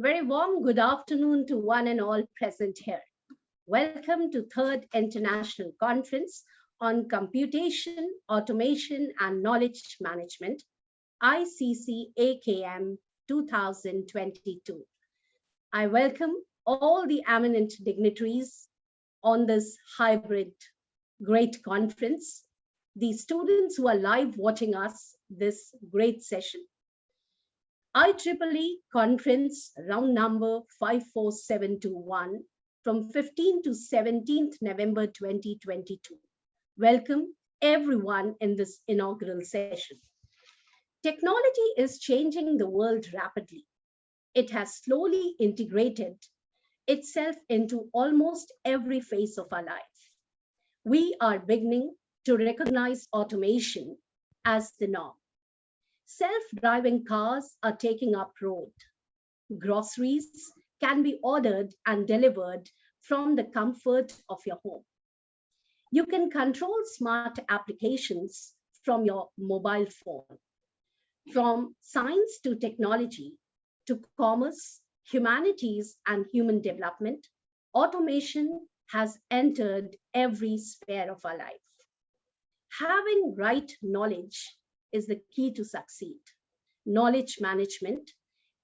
Very warm good afternoon to one and all present here. Welcome to Third International Conference on Computation, Automation and Knowledge Management, ICC AKM 2022. I welcome all the eminent dignitaries on this hybrid great conference, the students who are live watching us this great session. IEEE Conference round number 54721 from 15th to 17th November 2022. Welcome everyone in this inaugural session. Technology is changing the world rapidly. It has slowly integrated itself into almost every phase of our life. We are beginning to recognize automation as the norm. Self-driving cars are taking up road. Groceries can be ordered and delivered from the comfort of your home. You can control smart applications from your mobile phone. From science to technology, to commerce, humanities, and human development, automation has entered every sphere of our life. Having right knowledge is the key to succeed. Knowledge management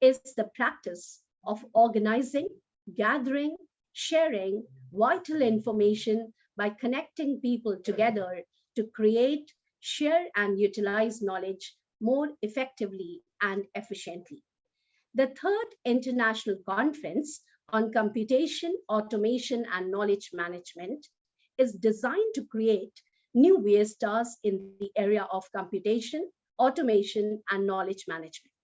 is the practice of organizing, gathering, sharing vital information by connecting people together to create, share, and utilize knowledge more effectively and efficiently. The Third International Conference on Computation, Automation, and Knowledge Management is designed to create new vistas in the area of computation, automation, and knowledge management.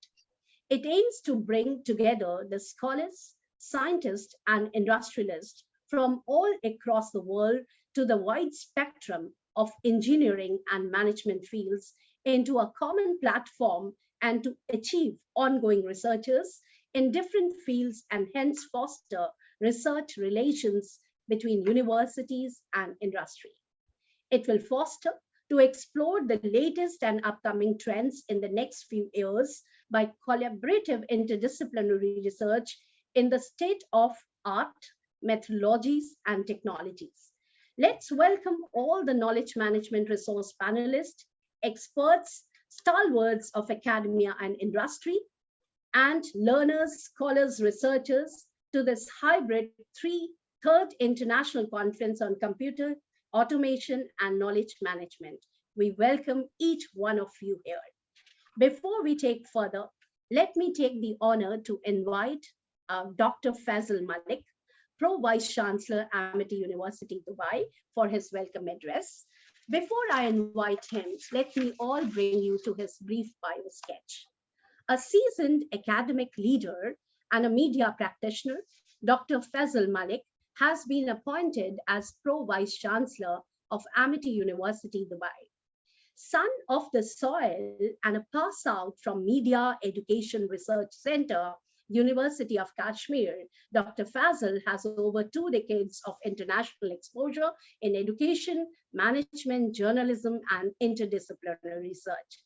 It aims to bring together the scholars, scientists, and industrialists from all across the world to the wide spectrum of engineering and management fields into a common platform and to achieve ongoing researchers in different fields and hence foster research relations between universities and industry. It will foster to explore the latest and upcoming trends in the next few years by collaborative interdisciplinary research in the state of art, methodologies, and technologies. Let's welcome all the knowledge management resource panelists, experts, stalwarts of academia and industry, and learners, scholars, researchers to this hybrid third international conference on computer, automation, and knowledge management. We welcome each one of you here. Before we take further, let me take the honor to invite Dr. Fazal Malik, Pro Vice Chancellor, Amity University, Dubai, for his welcome address. Before I invite him, let me all bring you to his brief bio sketch. A seasoned academic leader and a media practitioner, Dr. Fazal Malik has been appointed as Pro Vice Chancellor of Amity University, Dubai. Son of the soil and a pass out from Media Education Research Center, University of Kashmir, Dr. Fazal has over 2 decades of international exposure in education, management, journalism, and interdisciplinary research.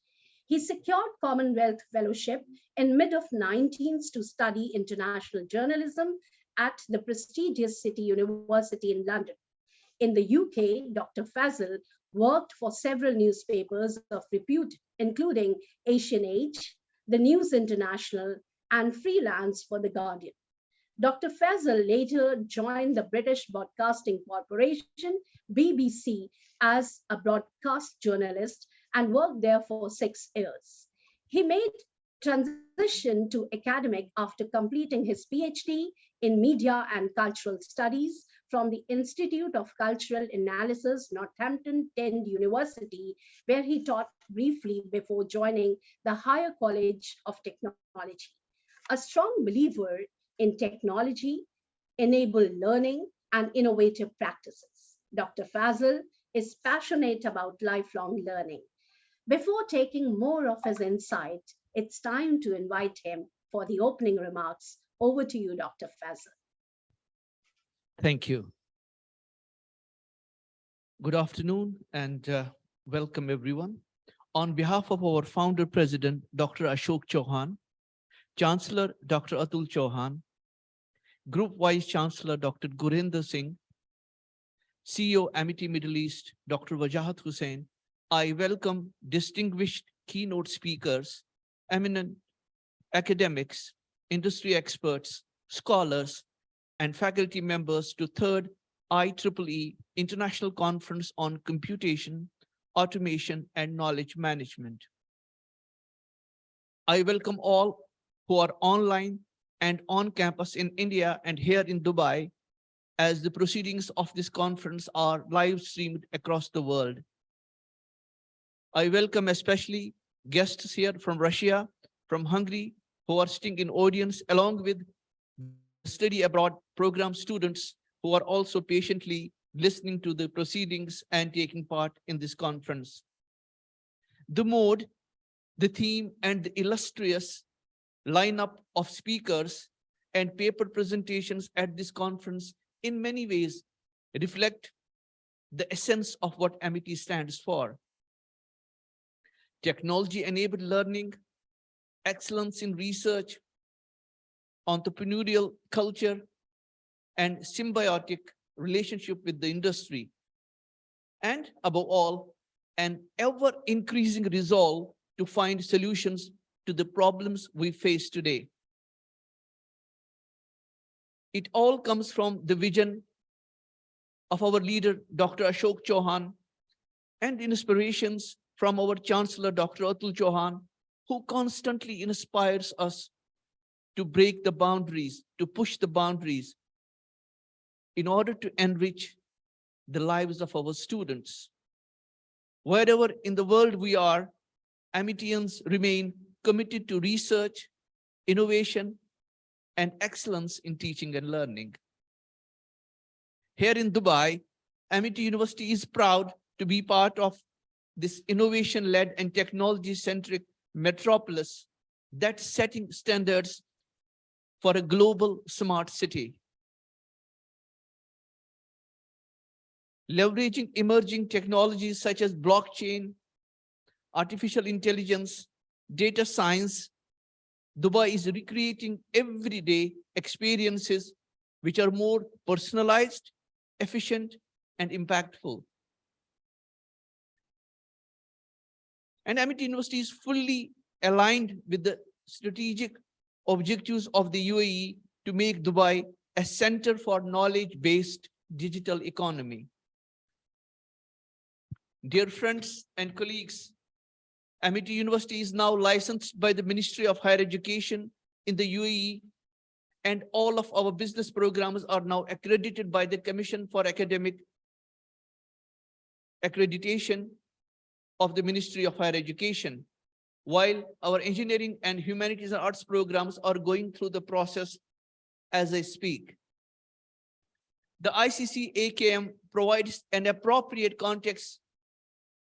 He secured Commonwealth Fellowship in mid of 19th to study international journalism at the prestigious City University in London. In the UK, Dr. Fazal worked for several newspapers of repute, including Asian Age, The News International, and freelance for The Guardian. Dr. Fazal later joined the British Broadcasting Corporation, BBC, as a broadcast journalist and worked there for 6 years. He made transition to academic after completing his PhD in Media and Cultural Studies from the Institute of Cultural Analysis, Northampton Trent University, where he taught briefly before joining the Higher College of Technology. A strong believer in technology, enabled learning, and innovative practices. Dr. Fazal is passionate about lifelong learning. Before taking more of his insight, it's time to invite him for the opening remarks. Over to you, Dr. Fazal. Thank you. Good afternoon and welcome everyone. On behalf of our founder president, Dr. Ashok Chauhan, Chancellor Dr. Atul Chauhan, Group Vice Chancellor Dr. Gurinder Singh, CEO Amity Middle East Dr. Wajahat Hussain, I welcome distinguished keynote speakers, eminent academics, industry experts, scholars, and faculty members to third IEEE International Conference on Computation, Automation, and Knowledge Management. I welcome all who are online and on campus in India and here in Dubai, as the proceedings of this conference are live streamed across the world. I welcome especially guests here from Russia, from Hungary, who are sitting in audience, along with the study abroad program students who are also patiently listening to the proceedings and taking part in this conference. The mode, the theme, and the illustrious lineup of speakers and paper presentations at this conference in many ways reflect the essence of what Amity stands for. Technology-enabled learning, excellence in research, entrepreneurial culture, and symbiotic relationship with the industry. And above all, an ever-increasing resolve to find solutions to the problems we face today. It all comes from the vision of our leader, Dr. Ashok Chauhan, and inspirations from our Chancellor, Dr. Atul Chauhan, who constantly inspires us to break the boundaries, to push the boundaries in order to enrich the lives of our students. Wherever in the world we are, Amitians remain committed to research, innovation, and excellence in teaching and learning. Here in Dubai, Amity University is proud to be part of this innovation-led and technology-centric metropolis that's setting standards for a global smart city. Leveraging emerging technologies such as blockchain, artificial intelligence, data science, Dubai is recreating everyday experiences which are more personalized, efficient, and impactful. And Amity University is fully aligned with the strategic objectives of the UAE to make Dubai a center for knowledge-based digital economy. Dear friends and colleagues, Amity University is now licensed by the Ministry of Higher Education in the UAE, and all of our business programs are now accredited by the Commission for Academic Accreditation of the Ministry of Higher Education, while our engineering and humanities and arts programs are going through the process as I speak. The ICC AKM provides an appropriate context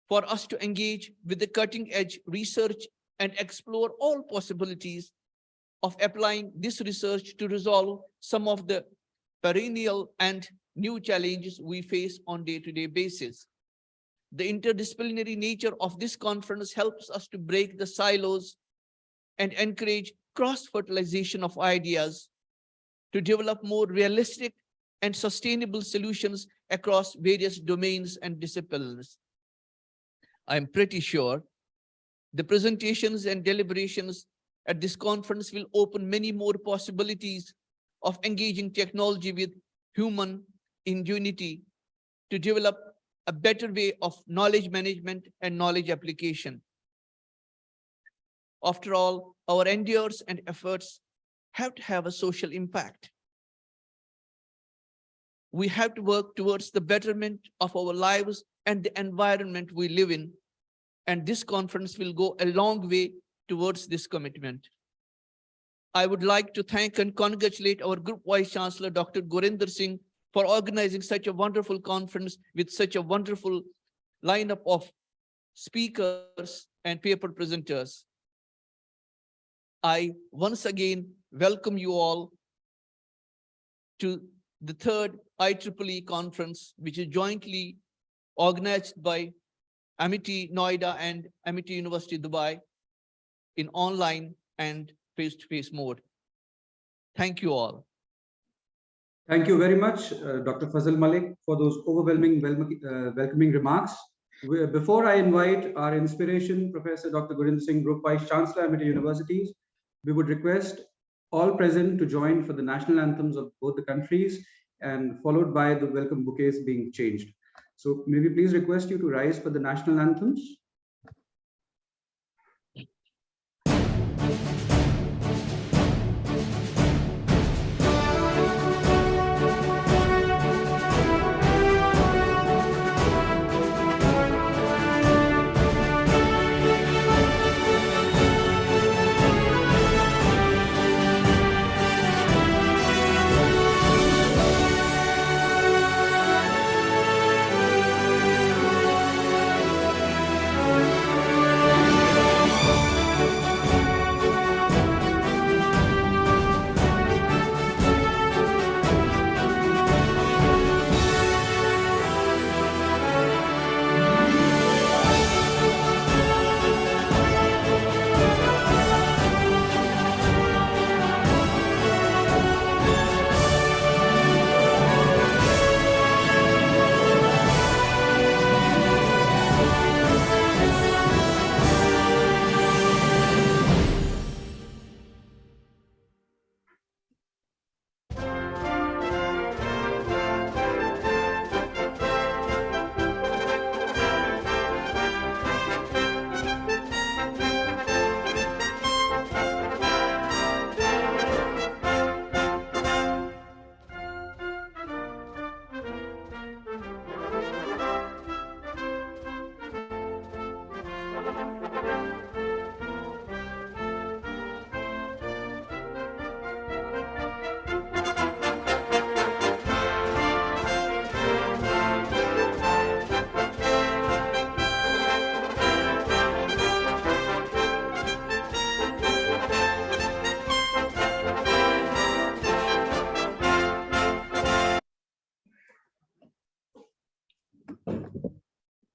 for us to engage with the cutting-edge research and explore all possibilities of applying this research to resolve some of the perennial and new challenges we face on a day-to-day basis. The interdisciplinary nature of this conference helps us to break the silos and encourage cross-fertilization of ideas to develop more realistic and sustainable solutions across various domains and disciplines. I'm pretty sure the presentations and deliberations at this conference will open many more possibilities of engaging technology with human ingenuity to develop a better way of knowledge management and knowledge application. After all, our endeavors and efforts have to have a social impact. We have to work towards the betterment of our lives and the environment we live in, and this conference will go a long way towards this commitment. I would like to thank and congratulate our Group Vice Chancellor, Dr. Gurinder Singh, for organizing such a wonderful conference with such a wonderful lineup of speakers and paper presenters. I once again welcome you all to the third IEEE conference, which is jointly organized by Amity Noida and Amity University Dubai in online and face-to-face mode. Thank you all. Thank you very much, Dr. Fazal Malik, for those overwhelming welcoming remarks. Before I invite our inspiration, Professor Dr. Gurinder Singh, Group Vice Chancellor, Amity Universities, we would request all present to join for the national anthems of both the countries, and followed by the welcome bouquets being changed. So may we please request you to rise for the national anthems.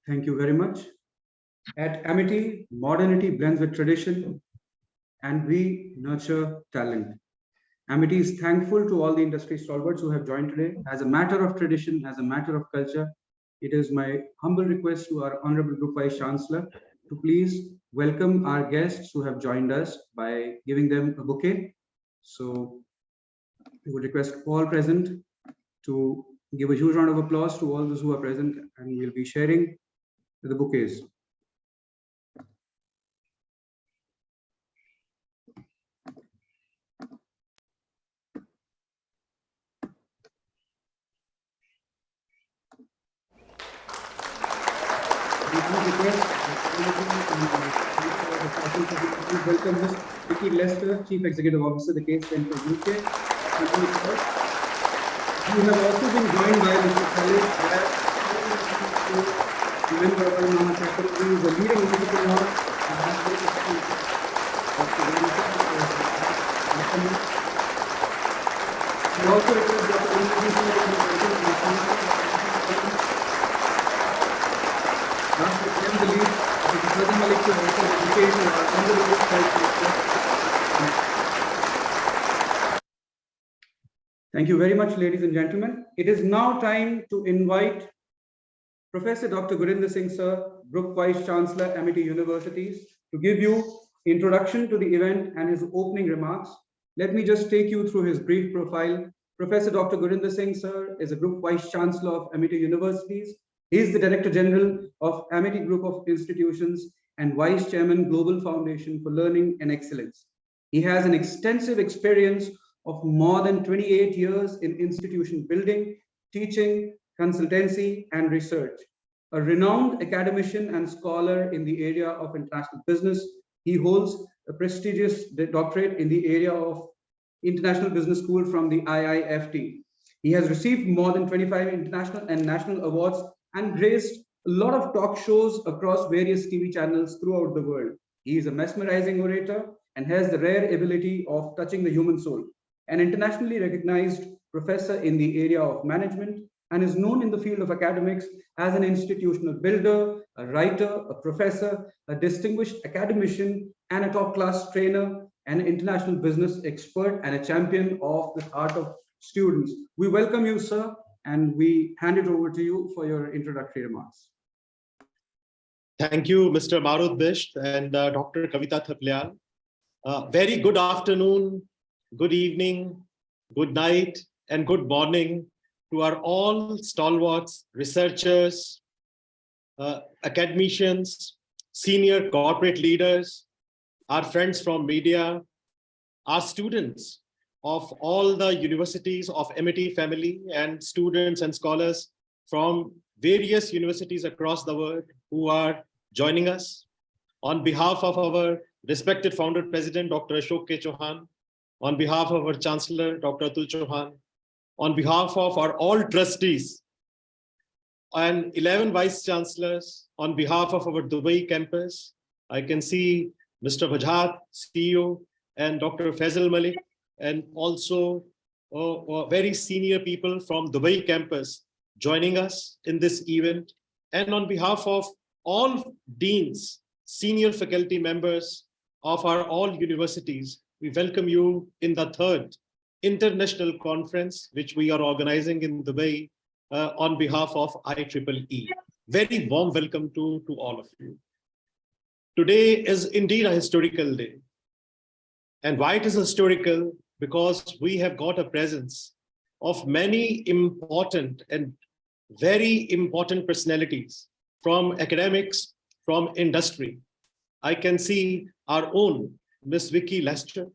Thank you very much. At Amity, modernity blends with tradition, and we nurture talent. Amity is thankful to all the industry stalwarts who have joined today. As a matter of tradition, as a matter of culture, it is my humble request to our Honorable Group Vice Chancellor to please welcome our guests who have joined us by giving them a bouquet. So we would request all present to give a huge round of applause to all those who are present, and we'll be sharing the bouquets. Welcome Ms. Vicky Lester, Chief Executive Officer, the Case Center UK. You have also been joined by Mr. Khalid, member of our Mama Chapter, who is a leading entrepreneur. We also request Dr. Last but not the least, Dr. Fazal Malik to education under the Thank you very much, ladies and gentlemen. It is now time to invite Professor Dr. Gurinder Singh Sir, Group Vice Chancellor, Amity Universities, to give you introduction to the event and his opening remarks. Let me just take you through his brief profile. Professor Dr. Gurinder Singh Sir is a Group Vice Chancellor of Amity Universities. He is the Director General of Amity Group of Institutions and Vice Chairman, Global Foundation for Learning and Excellence. He has an extensive experience of more than 28 years in institution building, teaching, consultancy, and research. A renowned academician and scholar in the area of international business, he holds a prestigious doctorate in the area of International Business School from the IIFT. He has received more than 25 international and national awards and graced a lot of talk shows across various TV channels throughout the world. He is a mesmerizing orator and has the rare ability of touching the human soul. An internationally recognized professor in the area of management, and is known in the field of academics as an institutional builder, a writer, a professor, a distinguished academician, and a top-class trainer an international business expert and a champion of the art of students. We welcome you, sir, and we hand it over to you for your introductory remarks. Thank you, Mr. Marut Bisht and Dr. Kavita Thapliyal. Very good afternoon, good evening, good night, and good morning to our all stalwarts, researchers, academicians, senior corporate leaders, our friends from media, our students of all the universities of MIT family, and students and scholars from various universities across the world who are joining us. On behalf of our respected founder president, Dr. Ashok K. Chauhan, on behalf of our chancellor, Dr. Atul Chauhan, on behalf of our all trustees and 11 vice chancellors, on behalf of our Dubai campus, I can see Mr. Bajhat, CEO, and Dr. Faisal Malik, and also very senior people from Dubai campus joining us in this event. And on behalf of all deans, senior faculty members of our all universities, we welcome you in the third international conference, which we are organizing in Dubai on behalf of IEEE. Very warm welcome to all of you. Today is indeed a historical day. And why it is historical? Because we have got a presence of many important and very important personalities from academics, from industry. I can see our own Miss Vicky Lester,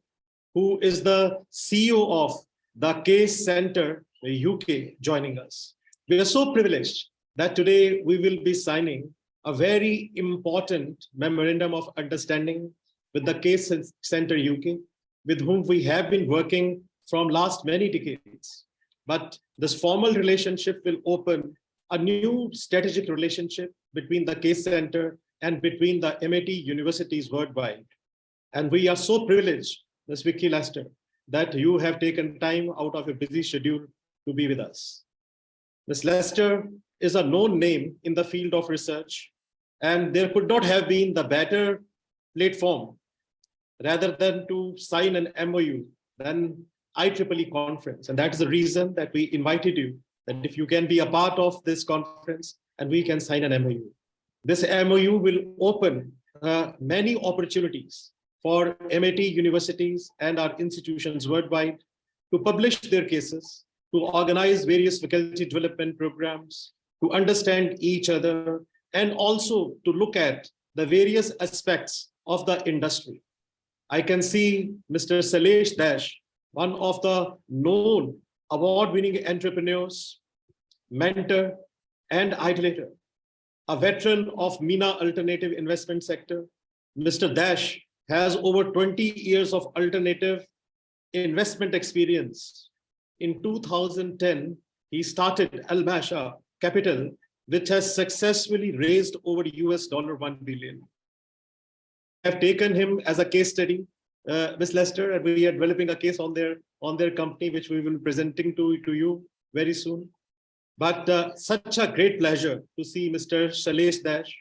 who is the CEO of the Case Center UK, joining us. We are so privileged that today we will be signing a very important memorandum of understanding with the Case Center UK, with whom we have been working from last many decades. But this formal relationship will open a new strategic relationship between the Case Center and between the MIT universities worldwide. And we are so privileged, Ms. Vicky Lester, that you have taken time out of your busy schedule to be with us. Ms. Lester is a known name in the field of research, and there could not have been the better platform rather than to sign an MOU than IEEE conference. And that is the reason that we invited you, that if you can be a part of this conference and we can sign an MOU. This MOU will open many opportunities for MIT universities and our institutions worldwide to publish their cases, to organize various faculty development programs, to understand each other, and also to look at the various aspects of the industry. I can see Mr. Salesh Dash, one of the known award-winning entrepreneurs, mentor, and idolater, a veteran of MENA alternative investment sector. Mr. Dash has over 20 years of alternative investment experience. In 2010, he started Al-Masha Capital, which has successfully raised over $1 billion. Have taken him as a case study, Ms. Lester, and we are developing a case on their company, which we will be presenting to you very soon. But such a great pleasure to see Mr. Shailesh Dash,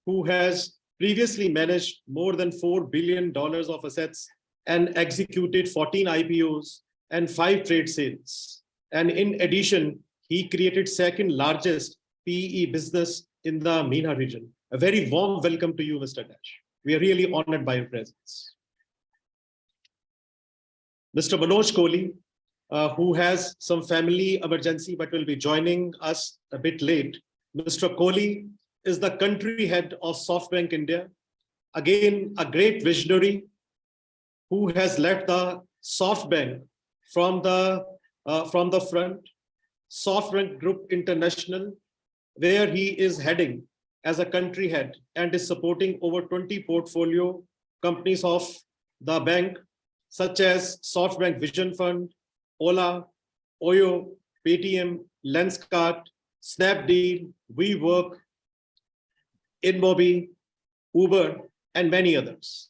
who has previously managed more than $4 billion of assets and executed 14 IPOs and 5 trade sales. And in addition, he created second largest PE business in the MENA region. A very warm welcome to you, Mr. Dash. We are really honored by your presence. Mr. Manoj Kohli, who has some family emergency but will be joining us a bit late. Mr. Kohli is the country head of SoftBank India. Again, a great visionary who has led the SoftBank from the front. SoftBank Group International, where he is heading as a country head and is supporting over 20 portfolio companies of the bank, such as SoftBank Vision Fund, Ola, Oyo, Paytm, Lenskart, Snapdeal, WeWork, InMobi, Uber, and many others.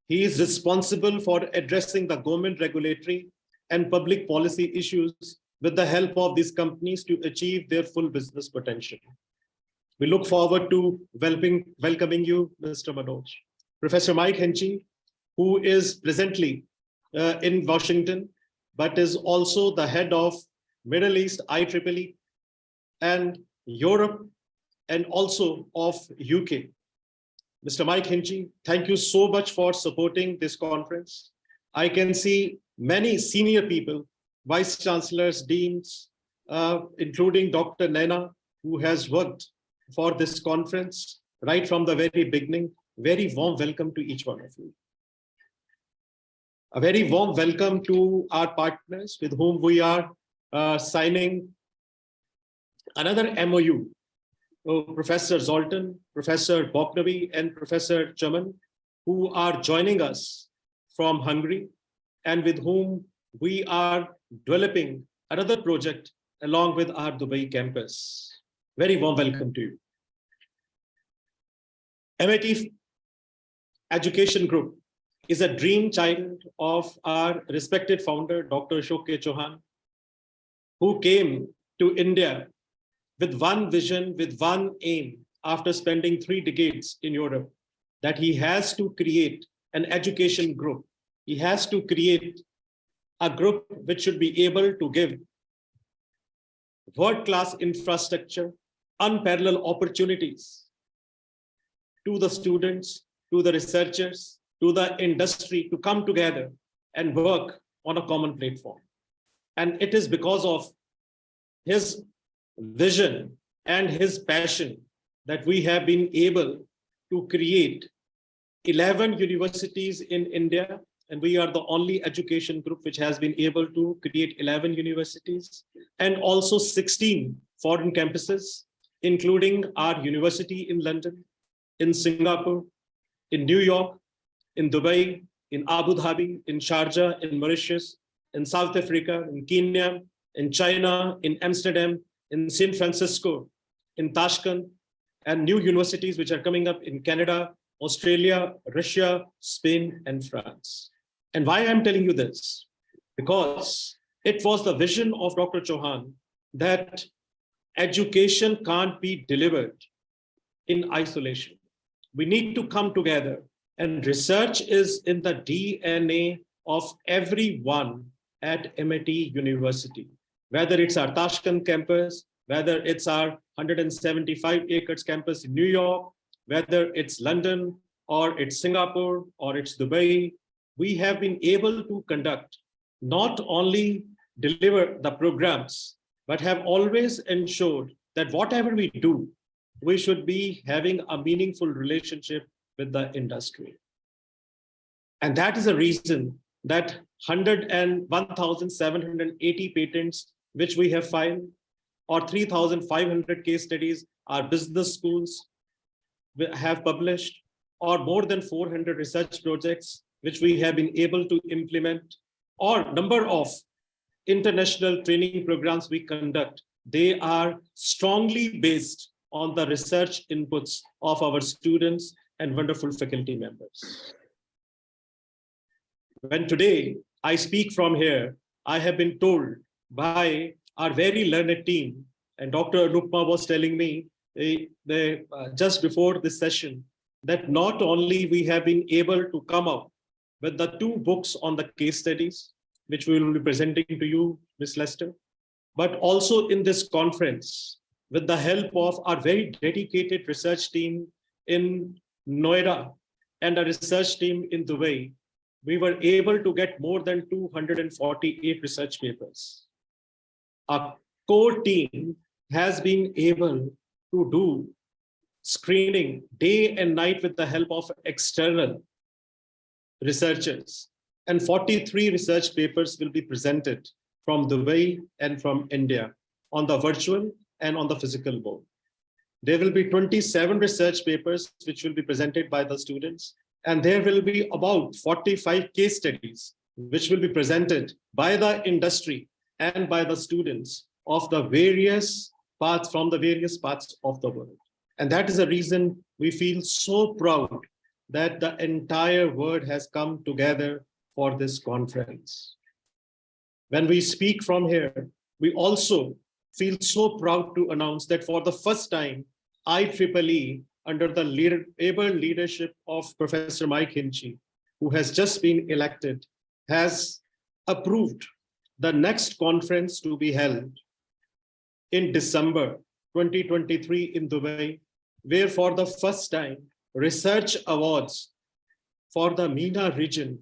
He is responsible for addressing the government regulatory and public policy issues with the help of these companies to achieve their full business potential. We look forward to welcoming you, Mr. Manoj. Professor Mike Henchy, who is presently in Washington, but is also the head of Middle East IEEE and Europe and also of UK. Mr. Mike Hinchey, thank you so much for supporting this conference. I can see many senior people, vice chancellors, deans, including Dr. Naina, who has worked for this conference right from the very beginning. Very warm welcome to each one of you. A very warm welcome to our partners with whom we are signing another MOU. Professor Zoltan, Professor Boknavi, and Professor Chaman, who are joining us from Hungary and with whom we are developing another project along with our Dubai campus. Very warm welcome to you. MIT Education Group is a dream child of our respected founder, Dr. Ashok K. Chauhan, who came to India with one vision, with one aim, after spending 3 decades in Europe, that he has to create an education group. He has to create a group which should be able to give world-class infrastructure, unparalleled opportunities to the students, to the researchers, to the industry to come together and work on a common platform. And it is because of his vision and his passion that we have been able to create 11 universities in India, and we are the only education group which has been able to create 11 universities, and also 16 foreign campuses, including our university in London, in Singapore, in New York, in Dubai, in Abu Dhabi, in Sharjah, in Mauritius, in South Africa, in Kenya, in China, in Amsterdam, in San Francisco, in Tashkent, and new universities which are coming up in Canada, Australia, Russia, Spain, and France. And why I'm telling you this? Because it was the vision of Dr. Chauhan that education can't be delivered in isolation. We need to come together, and research is in the DNA of everyone at MIT University. Whether it's our Tashkent campus, whether it's our 175 acres campus in New York, whether it's London, or it's Singapore, or it's Dubai, we have been able to conduct, not only deliver the programs, but have always ensured that whatever we do, we should be having a meaningful relationship with the industry. And that is a reason that 1,780 patents which we have filed, or 3,500 case studies our business schools have published, or more than 400 research projects which we have been able to implement, or number of international training programs we conduct, they are strongly based on the research inputs of our students and wonderful faculty members. When today I speak from here, I have been told by our very learned team, and Dr. Anupma was telling me just before this session, that not only we have been able to come up with the 2 books on the case studies, which we will be presenting to you, Ms. Lester, but also in this conference, with the help of our very dedicated research team in Noida and a research team in Dubai, we were able to get more than 248 research papers. Our core team has been able to do screening day and night with the help of external researchers. And 43 research papers will be presented from Dubai and from India on the virtual and on the physical board. There will be 27 research papers which will be presented by the students, and there will be about 45 case studies which will be presented by the industry and by the students of the various parts, from the various parts of the world. And that is the reason we feel so proud that the entire world has come together for this conference. When we speak from here, we also feel so proud to announce that for the first time, IEEE, under the able leadership of Professor Mike Hinchey, who has just been elected has approved the next conference to be held in December 2023 in Dubai, where for the first time, research awards for the MENA region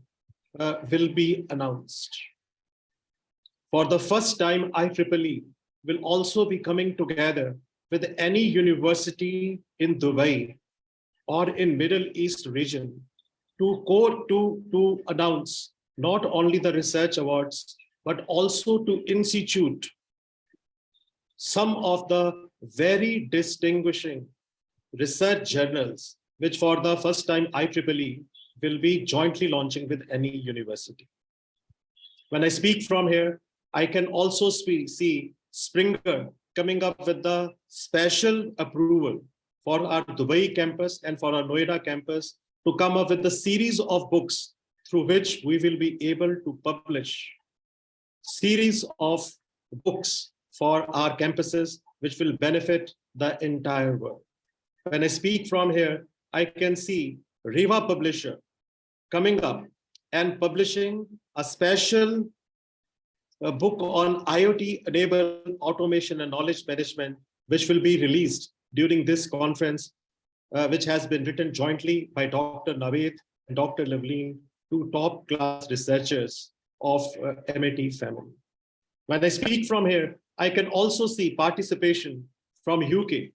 will be announced. For the first time, IEEE will also be coming together with any university in Dubai or in Middle East region to announce not only the research awards, but also to institute some of the very distinguishing research journals, which for the first time IEEE will be jointly launching with any university. When I speak from here, I can also see Springer coming up with the special approval for our Dubai campus and for our Noida campus to come up with a series of books through which we will be able to publish series of books for our campuses, which will benefit the entire world. When I speak from here, I can see Riva Publisher coming up and publishing a special book on IoT-enabled automation and knowledge management, which will be released during this conference, which has been written jointly by Dr. Naveed and Dr. Lavleen, two top-class researchers of MIT family. When I speak from here, I can also see participation from UK.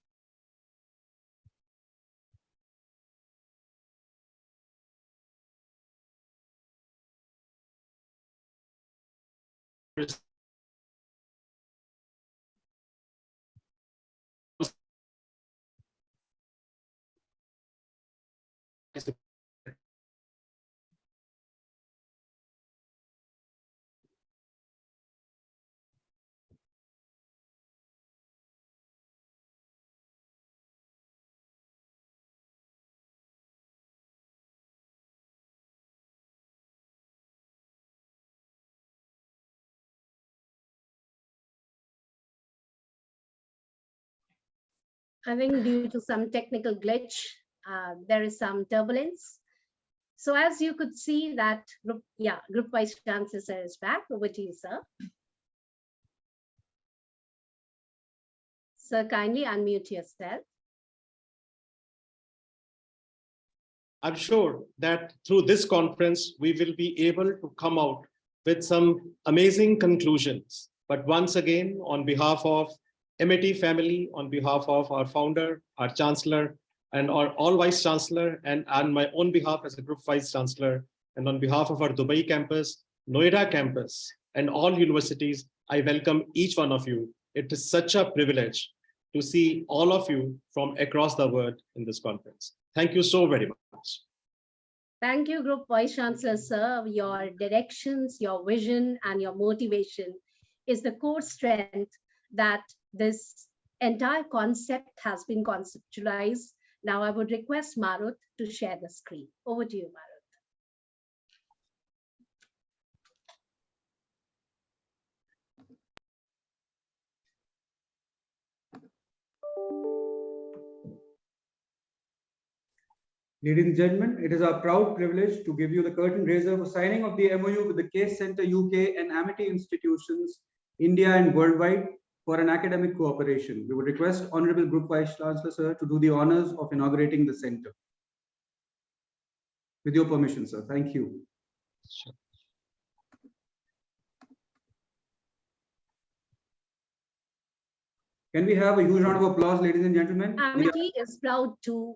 I think due to some technical glitch, there is some turbulence. So as you could see that, Group Vice Chancellor sir is back. Over to you, sir. Sir, kindly unmute yourself. I'm sure that through this conference, we will be able to come out with some amazing conclusions. But once again, on behalf of MIT family, on behalf of our founder, our chancellor, and our all vice chancellor, and on my own behalf as a group vice chancellor, and on behalf of our Dubai campus, Noida campus, and all universities, I welcome each one of you. It is such a privilege to see all of you from across the world in this conference. Thank you so very much. Thank you, Group Vice Chancellor, sir. Your directions, your vision, and your motivation is the core strength that this entire concept has been conceptualized. Now I would request Marut to share the screen. Over to you, Marut. Ladies and gentlemen, it is our proud privilege to give you the curtain raiser for signing of the MOU with the Case Center UK and Amity institutions, India and worldwide, for an academic cooperation. We would request Honorable Group Vice Chancellor, sir, to do the honors of inaugurating the center. With your permission, sir. Thank you. Sure. Can we have a huge round of applause, ladies and gentlemen? Amity is proud to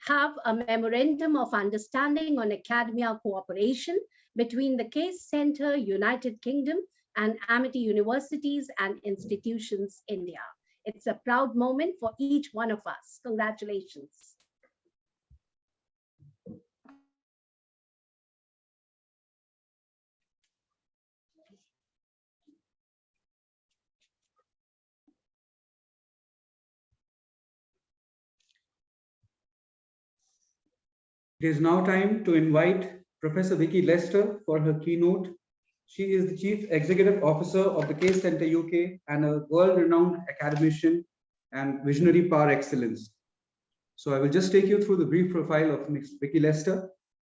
have a memorandum of understanding on academia cooperation between the Case Center, United Kingdom, and Amity Universities and Institutions, India. It's a proud moment for each one of us. Congratulations. It is now time to invite Professor Vicky Lester for her keynote. She is the Chief Executive Officer of the Case Center UK and a world-renowned academician and visionary par excellence. So I will just take you through the brief profile of Ms. Vicky Lester.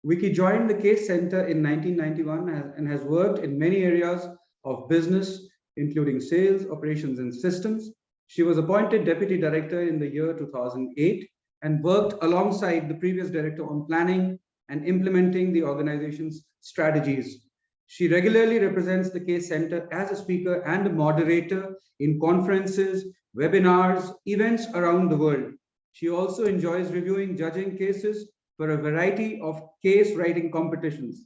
Vicky joined the Case Center in 1991 and has worked in many areas of business, including sales, operations, and systems. She was appointed Deputy Director in the year 2008 and worked alongside the previous director on planning and implementing the organization's strategies. She regularly represents the Case Center as a speaker and a moderator in conferences, webinars, events around the world. She also enjoys reviewing judging cases for a variety of case writing competitions.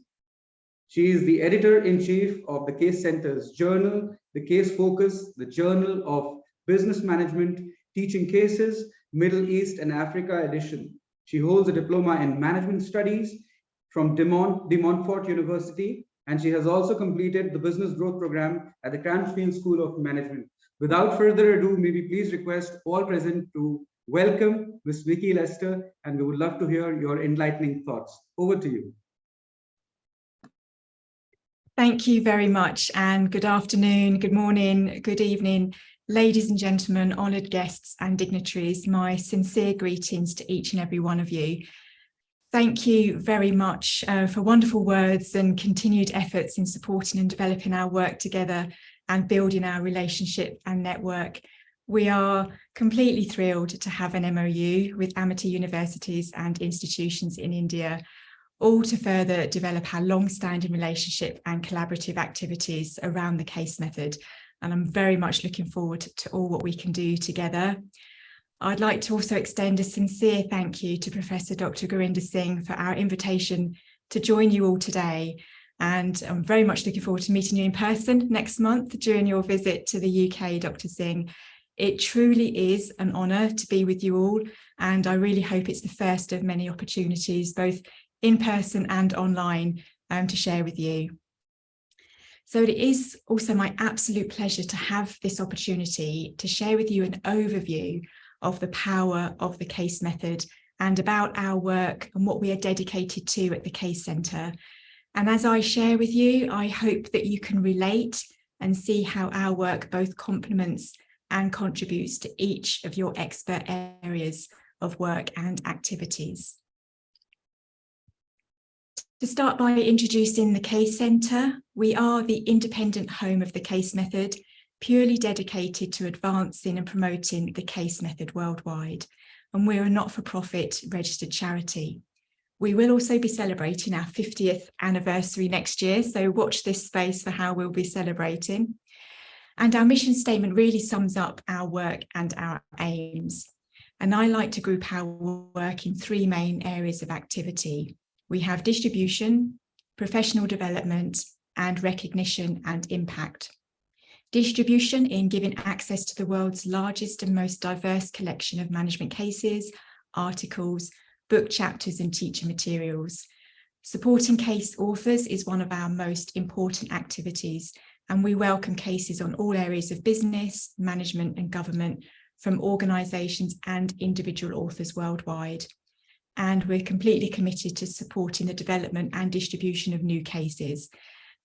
She is the editor-in-chief of the Case Center's journal, the Case Focus, the Journal of Business Management, Teaching Cases, Middle East and Africa edition. She holds a diploma in management studies from De Montfort University, and she has also completed the business growth program at the Cranfield School of Management. Without further ado, may we please request all present to welcome Ms. Vicky Lester, and we would love to hear your enlightening thoughts. Over to you. Thank you very much, and good afternoon, good morning, good evening, ladies and gentlemen, honoured guests and dignitaries. My sincere greetings to each and every one of you. Thank you very much for wonderful words and continued efforts in supporting and developing our work together and building our relationship and network. We are completely thrilled to have an MOU with Amity universities and institutions in India, all to further develop our long-standing relationship and collaborative activities around the case method. And I'm very much looking forward to all what we can do together. I'd like to also extend a sincere thank you to Professor Dr. Gurinder Singh for our invitation to join you all today. And I'm very much looking forward to meeting you in person next month during your visit to the UK, Dr. Singh. It truly is an honour to be with you all, and I really hope it's the first of many opportunities, both in person and online, to share with you. So it is also my absolute pleasure to have this opportunity to share with you an overview of the power of the case method and about our work and what we are dedicated to at the Case Centre. And as I share with you, I hope that you can relate and see how our work both complements and contributes to each of your expert areas of work and activities. To start by introducing the Case Centre, we are the independent home of the case method, purely dedicated to advancing and promoting the case method worldwide. And we're a not-for-profit registered charity. We will also be celebrating our 50th anniversary next year, so watch this space for how we'll be celebrating. And our mission statement really sums up our work and our aims. And I like to group our work in three main areas of activity. We have distribution, professional development, and recognition and impact. Distribution in giving access to the world's largest and most diverse collection of management cases, articles, book chapters, and teacher materials. Supporting case authors is one of our most important activities, and we welcome cases on all areas of business, management, and government from organisations and individual authors worldwide. And we're completely committed to supporting the development and distribution of new cases,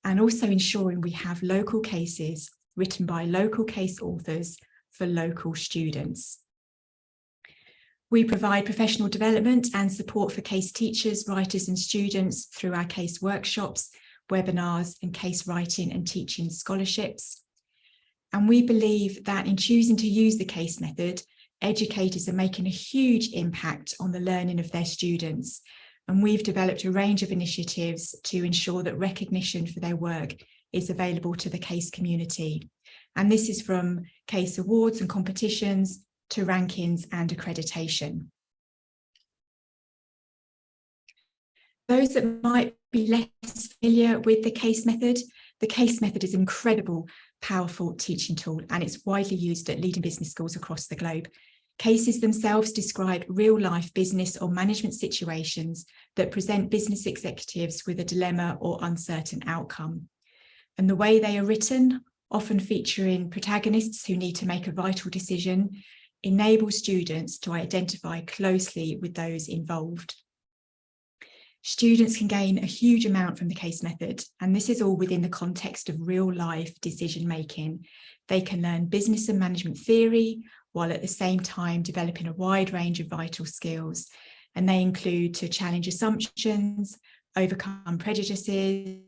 and also ensuring we have local cases written by local case authors for local students. We provide professional development and support for case teachers, writers, and students through our case workshops, webinars, and case writing and teaching scholarships. And we believe that in choosing to use the case method, educators are making a huge impact on the learning of their students. And we've developed a range of initiatives to ensure that recognition for their work is available to the case community. And this is from case awards and competitions to rankings and accreditation. Those that might be less familiar with the case method is an incredible, powerful teaching tool, and it's widely used at leading business schools across the globe. Cases themselves describe real-life business or management situations that present business executives with a dilemma or uncertain outcome. And the way they are written, often featuring protagonists who need to make a vital decision, enable students to identify closely with those involved. Students can gain a huge amount from the case method, and this is all within the context of real-life decision-making. They can learn business and management theory, while at the same time developing a wide range of vital skills. And they include to challenge assumptions, overcome prejudices,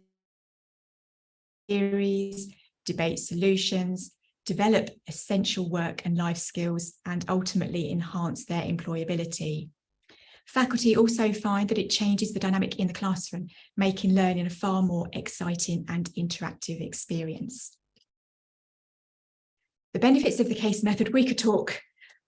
theories, debate solutions, develop essential work and life skills, and ultimately enhance their employability. Faculty also find that it changes the dynamic in the classroom, making learning a far more exciting and interactive experience. The benefits of the case method we could talk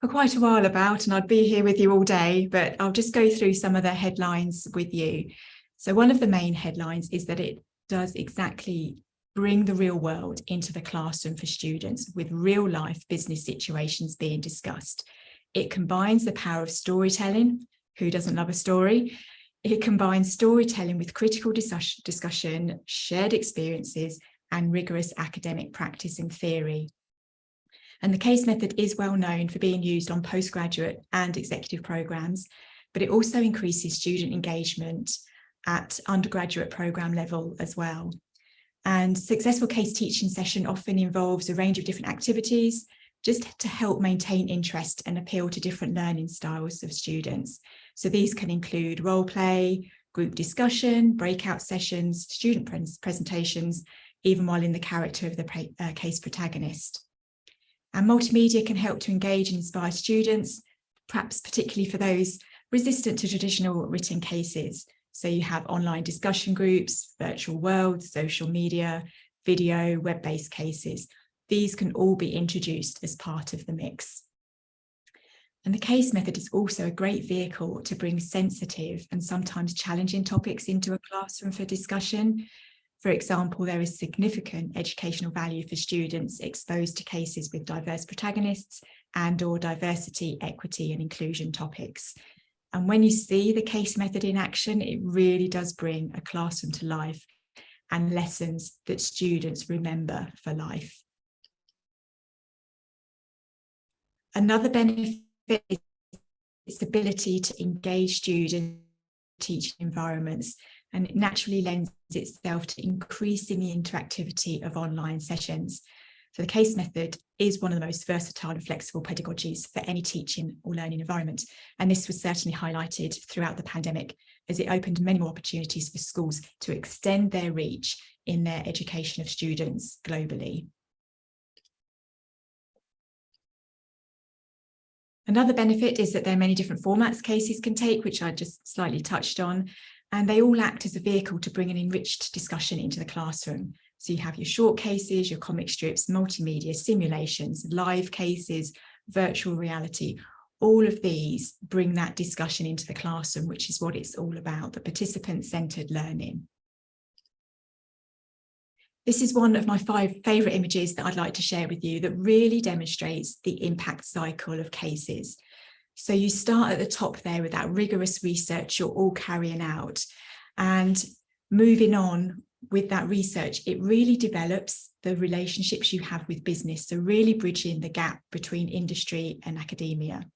for quite a while about, and I'd be here with you all day, but I'll just go through some of the headlines with you. So one of the main headlines is that it does exactly bring the real world into the classroom for students, with real life business situations being discussed. It combines the power of storytelling. Who doesn't love a story? It combines storytelling with critical discussion, shared experiences, and rigorous academic practice and theory. And the case method is well known for being used on postgraduate and executive programs, but it also increases student engagement at undergraduate program level as well. And successful case teaching session often involves a range of different activities just to help maintain interest and appeal to different learning styles of students. So these can include role play, group discussion, breakout sessions, student presentations, even while in the character of the case protagonist. And multimedia can help to engage and inspire students, perhaps particularly for those resistant to traditional written cases. So you have online discussion groups, virtual worlds, social media, video, web-based cases. These can all be introduced as part of the mix. And the case method is also a great vehicle to bring sensitive and sometimes challenging topics into a classroom for discussion. For example, there is significant educational value for students exposed to cases with diverse protagonists and/or diversity, equity, and inclusion topics. And when you see the case method in action, it really does bring a classroom to life and lessons that students remember for life. Another benefit is its ability to engage students in teaching environments, and it naturally lends itself to increasing the interactivity of online sessions. So the case method is one of the most versatile and flexible pedagogies for any teaching or learning environment. And this was certainly highlighted throughout the pandemic, as it opened many more opportunities for schools to extend their reach in their education of students globally. Another benefit is that there are many different formats cases can take, which I just slightly touched on, and they all act as a vehicle to bring an enriched discussion into the classroom. So you have your short cases, your comic strips, multimedia, simulations, live cases, virtual reality. All of these bring that discussion into the classroom, which is what it's all about, the participant-centered learning. This is one of my 5 favourite images that I'd like to share with you that really demonstrates the impact cycle of cases. So you start at the top there with that rigorous research you're all carrying out, and moving on with that research, it really develops the relationships you have with business. So really bridging the gap between industry and academia.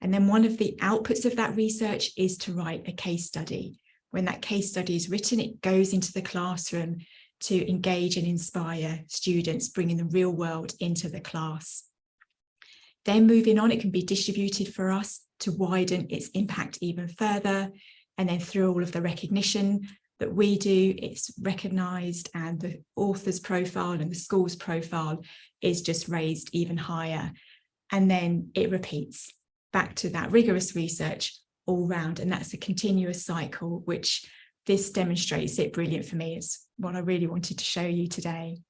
And then one of the outputs of that research is to write a case study. When that case study is written, it goes into the classroom to engage and inspire students, bringing the real world into the class. Then moving on, it can be distributed for us to widen its impact even further. And then through all of the recognition that we do, it's recognised, and the author's profile and the school's profile is just raised even higher. And then it repeats back to that rigorous research all round. And that's a continuous cycle, which this demonstrates it brilliant for me. It's what I really wanted to show you today.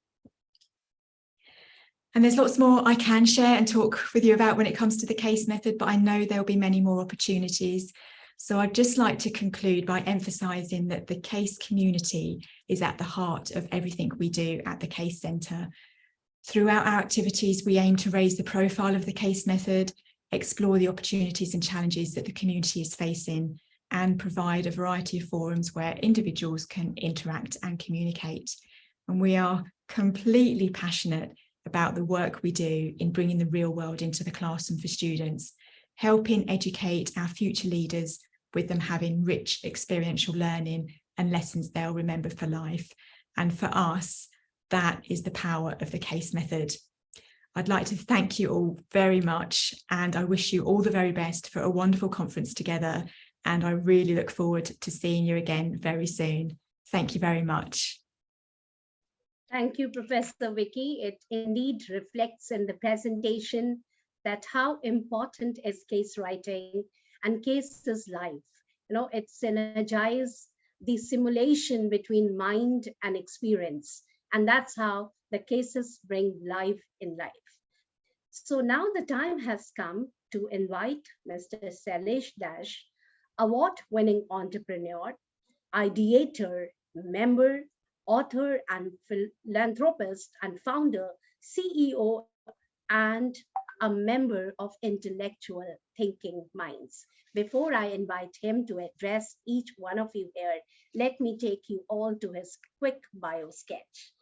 And there's lots more I can share and talk with you about when it comes to the case method, but I know there'll be many more opportunities. So I'd just like to conclude by emphasising that the case community is at the heart of everything we do at the Case Centre. Throughout our activities, we aim to raise the profile of the case method, explore the opportunities and challenges that the community is facing, and provide a variety of forums where individuals can interact and communicate. And we are completely passionate about the work we do in bringing the real world into the classroom for students, helping educate our future leaders with them having rich experiential learning and lessons they'll remember for life. And for us, that is the power of the case method. I'd like to thank you all very much, and I wish you all the very best for a wonderful conference together And I really look forward to seeing you again very soon. Thank you very much. Thank you, Professor Vicky. It indeed reflects in the presentation that how important is case writing and cases life. It synergizes the simulation between mind and experience. And that's how the cases bring life in life. So now the time has come to invite Mr. Sailesh Dash, award-winning entrepreneur, ideator, member, author, and philanthropist, and founder, CEO, and a member of Intellectual Thinking Minds. Before I invite him to address each one of you here, let me take you all to his quick bio sketch.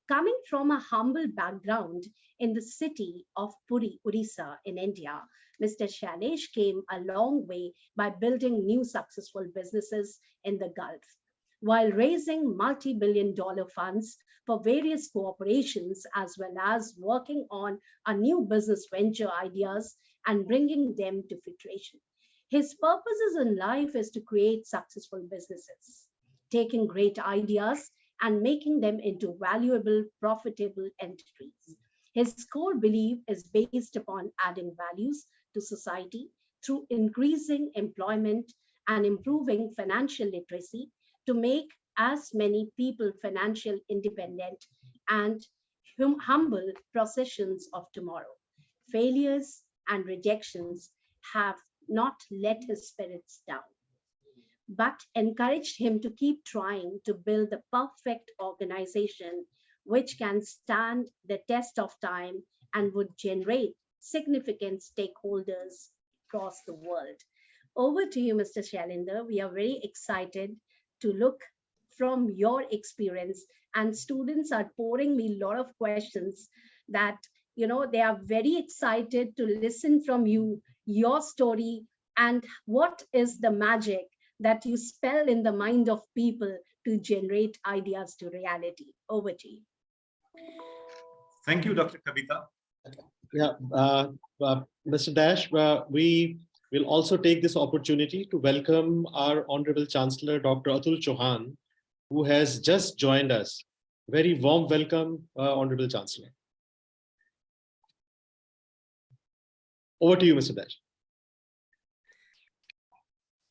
Coming from a humble background in the city of Puri, Odisha in India, Mr. Sailesh came a long way by building new successful businesses in the Gulf, while raising multi-billion-dollar funds for various corporations, as well as working on a new business venture ideas and bringing them to fruition. His purposes in life is to create successful businesses, taking great ideas and making them into valuable, profitable entities. His core belief is based upon adding values to society through increasing employment and improving financial literacy to make as many people financial independent and humble processions of tomorrow. Failures and rejections have not let his spirits down, but encouraged him to keep trying to build the perfect organization which can stand the test of time and would generate significant stakeholders across the world. Over to you, Mr. Shailinder. We are very excited to look from your experience, and students are pouring me a lot of questions that, they are very excited to listen from you, your story, and what is the magic that you spell in the mind of people to generate ideas to reality. Over to you. Thank you, Dr. Kavita. Yeah, Mr. Dash, we will also take this opportunity to welcome our Honorable Chancellor, Dr. Atul Chauhan, who has just joined us. Very warm welcome, Honorable Chancellor. Over to you, Mr. Dash.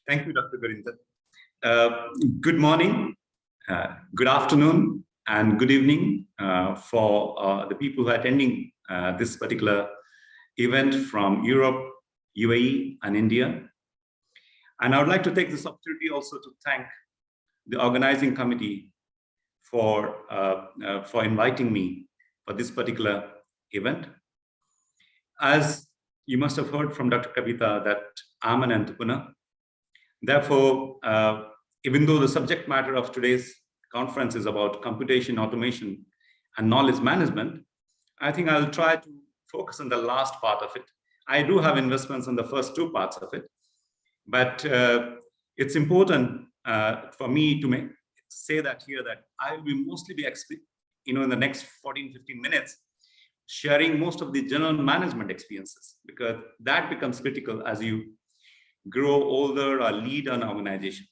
Thank you, Dr. Gurinder. Good morning, good afternoon, and good evening for the people who are attending this particular event from Europe, UAE, and India. And I would like to take this opportunity also to thank the organizing committee for inviting me for this particular event. As you must have heard from Dr. Kavita that I'm an entrepreneur. Therefore, even though the subject matter of today's conference is about computation, automation, and knowledge management, I think I'll try to focus on the last part of it. I do have investments in the first two parts of it, but it's important for me to say that here that I will mostly be, in the next 14, 15 minutes, sharing most of the general management experiences, because that becomes critical as you grow older or lead an organization.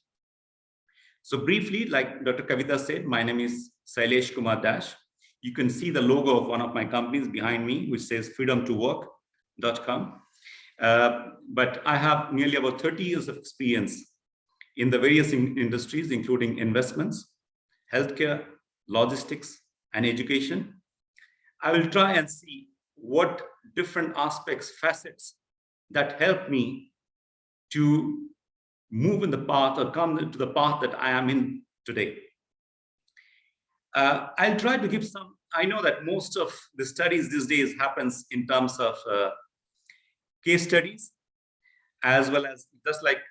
So briefly, like Dr. Kavita said, my name is Sailesh Kumar Dash. You can see the logo of one of my companies behind me, which says freedomtowork.com. But I have nearly about 30 years of experience in the various industries, including investments, healthcare, logistics, and education. I will try and see what different aspects, facets that help me to move in the path or come into the path that I am in today. I'll try to give some, I know that most of the studies these days happens in terms of case studies, as well as just like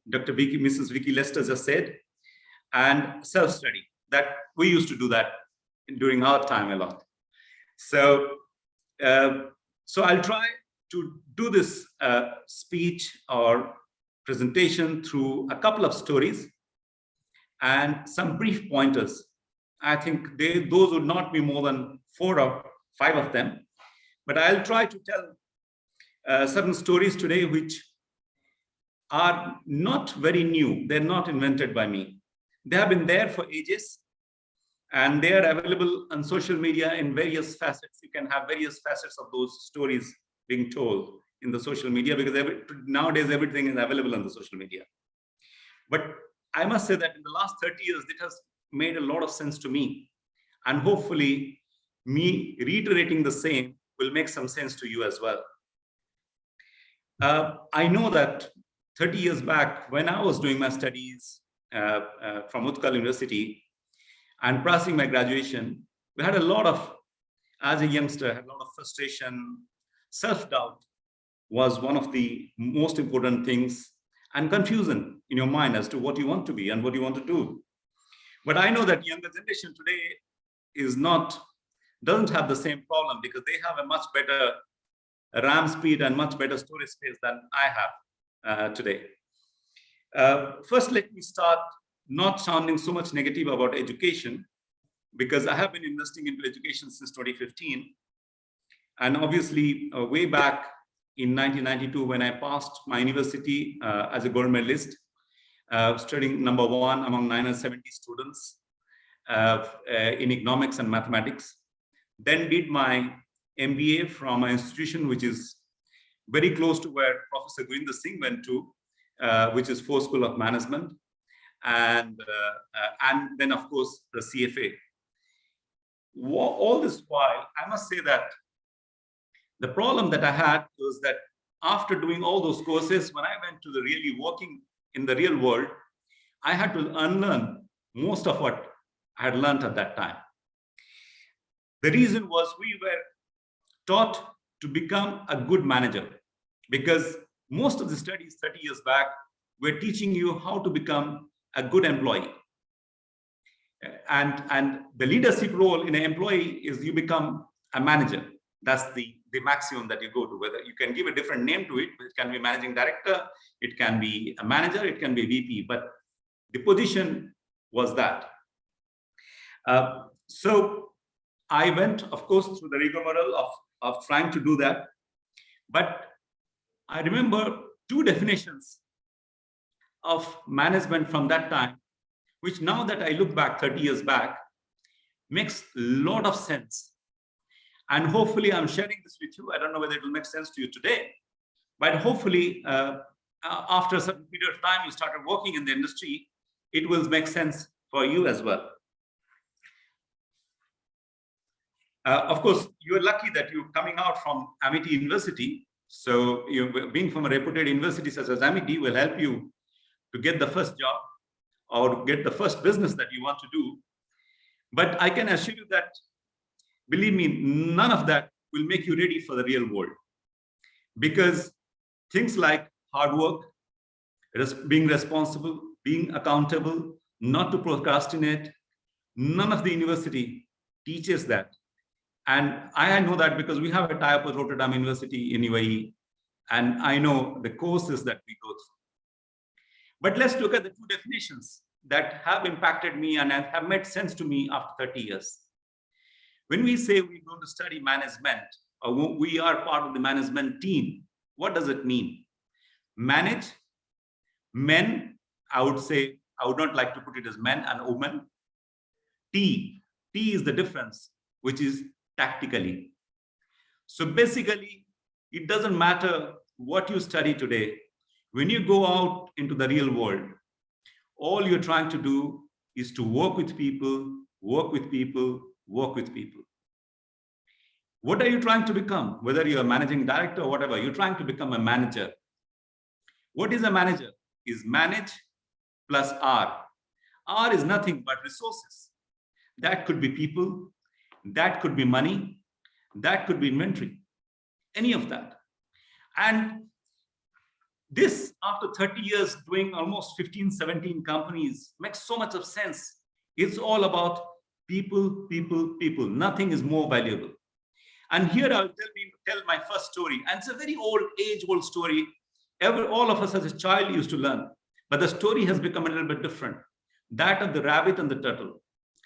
Mrs. Vicky Lester just said, and self-study, that we used to do that during our time a lot. So I'll try to do this speech or presentation through a couple of stories and some brief pointers. I think those would not be more than 4 or 5 of them, but I'll try to tell certain stories today which are not very new. They're not invented by me. They have been there for ages, and they are available on social media in various facets. You can have various facets of those stories being told in the social media, because nowadays everything is available on the social media. But I must say that in the last 30 years, it has made a lot of sense to me. And hopefully, me reiterating the same will make some sense to you as well. I know that 30 years back, when I was doing my studies from Utkal University and passing my graduation, we had a lot of, as a youngster, had a lot of frustration. Self-doubt was one of the most important things, and confusion in your mind as to what you want to be and what you want to do. But I know that younger generation today doesn't have the same problem, because they have a much better RAM speed and much better storage space than I have today. First, let me start not sounding so much negative about education, because I have been investing into education since 2015. And obviously, way back in 1992, when I passed my university as a gold medalist, studying number 1 among 970 students in economics and mathematics. Then did my MBA from an institution which is very close to where Professor Gurinder Singh went to, which is Ford School of Management, and then of course the CFA. All this while, I must say that the problem that I had was that after doing all those courses, when I went to the really working in the real world, I had to unlearn most of what I had learned at that time. The reason was we were taught to become a good manager, because most of the studies 30 years back were teaching you how to become a good employee. And the leadership role in an employee is you become a manager. That's the maximum that you go to. Whether you can give a different name to it, it can be managing director, it can be a manager, it can be a VP, but the position was that. So I went, of course, through the rigmarole of trying to do that. But I remember 2 definitions of management from that time, which now that I look back 30 years back, makes a lot of sense. And hopefully I'm sharing this with you. I don't know whether it will make sense to you today, but hopefully after a certain period of time, you started working in the industry, it will make sense for you as well. Of course, you're lucky that you're coming out from Amity University. So being from a reputed university such as Amity will help you to get the first job or get the first business that you want to do. But I can assure you that, believe me, none of that will make you ready for the real world. Because things like hard work, being responsible, being accountable, not to procrastinate, none of the university teaches that. And I know that because we have a tie-up with Rotterdam University in UAE, and I know the courses that we go through. But let's look at the 2 definitions that have impacted me and have made sense to me after 30 years. When we say we're going to study management, or we are part of the management team, what does it mean? Manage, men, I would say, I would not like to put it as men and women. T is the difference, which is tactically. So basically, it doesn't matter what you study today. When you go out into the real world, all you're trying to do is to work with people, work with people, work with people. What are you trying to become? Whether you're a managing director or whatever, you're trying to become a manager. What is a manager? Is manage plus R. R is nothing but resources. That could be people, that could be money, that could be inventory, any of that. And this, after 30 years doing almost 15, 17 companies, makes so much of sense. It's all about people, people, people. Nothing is more valuable. And here I'll tell my first story. And it's a very age-old story. All of us as a child used to learn. But the story has become a little bit different. That of the rabbit and the turtle.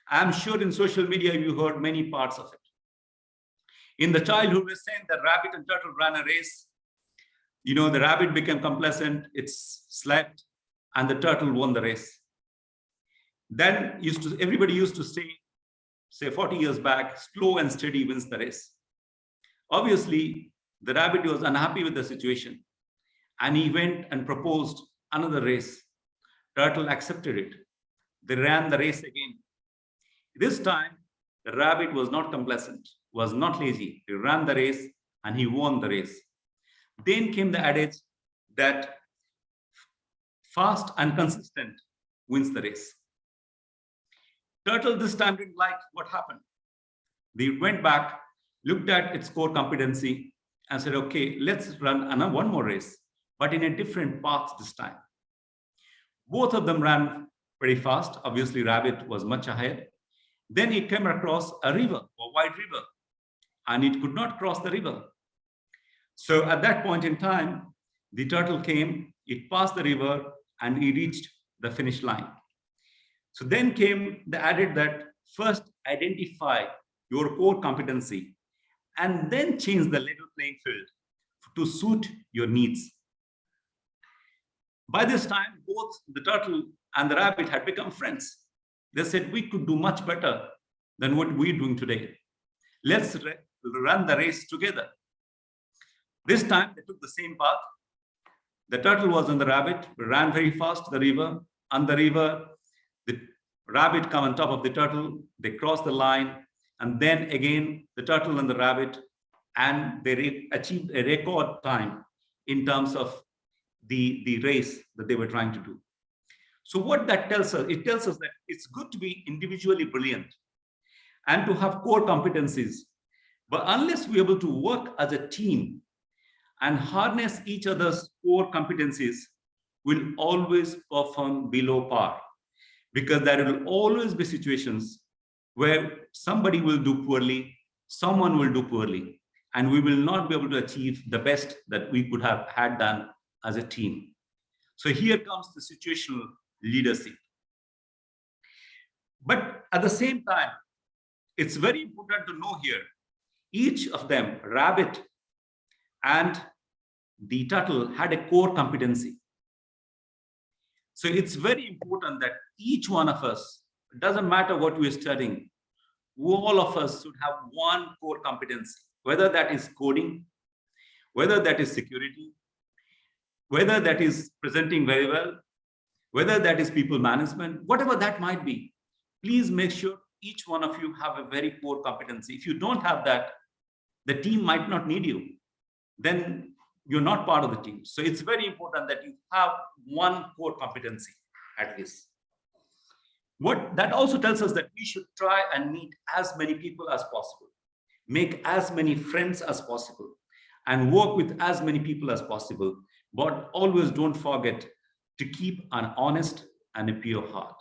I'm sure in social media you heard many parts of it. In the childhood, we're saying that rabbit and turtle ran a race. the rabbit became complacent, it slept, and the turtle won the race. Then everybody used to say 40 years back, slow and steady wins the race. Obviously, the rabbit was unhappy with the situation, and he went and proposed another race. Turtle accepted it. They ran the race again. This time, the rabbit was not complacent, was not lazy. He ran the race and he won the race. Then came the adage that fast and consistent wins the race. Turtle this time didn't like what happened. They went back, looked at its core competency and said, okay, let's run one more race, but in a different path this time. Both of them ran pretty fast. Obviously, rabbit was much ahead. Then it came across a river, a wide river, and it could not cross the river. So at that point in time, the turtle came, it passed the river, and it reached the finish line. So then came the added that first identify your core competency and then change the level playing field to suit your needs. By this time, both the turtle and the rabbit had become friends. They said, we could do much better than what we're doing today. Let's run the race together. This time, they took the same path. The turtle was on the rabbit, ran very fast to the river. On the river, the rabbit come on top of the turtle. They crossed the line. And then again, the turtle and the rabbit, and they achieved a record time in terms of the race that they were trying to do. So what that tells us, it tells us that it's good to be individually brilliant and to have core competencies. But unless we're able to work as a team and harness each other's core competencies, we'll always perform below par, because there will always be situations where somebody will do poorly, someone will do poorly, and we will not be able to achieve the best that we could have had done as a team. So here comes the situational leadership. But at the same time, it's very important to know here, each of them, rabbit and the turtle, had a core competency. So it's very important that each one of us, it doesn't matter what we're studying, all of us should have one core competency, whether that is coding, whether that is security, whether that is presenting very well, whether that is people management, whatever that might be. Please make sure each one of you have a very core competency. If you don't have that, the team might not need you. Then you're not part of the team. So it's very important that you have one core competency at least. What that also tells us that we should try and meet as many people as possible, make as many friends as possible, and work with as many people as possible. But always don't forget to keep an honest and a pure heart.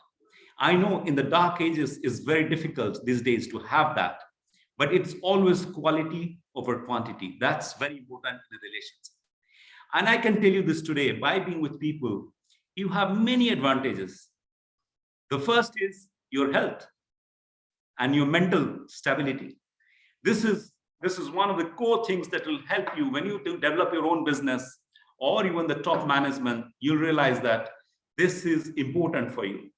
I know in the dark ages it's very difficult these days to have that, but it's always quality over quantity. That's very important in the relationship. And I can tell you this today, by being with people, you have many advantages. The first is your health and your mental stability. This is one of the core things that will help you when you develop your own business or even the top management. You'll realize that this is important for you.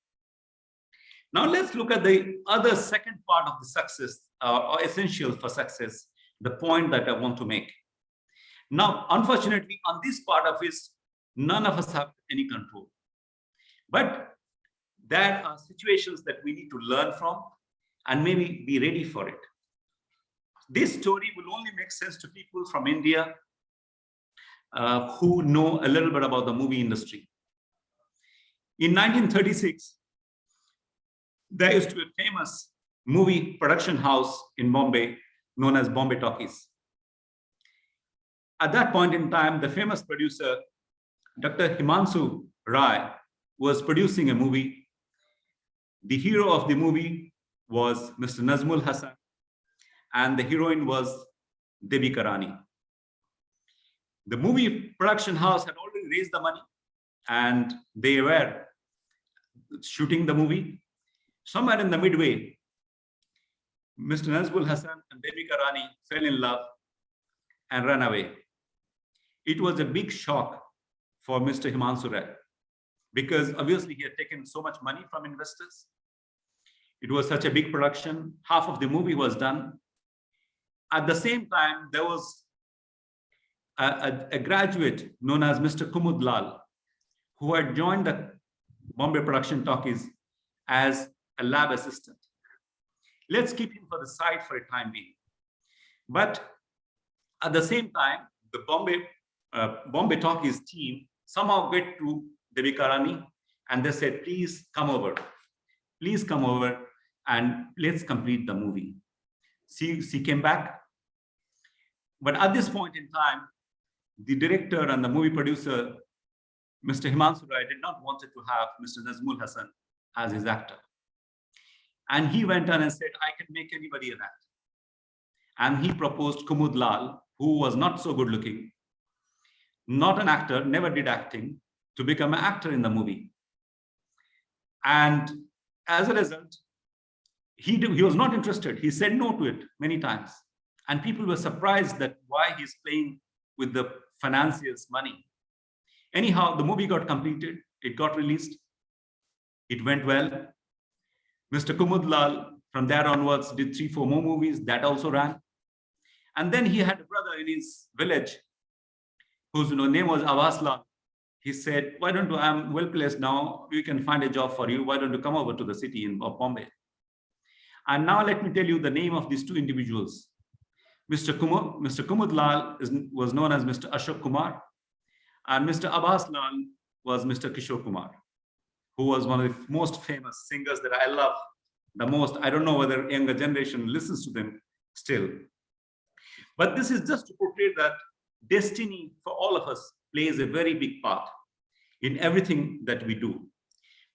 Now let's look at the other second part of the success, or essential for success, the point that I want to make. Now, unfortunately, on this part of it, none of us have any control. But there are situations that we need to learn from and maybe be ready for it. This story will only make sense to people from India who know a little bit about the movie industry. In 1936, there used to be a famous movie production house in Bombay known as Bombay Talkies. At that point in time, the famous producer, Dr. Himanshu Rai, was producing a movie. The hero of the movie was Mr. Nazmul Hasan, and the heroine was Devika Rani. The movie production house had already raised the money, and they were shooting the movie. Somewhere in the midway, Mr. Nazmul Hasan and Devika Rani fell in love and ran away. it was a big shock for Mr. Himanshu Rai, because obviously he had taken so much money from investors. It was such a big production. Half of the movie was done. At the same time, there was a graduate known as Mr. Kumud Lal, who had joined the Bombay Production Talkies as a lab assistant. Let's keep him for the side for a time being. But at the same time, the Bombay Talkies team somehow get to Devika Rani and they said, please come over and let's complete the movie. She came back. But at this point in time, the director and the movie producer, Mr. Himanshu Rai, did not want to have Mr. Nazmul Hasan as his actor. And he went on and said, I can make anybody an actor. And he proposed Kumud Lal, who was not so good looking, not an actor, never did acting, to become an actor in the movie. And as a result, he was not interested. He said no to it many times. And people were surprised that why he's playing with the financiers' money. Anyhow, the movie got completed. It got released. It went well. Mr. Kumud Lal, from there onwards, did 3-4 more movies. That also ran. And then he had a brother in his village whose name was Abbas Lal. He said, why don't you, I'm well placed now. We can find a job for you. Why don't you come over to the city of Bombay? And now let me tell you the name of these two individuals. Mr. Kumud Lal was known as Mr. Ashok Kumar, and Mr. Abbas Lal was Mr. Kishore Kumar, who was one of the most famous singers that I love the most. I don't know whether younger generation listens to them still. But this is just to portray that destiny for all of us plays a very big part in everything that we do.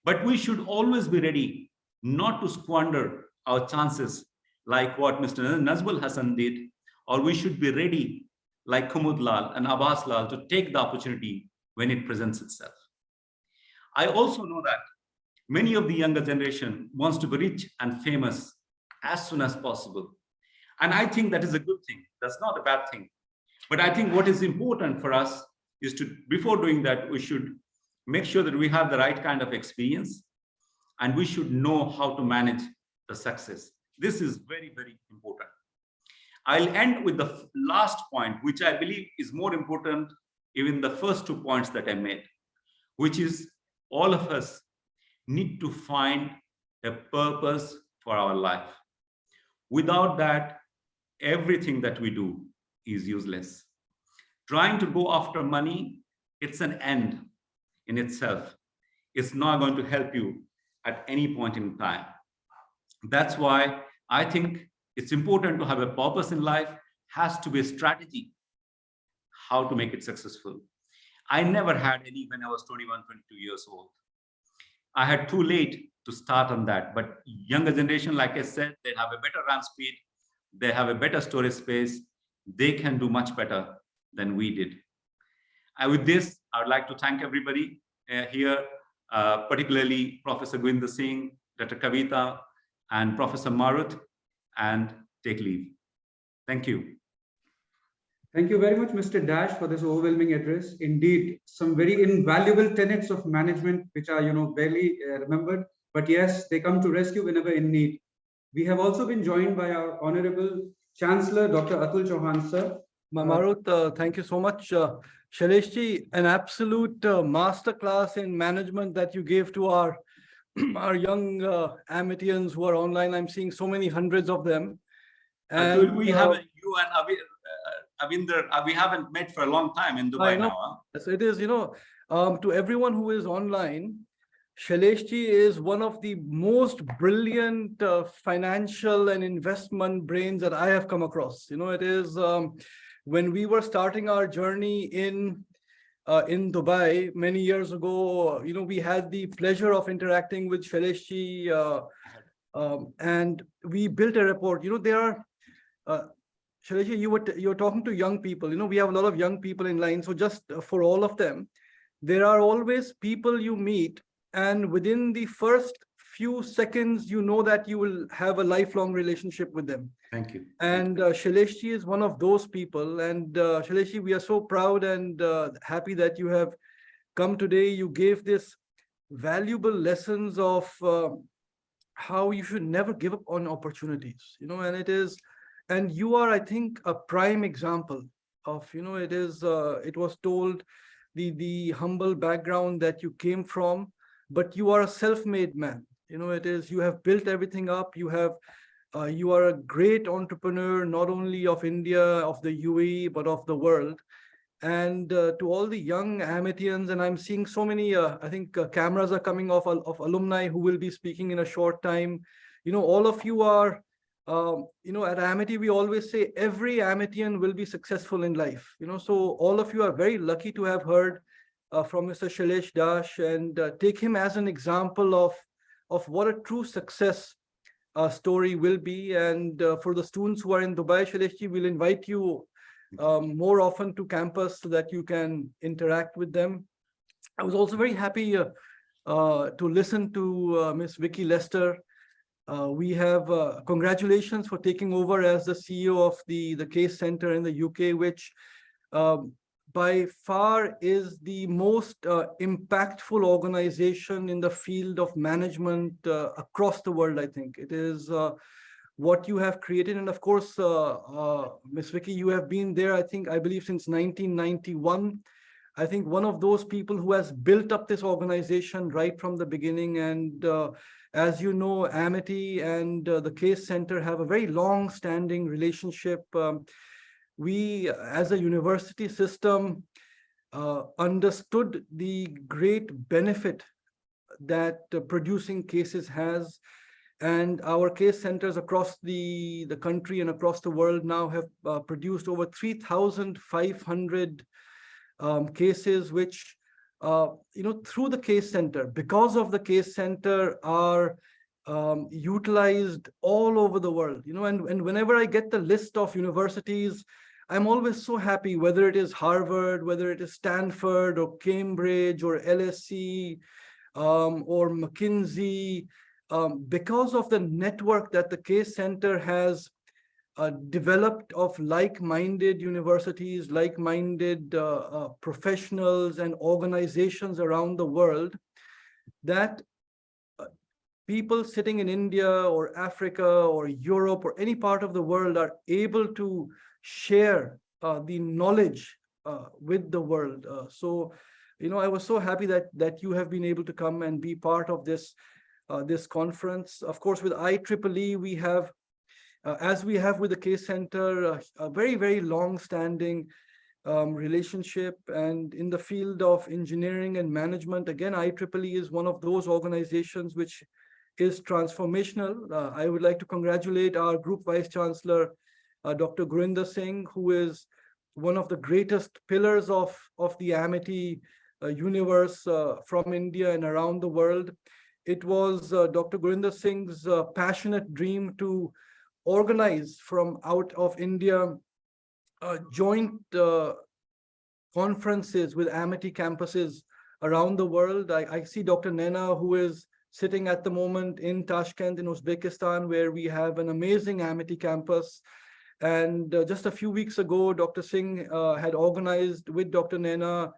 But we should always be ready not to squander our chances like what Mr. Nazmul Hasan did, or we should be ready like Kumud Lal and Abbas Lal to take the opportunity when it presents itself. I also know that many of the younger generation wants to be rich and famous as soon as possible. And I think that is a good thing. That's not a bad thing. But I think what is important for us is to, before doing that, we should make sure that we have the right kind of experience and we should know how to manage the success. This is very, very important. I'll end with the last point, which I believe is more important even the first 2 points that I made, which is all of us need to find a purpose for our life. Without that, everything that we do is useless. Trying to go after money, it's an end in itself. It's not going to help you at any point in time. That's why I think it's important to have a purpose in life, has to be a strategy how to make it successful. I never had any when I was 21, 22 years old. I had too late to start on that, but younger generation, like I said, they have a better RAM speed, they have a better storage space, they can do much better than we did. And with this, I would like to thank everybody here, particularly Professor Govinder Singh, Dr. Kavita, and Professor Marut, and take leave. Thank you. Thank you very much, Mr. Dash, for this overwhelming address. Indeed, some very invaluable tenets of management, which are, barely remembered, but yes, they come to rescue whenever in need. We have also been joined by our Honorable Chancellor, Dr. Atul Chauhan, sir. Marut, thank you so much. Shaileshji, an absolute masterclass in management that you gave to our young Amitians who are online. I'm seeing so many hundreds of them. And we have you and Avinder, we haven't met for a long time in Dubai now. Huh? Yes, it is, to everyone who is online, Shaileshji is one of the most brilliant financial and investment brains that I have come across. It is when we were starting our journey in Dubai many years ago, we had the pleasure of interacting with Shaileshji and we built a rapport. There are, Shaileshji, you're talking to young people. We have a lot of young people in line. So just for all of them, there are always people you meet, and within the first few seconds, you know that you will have a lifelong relationship with them. Thank you. And Shaileshji is one of those people. And Shaileshji, we are so proud and happy that you have come today. You gave this valuable lessons of how you should never give up on opportunities, and it is, and you are, I think, a prime example of, it was told the humble background that you came from, but you are a self-made man. It is, you have built everything up. You are a great entrepreneur, not only of India, of the UAE, but of the world. And to all the young Amithians, and I'm seeing so many, I think cameras are coming off of alumni who will be speaking in a short time. All of you are, at Amity, we always say every Amithian will be successful in life. So all of you are very lucky to have heard from Mr. Shailesh Das, and take him as an example of what a true success story will be. And for the students who are in Dubai, Shaileshji, we'll invite you more often to campus so that you can interact with them. I was also very happy to listen to Ms. Vicky Lester. We have congratulations for taking over as the CEO of the Case Center in the UK, which by far is the most impactful organization in the field of management across the world. I think it is what you have created. And of course, Ms. Vicky, you have been there, I believe since 1991. I think one of those people who has built up this organization right from the beginning. And as you know, Amity and the Case Center have a very long-standing relationship. We, as a university system, understood the great benefit that producing cases has. And our case centers across the country and across the world now have produced over 3,500 cases, which, through the case center, because of the case center, are utilized all over the world. And whenever I get the list of universities, I'm always so happy, whether it is Harvard, whether it is Stanford or Cambridge or LSE or McKinsey, because of the network that the Case Center has developed of like-minded universities, like-minded professionals and organizations around the world, that people sitting in India or Africa or Europe or any part of the world are able to share the knowledge with the world. So, I was so happy that you have been able to come and be part of this conference. Of course, with IEEE, we have, as we have with the Case Center, a very, very long-standing relationship. And in the field of engineering and management, again, IEEE is one of those organizations which is transformational. I would like to congratulate our Group Vice Chancellor, Dr. Gurinder Singh, who is one of the greatest pillars of the Amity universe from India and around the world. It was Dr. Gurinder Singh's passionate dream to organize from out of India joint conferences with Amity campuses around the world. I see Dr. Nena, who is sitting at the moment in Tashkent in Uzbekistan, where we have an amazing Amity campus. And just a few weeks ago, Dr. Singh had organized with Dr. Nena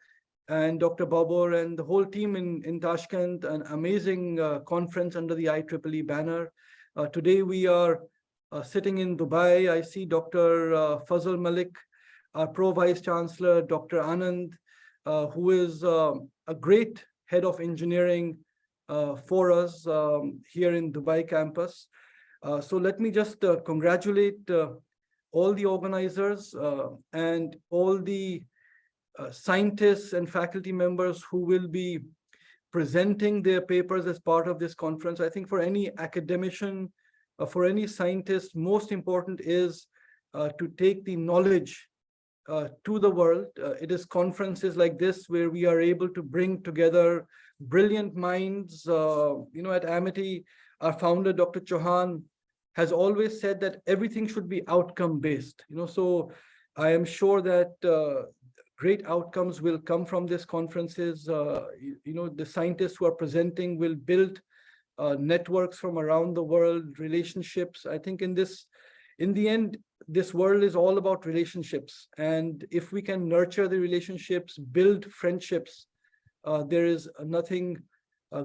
and Dr. Babur and the whole team in Tashkent an amazing conference under the IEEE banner. Today we are sitting in Dubai. I see Dr. Fazal Malik, our Pro Vice Chancellor, Dr. Anand, who is a great head of engineering for us here in Dubai campus. So let me just congratulate all the organizers and all the scientists and faculty members who will be presenting their papers as part of this conference. I think for any academician, for any scientist, most important is to take the knowledge to the world. It is conferences like this where we are able to bring together brilliant minds. At Amity, our founder, Dr. Chauhan, has always said that everything should be outcome based. So I am sure that great outcomes will come from these conferences. The scientists who are presenting will build networks from around the world, relationships. I think in the end, this world is all about relationships. And if we can nurture the relationships, build friendships, there is nothing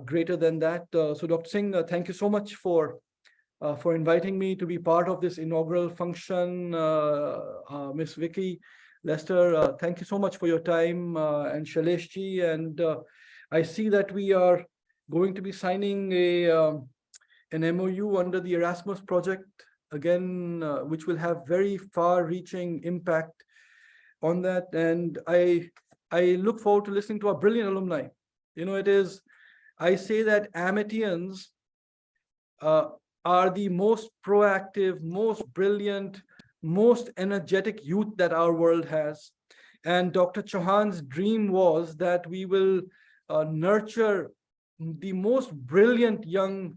greater than that. So Dr. Singh, thank you so much for inviting me to be part of this inaugural function. Ms. Vicky Lester, thank you so much for your time, and Shaleshji. And I see that we are going to be signing an MOU under the Erasmus project, again, which will have very far-reaching impact on that. And I look forward to listening to our brilliant alumni. You know, I say that Amitians are the most proactive, most brilliant, most energetic youth that our world has. And Dr. Chauhan's dream was that we will nurture the most brilliant young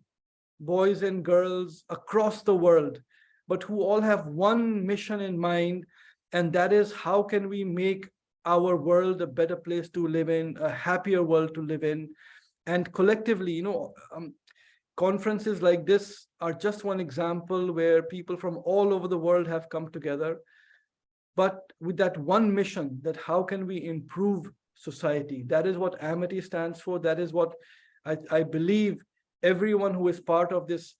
boys and girls across the world, but who all have one mission in mind, and that is, how can we make our world a better place to live in, a happier world to live in? And collectively, you know, conferences like this are just one example where people from all over the world have come together, but with that one mission, that how can we improve society? That is what Amity stands for. That is what I believe everyone who is part of this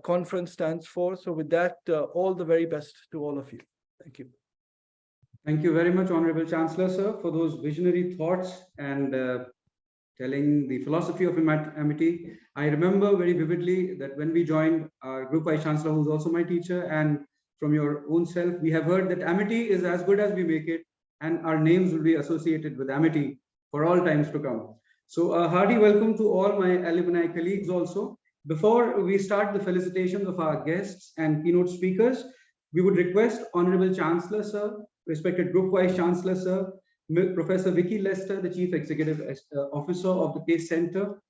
conference stands for. So with that, all the very best to all of you. Thank you. Thank you very much, Honorable Chancellor, sir, for those visionary thoughts and telling the philosophy of Amity. I remember very vividly that when we joined, our Group Vice Chancellor, who's also my teacher, and from your own self, we have heard that Amity is as good as we make it, and our names will be associated with Amity for all times to come. So a hearty welcome to all my alumni colleagues also. Before we start the felicitations of our guests and keynote speakers, we would request Honorable Chancellor, sir, respected Group Vice Chancellor, sir, Professor Vicky Lester, the Chief Executive Officer of the Case Center,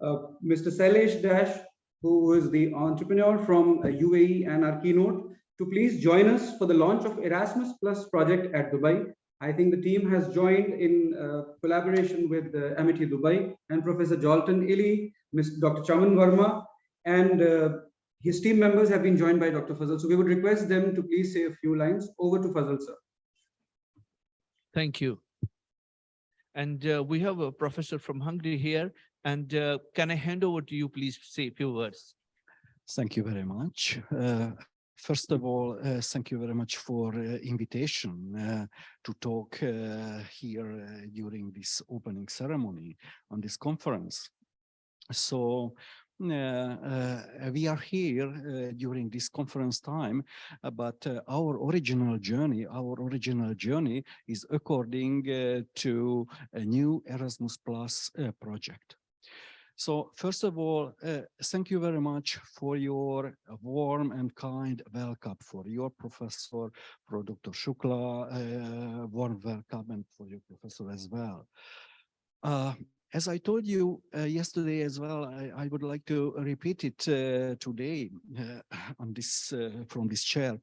Mr. Sailesh Dash, who is the entrepreneur from UAE and our keynote, to please join us for the launch of Erasmus Plus project at Dubai. I think the team has joined in collaboration with Amity Dubai and Professor Jolton Illy, Dr. Chaman Verma, and his team members have been joined by Dr. Fazal. So we would request them to please say a few lines. Over to Fazal, sir. Thank you. And we have a professor from Hungary here. And can I hand over to you, please say a few words? Thank you very much. First of all, thank you very much for invitation to talk here during this opening ceremony on this conference. So we are here during this conference time, but our original journey is according to a new Erasmus Plus project. So first of all, thank you very much for your warm and kind welcome, for your professor, for Dr. Shukla, warm welcome, and for your professor as well. As I told you yesterday as well, I would like to repeat it today on this from this chair.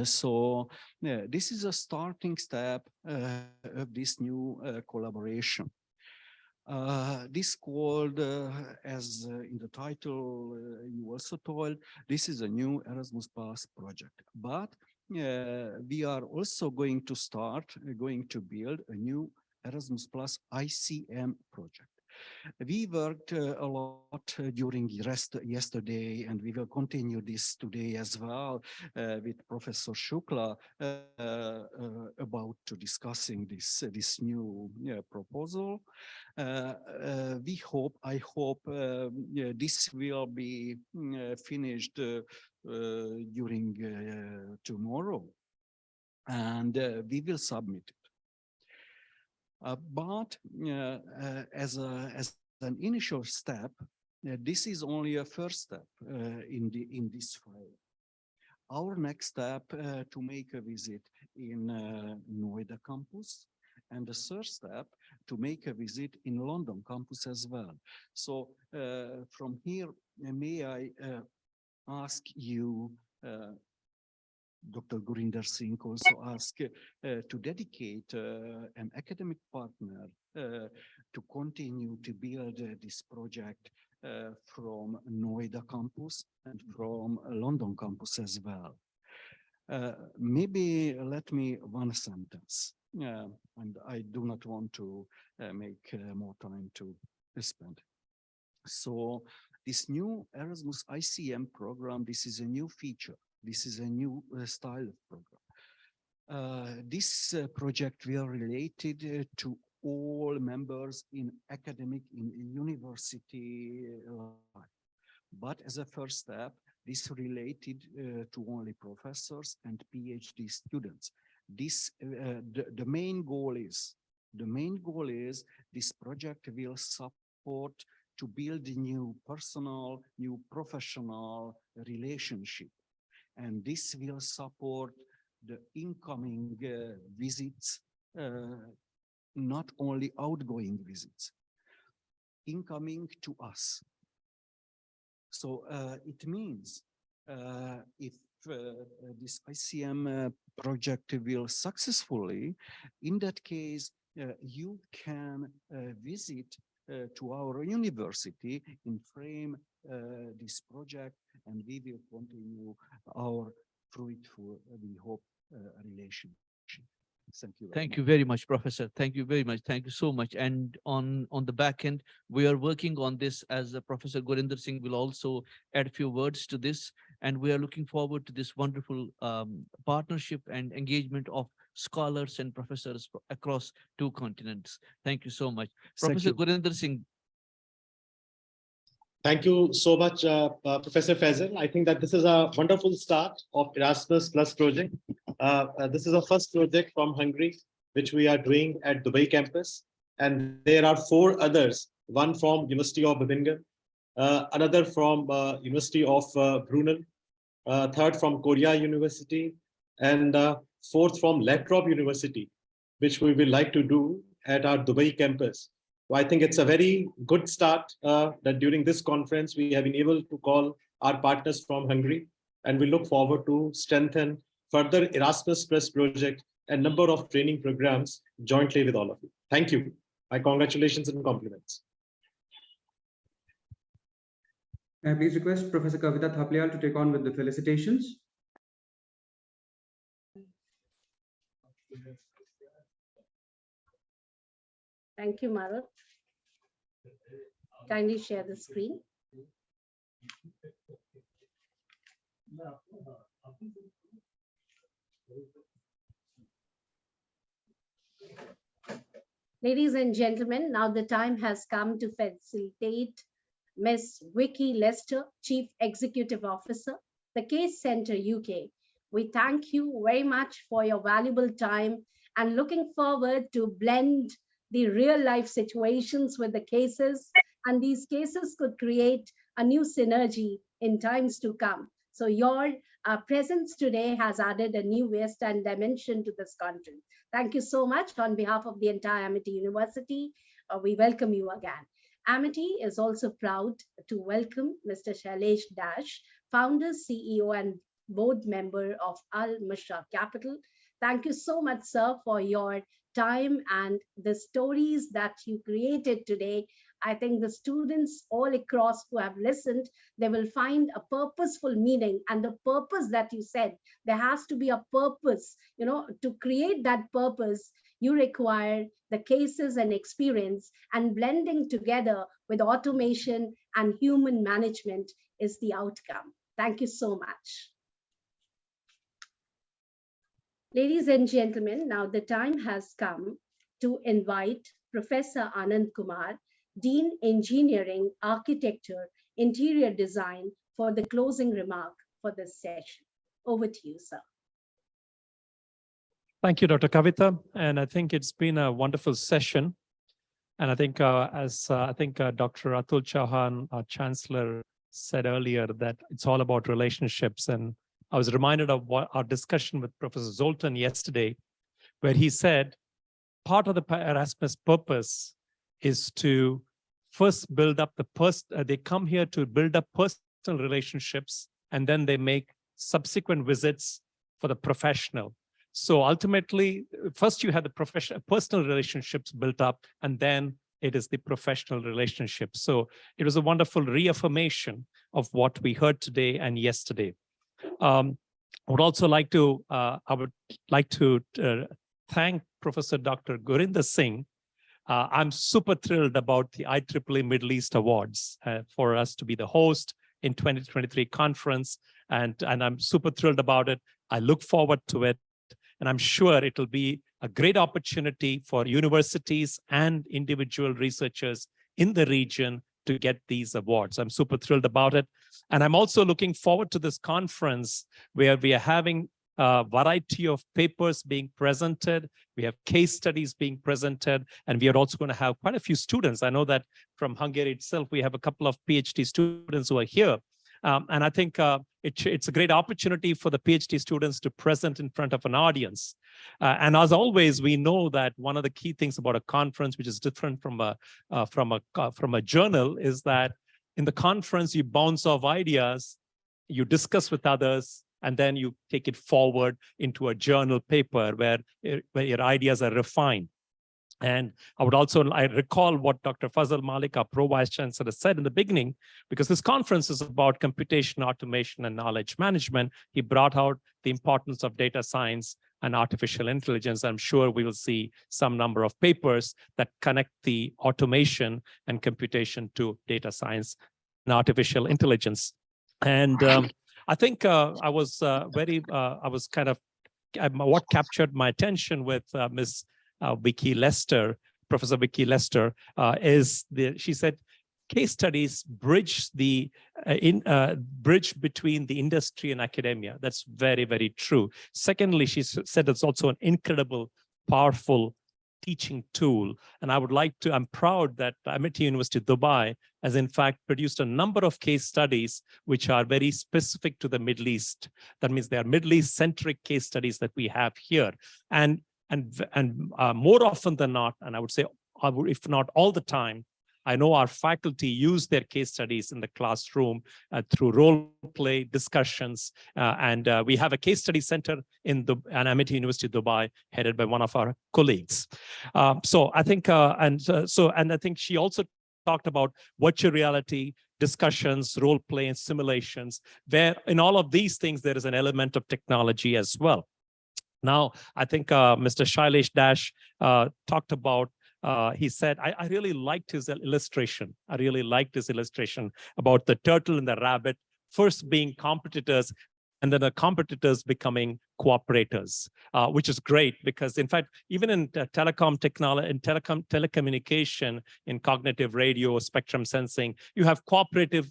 So this is a starting step of this new collaboration. This called, as in the title you also told, this is a new Erasmus Plus project. But we are also going to build a new Erasmus Plus ICM project. We worked a lot during yesterday, and we will continue this today as well with Professor Shukla about discussing this new proposal. I hope this will be finished during tomorrow, and we will submit it. But as an initial step, this is only a first step in this file. Our next step to make a visit in Noida campus, and the third step to make a visit in London campus as well. So from here, may I ask you, Dr. Gurinder Singh, also ask to dedicate an academic partner to continue to build this project from Noida campus and from London campus as well. Maybe let me one sentence, and I do not want to make more time to spend. So this new Erasmus ICM program, this is a new feature. This is a new style of program. This project will related to all members in academic, in university life. But as a first step, this related to only professors and PhD students. This the main goal is this project will support to build a new personal, new professional relationship, and this will support the incoming visits, not only outgoing visits, incoming to us. So it means if this ICM project will successfully, in that case, you can visit to our university in frame this project, and we will continue our fruitful, we hope, relationship. Thank you. Thank you very much, Professor. Thank you very much. Thank you so much. And on the back end, we are working on this, as Professor Gurinder Singh will also add a few words to this. And we are looking forward to this wonderful partnership and engagement of scholars and professors across 2 continents. Thank you so much. Professor Gurinder Singh. Thank you so much, Professor Faisal. I think that this is a wonderful start of Erasmus Plus project. This is our first project from Hungary, which we are doing at Dubai campus. And there are 4 others, one from University of Birmingham, another from University of Brunel, third from Korea University, and 4th from Latrobe University, which we will like to do at our Dubai campus. So I think it's a very good start that during this conference, we have been able to call our partners from Hungary, and we look forward to strengthen further Erasmus Plus project and number of training programs jointly with all of you. Thank you. My congratulations and compliments. May I please request Professor Kavita Thapliyal to take on with the felicitations. Thank you, Marut. Kindly share the screen. Ladies and gentlemen, now the time has come to facilitate Ms. Vicky Lester, Chief Executive Officer, the Case Center UK. We thank you very much for your valuable time and looking forward to blend the real life situations with the cases, and these cases could create a new synergy in times to come. So your presence today has added a new twist and dimension to this content. Thank you so much on behalf of the entire Amity University. We welcome you again. Amity is also proud to welcome Mr. Shailesh Dash, founder, CEO, and board member of Al Mashra Capital. Thank you so much, sir, for your time and the stories that you created today. I think the students all across who have listened, they will find a purposeful meaning, and the purpose that you said, there has to be a purpose, to create that purpose, you require the cases and experience, and blending together with automation and human management is the outcome. Thank you so much. Ladies and gentlemen, now the time has come to invite Professor Anand Kumar, Dean Engineering, Architecture, Interior Design, for the closing remark for this session. Over to you, sir. Thank you, Dr. Kavita. And I think it's been a wonderful session. And I think Dr. Atul Chauhan, our Chancellor, said earlier that it's all about relationships. And I was reminded of our discussion with Professor Zoltan yesterday, where he said part of the Erasmus purpose is to first build up they come here to build up personal relationships, and then they make subsequent visits for the professional. So ultimately, first you have the personal relationships built up, and then it is the professional relationship. So it was a wonderful reaffirmation of what we heard today and yesterday. I would also like to, thank Professor Dr. Gurinder Singh. I'm super thrilled about the IEEE Middle East Awards for us to be the host in 2023 conference. And I'm super thrilled about it. I look forward to it. And I'm sure it'll be a great opportunity for universities and individual researchers in the region to get these awards. I'm super thrilled about it. And I'm also looking forward to this conference where we are having a variety of papers being presented. We have case studies being presented, and we are also going to have quite a few students. I know that from Hungary itself, we have a couple of PhD students who are here. And I think it's a great opportunity for the PhD students to present in front of an audience. And as always, we know that one of the key things about a conference, which is different from a journal, is that in the conference, you bounce off ideas, you discuss with others, and then you take it forward into a journal paper where your ideas are refined. And I recall what Dr. Fazal Malik, our Pro Vice Chancellor, said in the beginning, because this conference is about computation, automation, and knowledge management. He brought out the importance of data science and artificial intelligence. I'm sure we will see some number of papers that connect the automation and computation to data science and artificial intelligence. And I think what captured my attention with Ms. Vicky Lester, Professor Vicky Lester, she said case studies bridge between the industry and academia. That's very, very true. Secondly, she said it's also an incredible, powerful teaching tool. And I'm proud that MIT University Dubai has in fact produced a number of case studies which are very specific to the Middle East. That means they are Middle East centric case studies that we have here. And more often than not, and I would say, if not all the time, I know our faculty use their case studies in the classroom through role play discussions. And we have a case study center in MIT University Dubai, headed by one of our colleagues. So I think, and I think she also talked about virtual reality discussions, role play, and simulations, where in all of these things, there is an element of technology as well. Now, I think Mr. Shailesh Dash talked about, he said, I really liked his illustration. I really liked his illustration about the turtle and the rabbit first being competitors, and then the competitors becoming cooperators, which is great because, in fact, even in telecommunication, in cognitive radio, spectrum sensing, you have cooperative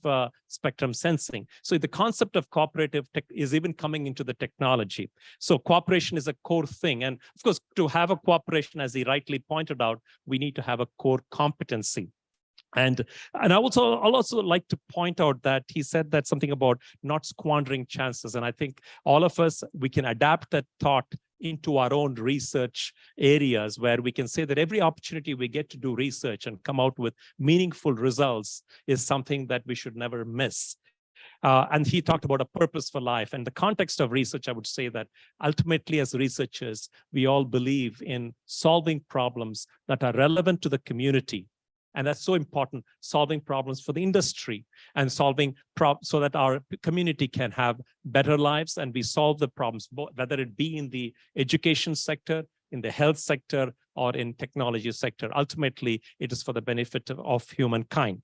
spectrum sensing. So the concept of cooperative tech is even coming into the technology. So cooperation is a core thing. And of course, to have a cooperation, as he rightly pointed out, we need to have a core competency. And I'll also like to point out that he said that something about not squandering chances. And I think all of us, we can adapt that thought into our own research areas, where we can say that every opportunity we get to do research and come out with meaningful results is something that we should never miss. And he talked about a purpose for life. And the context of research, I would say that ultimately as researchers, we all believe in solving problems that are relevant to the community. And that's so important, solving problems for the industry and solving so that our community can have better lives, and we solve the problems, whether it be in the education sector, in the health sector, or in technology sector. Ultimately, it is for the benefit of humankind.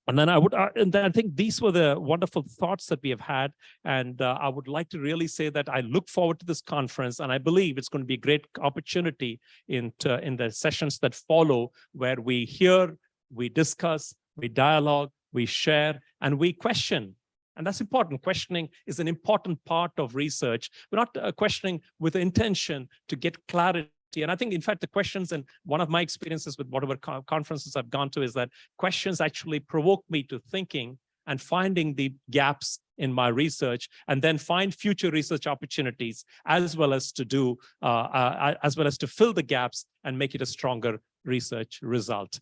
And then I think these were the wonderful thoughts that we have had. And I would like to really say that I look forward to this conference, and I believe it's going to be a great opportunity in the sessions that follow, where we hear, we discuss, we dialogue, we share, and we question. And that's important. Questioning is an important part of research. We're not questioning with the intention to get clarity. And I think, in fact, the questions, and one of my experiences with whatever conferences I've gone to, is that questions actually provoke me to thinking and finding the gaps in my research, and then find future research opportunities, as well as to fill the gaps and make it a stronger research result.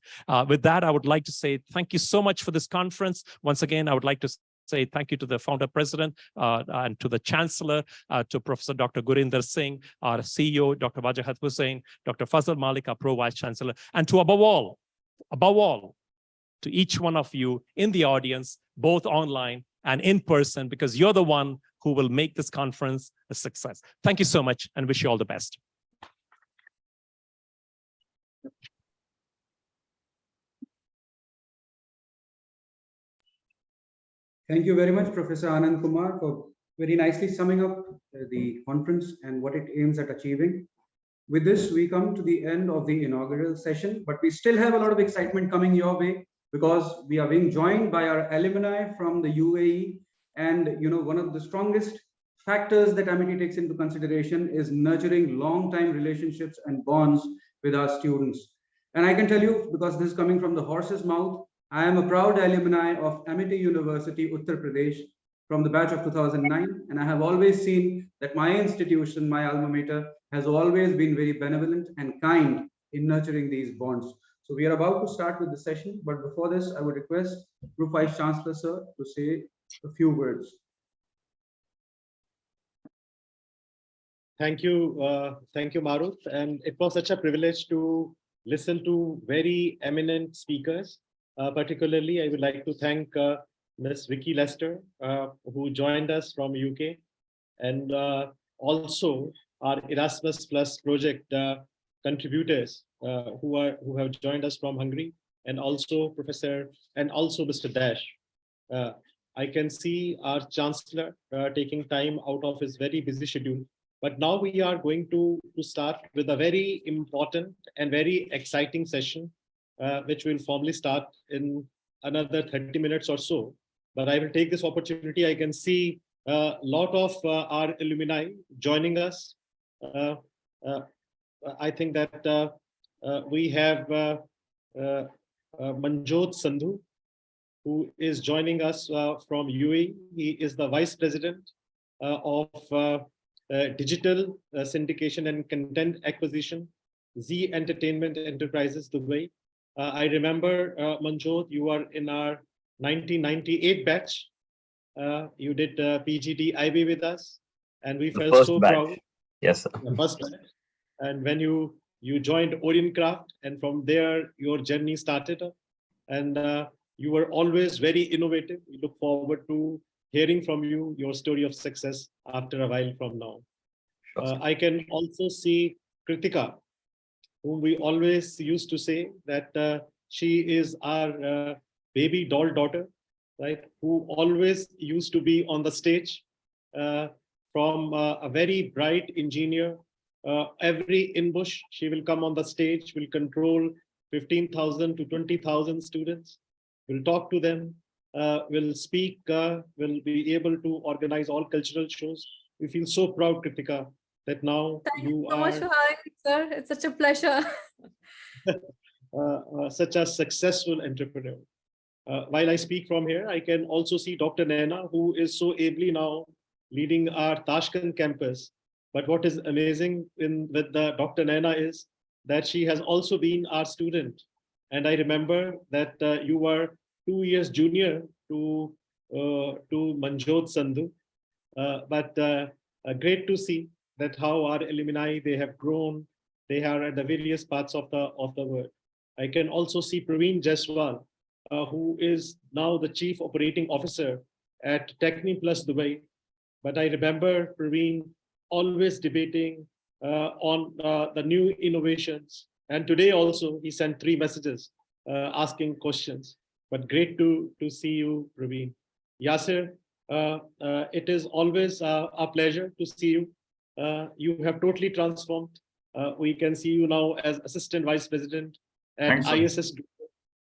With that, I would like to say thank you so much for this conference. Once again, I would like to say thank you to the founder president and to the chancellor, to Professor Dr. Gurinder Singh, our CEO, Dr. Wajahat Hussain, Dr. Fazal Malik, our pro vice chancellor, and to above all, to each one of you in the audience, both online and in person, because you're the one who will make this conference a success. Thank you so much and wish you all the best. Thank you very much, Professor Anand Kumar, for very nicely summing up the conference and what it aims at achieving. With this, we come to the end of the inaugural session, but we still have a lot of excitement coming your way because we are being joined by our alumni from the UAE. And one of the strongest factors that Amity takes into consideration is nurturing long-time relationships and bonds with our students. And I can tell you, because this is coming from the horse's mouth, I am a proud alumni of Amity University, Uttar Pradesh, from the batch of 2009. And I have always seen that my institution, my alma mater, has always been very benevolent and kind in nurturing these bonds. So we are about to start with the session, but before this, I would request Group Vice Chancellor, sir, to say a few words. Thank you, Maruth. And it was such a privilege to listen to very eminent speakers. Particularly, I would like to thank Ms. Vicky Lester, who joined us from UK, and also our Erasmus Plus project contributors who have joined us from Hungary, and also Mr. Dash. I can see our Chancellor taking time out of his very busy schedule. But now we are going to start with a very important and very exciting session, which will formally start in another 30 minutes or so. But I will take this opportunity. I can see a lot of our alumni joining us. I think that we have Manjot Sandhu, who is joining us from UAE. He is the Vice President of Digital Syndication and Content Acquisition, Z Entertainment Enterprises, Dubai. I remember, Manjot, you are in our 1998 batch. You did PGD IB with us, and we felt so proud. Yes, sir. The first batch. And when you joined Orient Craft, and from there your journey started, and you were always very innovative. We look forward to hearing from you your story of success after a while from now. Sure, I can also see Kritika, whom we always used to say that she is our baby doll daughter, right? Who always used to be on the stage from a very bright engineer. Every inbush, she will come on the stage, will control 15,000 to 20,000 students, will talk to them, will speak, will be able to organize all cultural shows. We feel so proud, Kritika, that now Thank you so much for having me, sir. It's such a pleasure. Such a successful entrepreneur. While I speak from here, I can also see Dr. Naina, who is so ably now leading our Tashkent campus. But what is amazing with Dr. Naina is that she has also been our student. And I remember that you were 2 years junior to Manjot Sandhu. But great to see that how our alumni, they have grown. They are at the various parts of the world. I can also see Praveen Jaiswal, who is now the Chief Operating Officer at Techni Plus Dubai. But I remember Praveen always debating on the new innovations. And today also, he sent 3 messages asking questions. But great to see you, Praveen. Yasir, it is always a pleasure to see you. You have totally transformed. We can see you now as Assistant Vice President at ISS.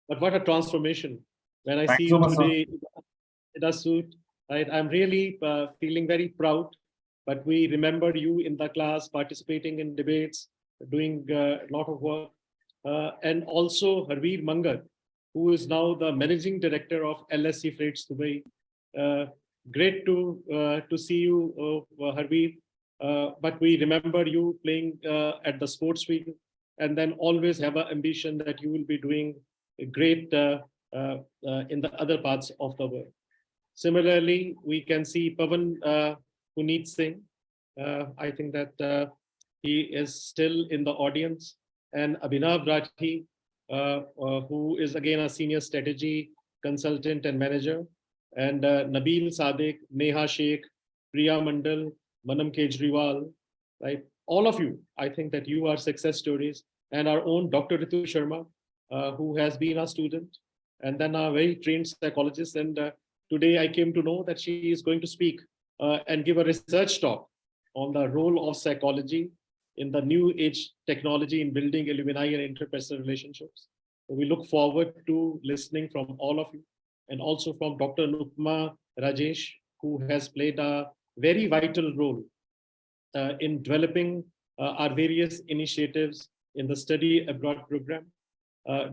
But what a transformation. When I see you today in a suit, right, I'm really feeling very proud. But we remember you in the class, participating in debates, doing a lot of work. And also Harveer Mangat, who is now the Managing Director of LSC Freights Dubai. Great to see you, Harveer. But we remember you playing at the sports week, and then always have an ambition that you will be doing great in the other parts of the world. Similarly, we can see Pavan Puneet Singh. I think that he is still in the audience, and Abhinav Rathi, who is again a senior strategy consultant and manager, and Nabil Sadek, Neha Sheikh, Priya Mandal, Manam Kejriwal, right? All of you, I think that you are success stories, and our own Dr. Ritu Sharma, who has been a student, and then a very trained psychologist. And today I came to know that she is going to speak and give a research talk on the role of psychology in the new age technology in building alumni and interpersonal relationships. So we look forward to listening from all of you, and also from Dr. Nupma Rajesh, who has played a very vital role in developing our various initiatives in the study abroad program.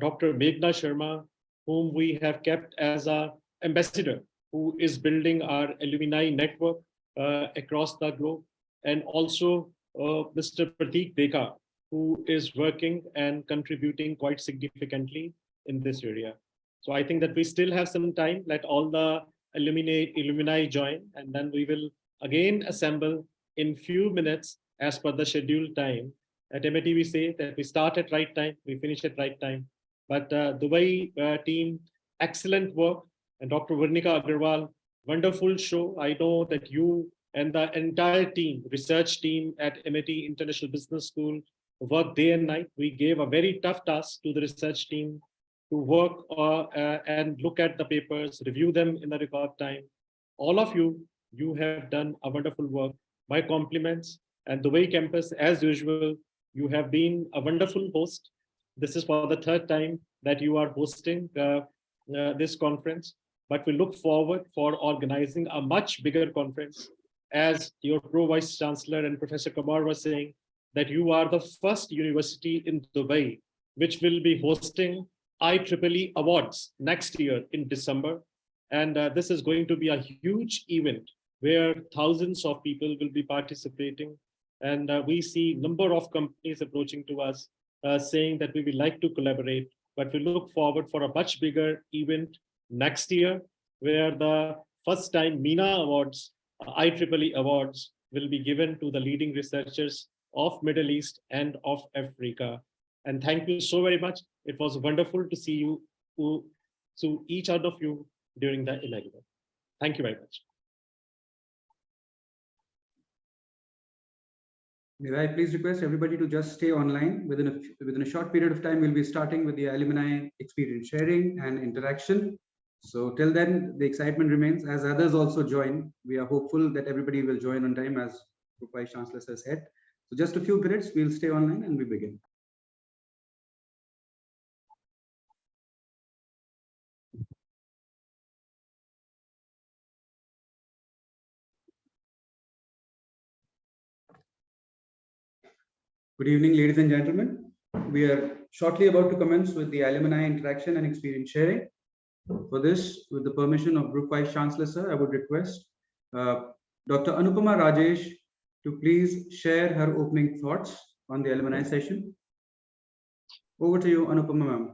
Dr. Meghna Sharma, whom we have kept as our ambassador, who is building our alumni network across the globe, and also Mr. Pratik Deka, who is working and contributing quite significantly in this area. So I think that we still have some time. Let all the alumni join, and then we will again assemble in few minutes as per the scheduled time. At MIT, we say that we start at right time, we finish at right time. But Dubai team, excellent work. And Dr. Varnika Agarwal, wonderful show. I know that you and the entire team, research team at MIT International Business School, worked day and night. We gave a very tough task to the research team to work and look at the papers, review them in a record time. All of you, you have done a wonderful work. My compliments. And Dubai campus, as usual, you have been a wonderful host. This is for the third time that you are hosting this conference, but we look forward for organizing a much bigger conference. As your Pro Vice Chancellor and Professor Kamar was saying, that you are the first university in Dubai which will be hosting IEEE Awards next year in December. And this is going to be a huge event where thousands of people will be participating. And we see number of companies approaching to us saying that we would like to collaborate, but we look forward for a much bigger event next year, where the first time MENA Awards, IEEE Awards will be given to the leading researchers of Middle East and of Africa. And thank you so very much. It was wonderful to see you, to each one of you during the inaugural. Thank you very much. May I please request everybody to just stay online. Within a short period of time, we'll be starting with the alumni experience sharing and interaction. So till then, the excitement remains. As others also join, we are hopeful that everybody will join on time, as Group Vice Chancellor has said. So just a few minutes, we'll stay online and we begin. Good evening, ladies and gentlemen. We are shortly about to commence with the alumni interaction and experience sharing. For this, with the permission of Group Vice Chancellor, sir, I would request Dr. Anupama Rajesh to please share her opening thoughts on the alumni session. Over to you, Anupama ma'am.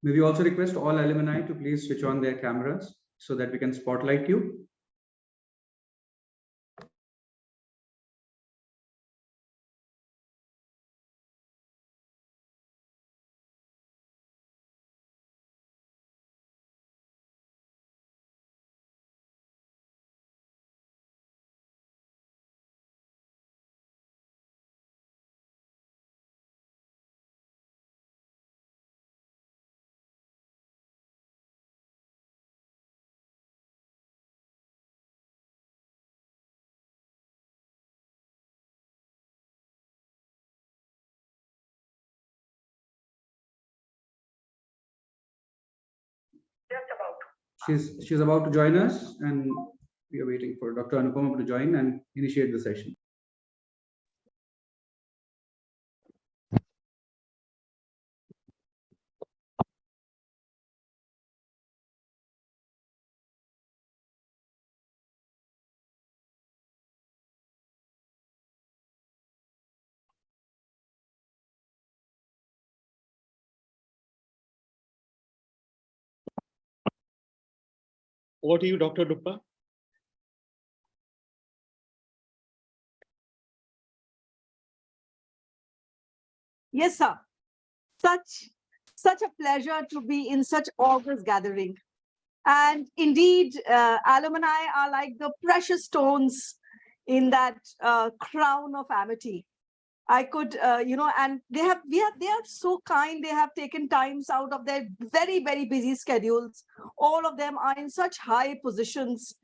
May we also request all alumni to please switch on their cameras so that we can spotlight you. She's about to join us, and we are waiting for Dr. Anupama to join and initiate the session. Over to you, Dr. Duppa. Yes, sir. Such a pleasure to be in such august gathering. And indeed, alumni are like the precious stones in that crown of amity. I could, and they are so kind. They have taken times out of their very, very busy schedules. All of them are in such high positions,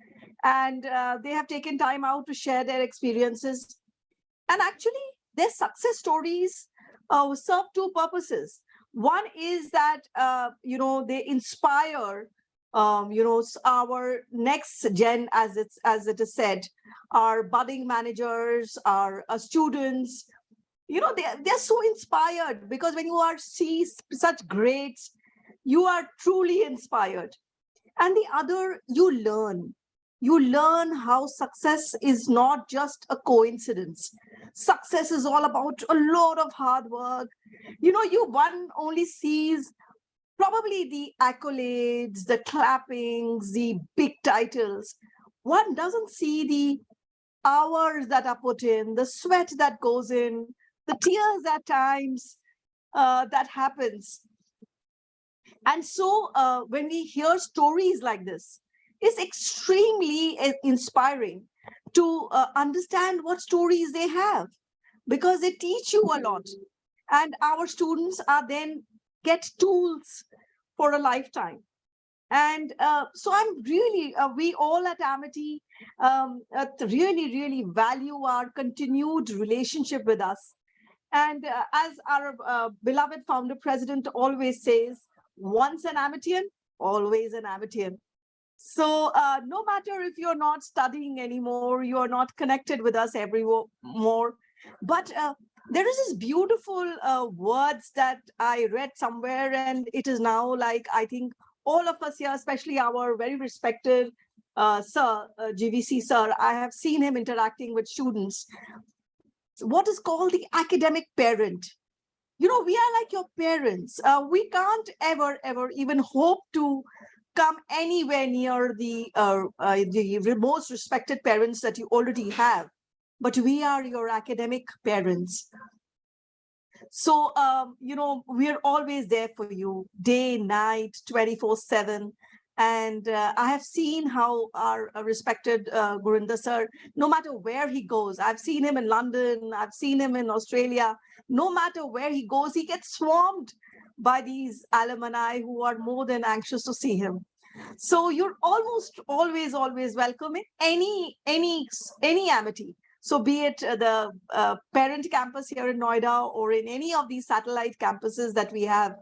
and they have taken time out to share their experiences. And actually, their success stories serve two purposes. One is that they inspire our next gen, as it is said, our budding managers, our students. They're so inspired, because when you see such greats, you are truly inspired. And the other, you learn how success is not just a coincidence. Success is all about a lot of hard work. One only sees probably the accolades, the clappings, the big titles. One doesn't see the hours that are put in, the sweat that goes in, the tears at times that happens. And so when we hear stories like this, it's extremely inspiring to understand what stories they have, because they teach you a lot. And our students are then get tools for a lifetime. And so I'm really, we all at Amity really, really value our continued relationship with us. And as our beloved founder president always says, once an Amitian, always an Amitian. So no matter if you're not studying anymore, you're not connected with us more, but there is this beautiful words that I read somewhere, and it is now like, I think all of us here, especially our very respected sir, GVC sir, I have seen him interacting with students. What is called the academic parent. We are like your parents. We can't ever even hope to come anywhere near the most respected parents that you already have, but we are your academic parents. So, we're always there for you, day, night, 24/7. And I have seen how our respected Gurinder sir, no matter where he goes, I've seen him in London, I've seen him in Australia, no matter where he goes, he gets swarmed by these alumni who are more than anxious to see him. So you're almost always welcome in any Amity. So be it the parent campus here in Noida or in any of these satellite campuses that we have,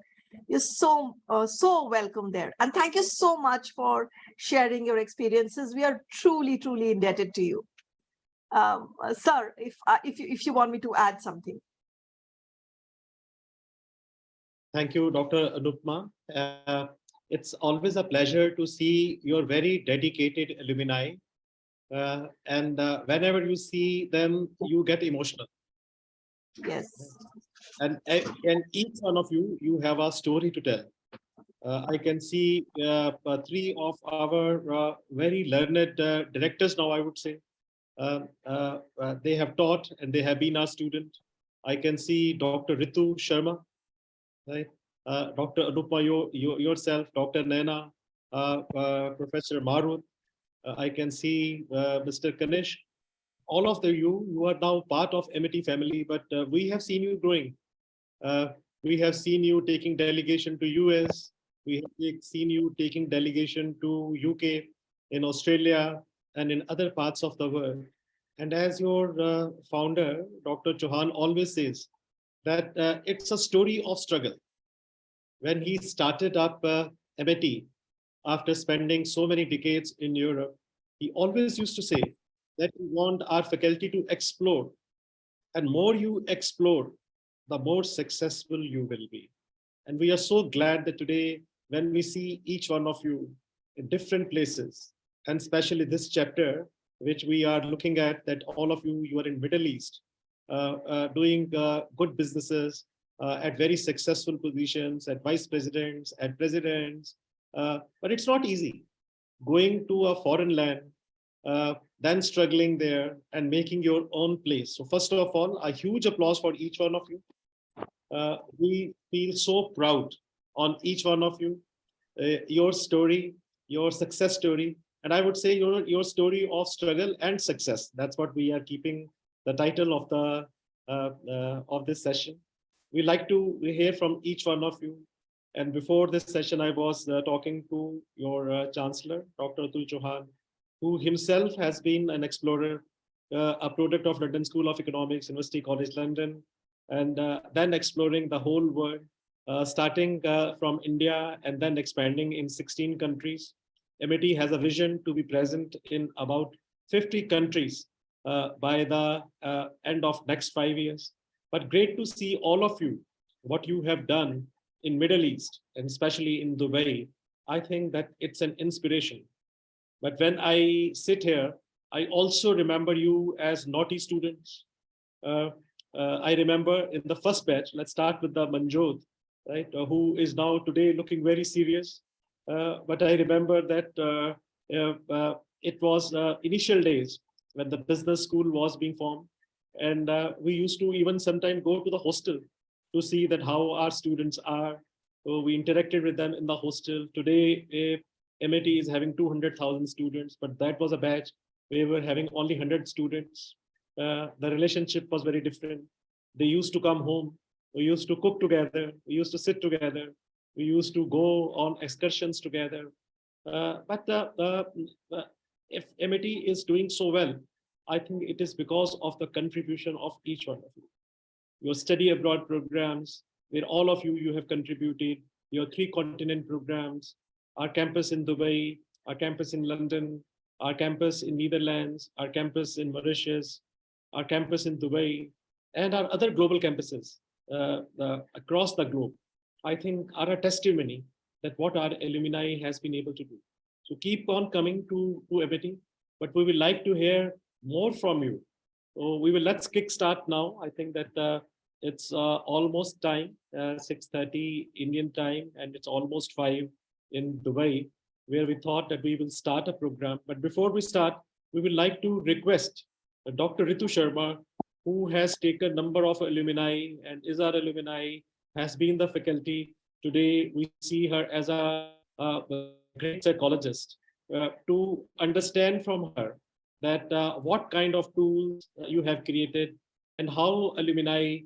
you're so welcome there. And thank you so much for sharing your experiences. We are truly indebted to you. Sir, if you want me to add something. Thank you, Dr. Anupma. It's always a pleasure to see your very dedicated alumni. And whenever you see them, you get emotional. Yes. And each one of you have a story to tell. I can see three of our very learned directors now, I would say. They have taught and they have been our student. I can see Dr. Ritu Sharma, right? Dr. Anupma, yourself, Dr. Naina, Professor Marut. I can see Mr. Kanish. All of you are now part of Amity family, but we have seen you growing. We have seen you taking delegation to US. We have seen you taking delegation to UK, in Australia, and in other parts of the world. And as your founder, Dr. Chauhan, always says that it's a story of struggle. When he started up Amity, after spending so many decades in Europe, he always used to say that we want our faculty to explore. And more you explore, the more successful you will be. And we are so glad that today, when we see each one of you in different places, and especially this chapter, which we are looking at, that all of you are in Middle East, doing good businesses, at very successful positions, at vice presidents, at presidents. But it's not easy. going to a foreign land, then struggling there and making your own place. So first of all, a huge applause for each one of you. We feel so proud on each one of you, your story, your success story, and I would say your story of struggle and success. That's what we are keeping the title of the of this session. We like to hear from each one of you. And before this session, I was talking to your Chancellor, Dr. Atul Chauhan, who himself has been an explorer, a product of London School of Economics, University College London, and then exploring the whole world, starting from India and then expanding in 16 countries. MIT has a vision to be present in about 50 countries by the end of next 5 years. But great to see all of you, what you have done in Middle East, and especially in Dubai. I think that it's an inspiration. But when I sit here, I also remember you as naughty students. I remember in the first batch, let's start with the Manjot, right, who is now today looking very serious. But I remember that it was initial days when the business school was being formed. And we used to even sometimes go to the hostel to see that how our students are. So we interacted with them in the hostel. Today, MIT is having 200,000 students, but that was a batch. We were having only 100 students. The relationship was very different. They used to come home. We used to cook together. We used to sit together. We used to go on excursions together. But if MIT is doing so well, I think it is because of the contribution of each one of you. Your study abroad programs, where all of you have contributed, your 3 continent programs, our campus in Dubai, our campus in London, our campus in Netherlands, our campus in Mauritius, our campus in Dubai, and our other global campuses across the globe, I think are a testimony that what our alumni has been able to do. So keep on coming to MIT, but we would like to hear more from you. So let's kickstart now. I think that it's almost time, 6:30 Indian time, and it's almost 5 in Dubai, where we thought that we will start a program. But before we start, we would like to request Dr. Ritu Sharma, who has taken a number of alumni and is our alumni, has been the faculty. Today, we see her as a great psychologist, to understand from her that what kind of tools you have created and how alumni,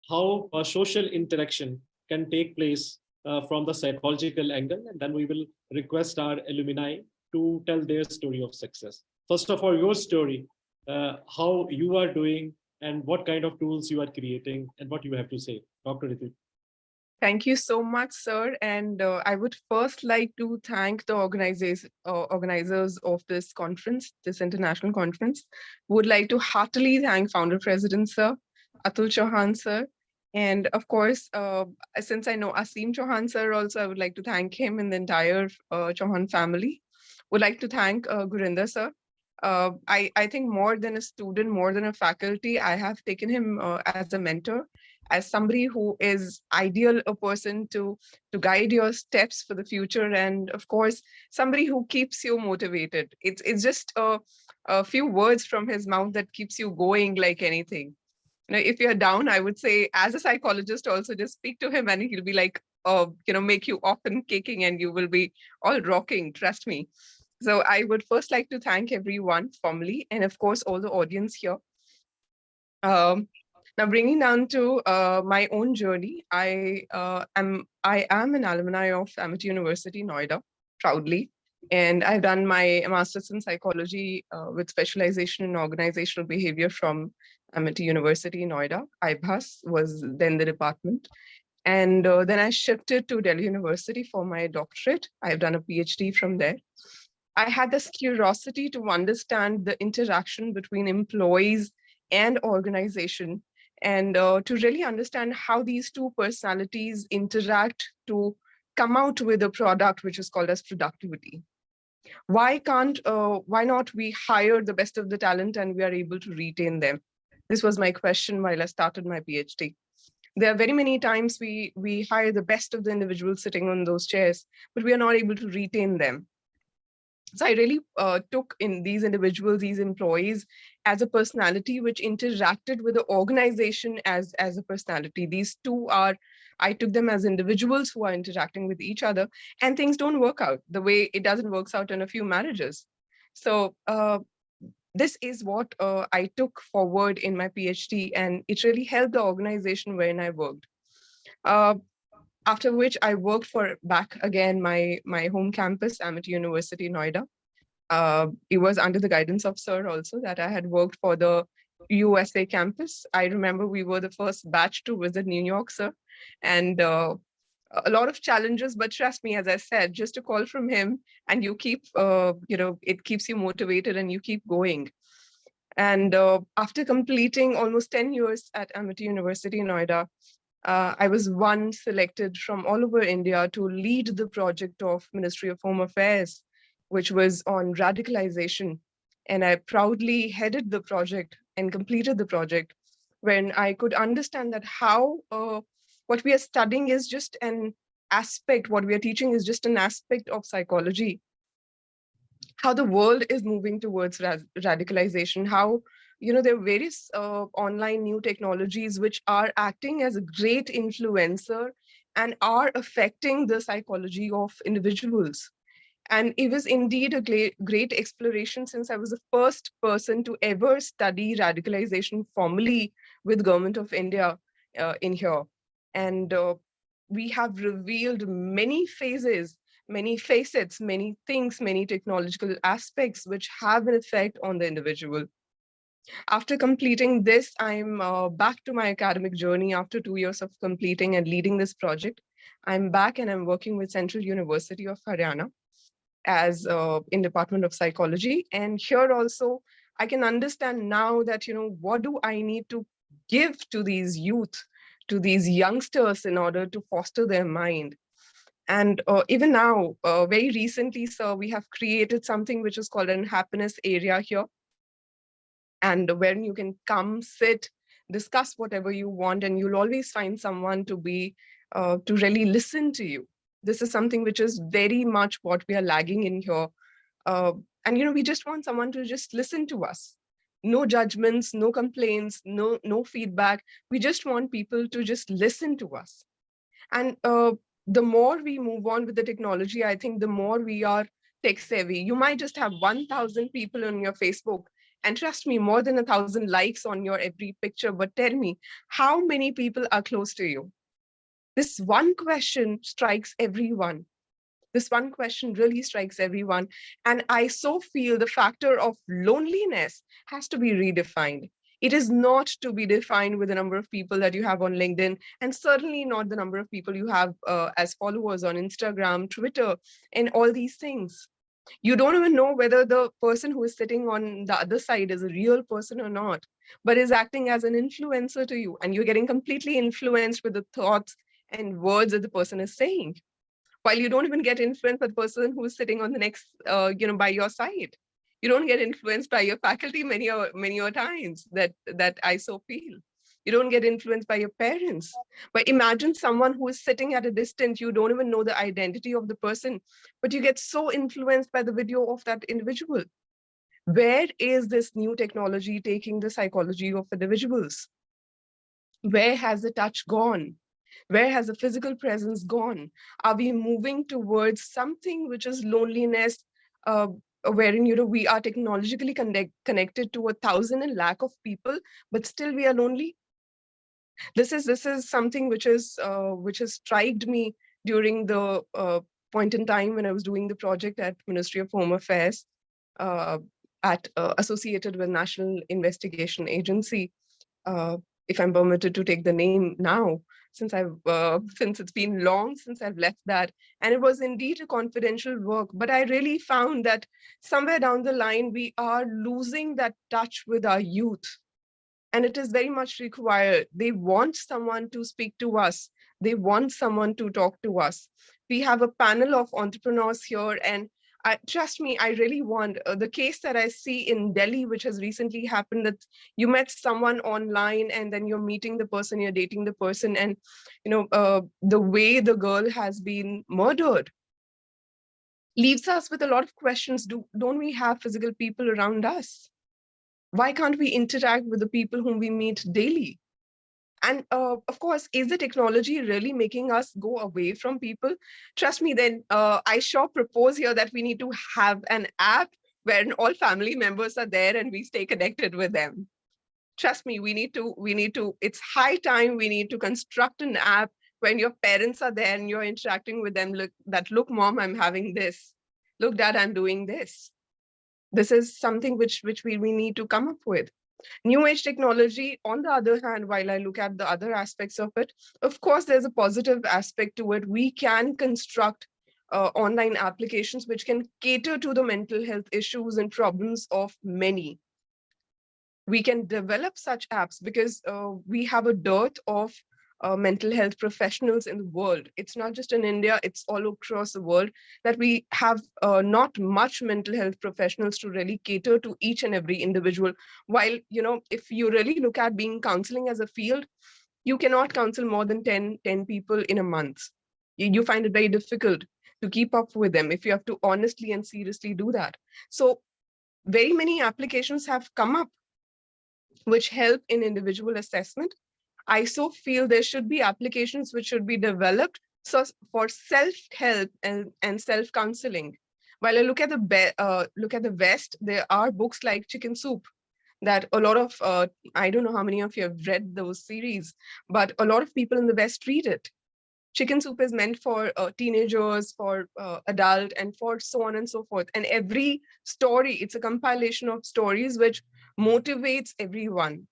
how social interaction can take place from the psychological angle. And then we will request our alumni to tell their story of success. First of all, your story, how you are doing and what kind of tools you are creating and what you have to say. Dr. Ritu. Thank you so much, sir. And I would first like to thank the organizers of this conference, this international conference. Would like to heartily thank Founder President, sir, Atul Chauhan, sir. And of course, since I know Asim Chauhan, sir, also, I would like to thank him and the entire Chauhan family. Would like to thank Gurinder, sir. I think more than a student, more than a faculty, I have taken him as a mentor, as somebody who is ideal a person to guide your steps for the future, and of course somebody who keeps you motivated. It's just a few words from his mouth that keeps you going like anything. If you're down, I would say as a psychologist also just speak to him and he'll be like, make you up and kicking and you will be all rocking, trust me. So I would first like to thank everyone formally, and of course all the audience here. Now, bringing down to my own journey, I am an alumni of Amity University, Noida, proudly. And I've done my master's in psychology with specialization in organizational behavior from Amity University, Noida. IBHAS was then the department. And then I shifted to Delhi University for my doctorate. I've done a PhD from there. I had this curiosity to understand the interaction between employees and organization, and to really understand how these two personalities interact to come out with a product which is called as productivity. Why not we hire the best of the talent and we are able to retain them? This was my question while I started my PhD. There are very many times we hire the best of the individuals sitting on those chairs, but we are not able to retain them. So I really took in these individuals, these employees, as a personality which interacted with the organization as a personality. These two are, I took them as individuals who are interacting with each other, and things don't work out the way it doesn't work out in a few marriages. So this is what I took forward in my PhD, and it really helped the organization wherein I worked. After which I worked for back again my home campus, Amity University, Noida. It was under the guidance of Sir also that I had worked for the USA campus. I remember we were the first batch to visit New York, sir, and a lot of challenges, but trust me, as I said, just a call from him and you keep, it keeps you motivated and you keep going. And after completing almost 10 years at Amity University, Noida, I was selected from all over India to lead the project of Ministry of Home Affairs, which was on radicalization. And I proudly headed the project and completed the project when I could understand that how what we are studying is just an aspect, what we are teaching is just an aspect of psychology. How the world is moving towards radicalization, how there are various online new technologies which are acting as a great influencer and are affecting the psychology of individuals. And it was indeed a great exploration, since I was the first person to ever study radicalization formally with Government of India in here. And we have revealed many phases, many facets, many things, many technological aspects which have an effect on the individual. After completing this, I'm back to my academic journey after 2 years of completing and leading this project. I'm back and I'm working with Central University of Haryana as in Department of Psychology. And here also, I can understand now that, what do I need to give to these youth, to these youngsters in order to foster their mind. And even now, very recently, sir, we have created something which is called an happiness area here. And where you can come, sit, discuss whatever you want, and you'll always find someone to really listen to you. This is something which is very much what we are lagging in here. And we just want someone to just listen to us. No judgments, no complaints, no feedback. We just want people to just listen to us. And the more we move on with the technology, I think the more we are tech savvy. You might just have 1,000 people on your Facebook, and trust me, more than 1,000 likes on your every picture. But tell me, how many people are close to you? This one question strikes everyone. This one question really strikes everyone. And I so feel the factor of loneliness has to be redefined. It is not to be defined with the number of people that you have on LinkedIn, and certainly not the number of people you have as followers on Instagram, Twitter, and all these things. You don't even know whether the person who is sitting on the other side is a real person or not, but is acting as an influencer to you. And you're getting completely influenced with the thoughts and words that the person is saying, while you don't even get influenced by the person who is sitting on the next, by your side. You don't get influenced by your faculty many times that I so feel. You don't get influenced by your parents. But imagine someone who is sitting at a distance, you don't even know the identity of the person, but you get so influenced by the video of that individual. Where is this new technology taking the psychology of individuals? Where has the touch gone? Where has the physical presence gone? Are we moving towards something which is loneliness, wherein we are technologically connected to 1,000 and lakh of people, but still we are lonely? This is something which has striked me during the point in time when I was doing the project at Ministry of Home Affairs, associated with National Investigation Agency. If I'm permitted to take the name now, since it's been long since I've left that, and it was indeed a confidential work. But I really found that somewhere down the line we are losing that touch with our youth, and it is very much required. They want someone to speak to us. They want someone to talk to us. We have a panel of entrepreneurs here, and trust me, I really want the case that I see in Delhi, which has recently happened, that you met someone online and then you're meeting the person, you're dating the person, and the way the girl has been murdered. leaves us with a lot of questions. Don't we have physical people around us? Why can't we interact with the people whom we meet daily? And of course, is the technology really making us go away from people? Trust me, then I sure propose here that we need to have an app where all family members are there and we stay connected with them. Trust me, we need to, it's high time we need to construct an app when your parents are there and you're interacting with them. Look, mom, I'm having this. Look, dad, I'm doing this. This is something which we need to come up with. New age technology, on the other hand, while I look at the other aspects of it, of course, there's a positive aspect to it. We can construct online applications which can cater to the mental health issues and problems of many. We can develop such apps because we have a dearth of mental health professionals in the world. It's not just in India, it's all across the world that we have not much mental health professionals to really cater to each and every individual. While, if you really look at being counseling as a field, you cannot counsel more than 10 people in a month. You find it very difficult to keep up with them if you have to honestly and seriously do that. So very many applications have come up which help in individual assessment. I so feel there should be applications which should be developed for self-help and self-counseling. While I look at the West, there are books like Chicken Soup that a lot of, I don't know how many of you have read those series, but a lot of people in the West read it. Chicken Soup is meant for teenagers, for adult, and for so on and so forth. And every story, it's a compilation of stories which motivates everyone.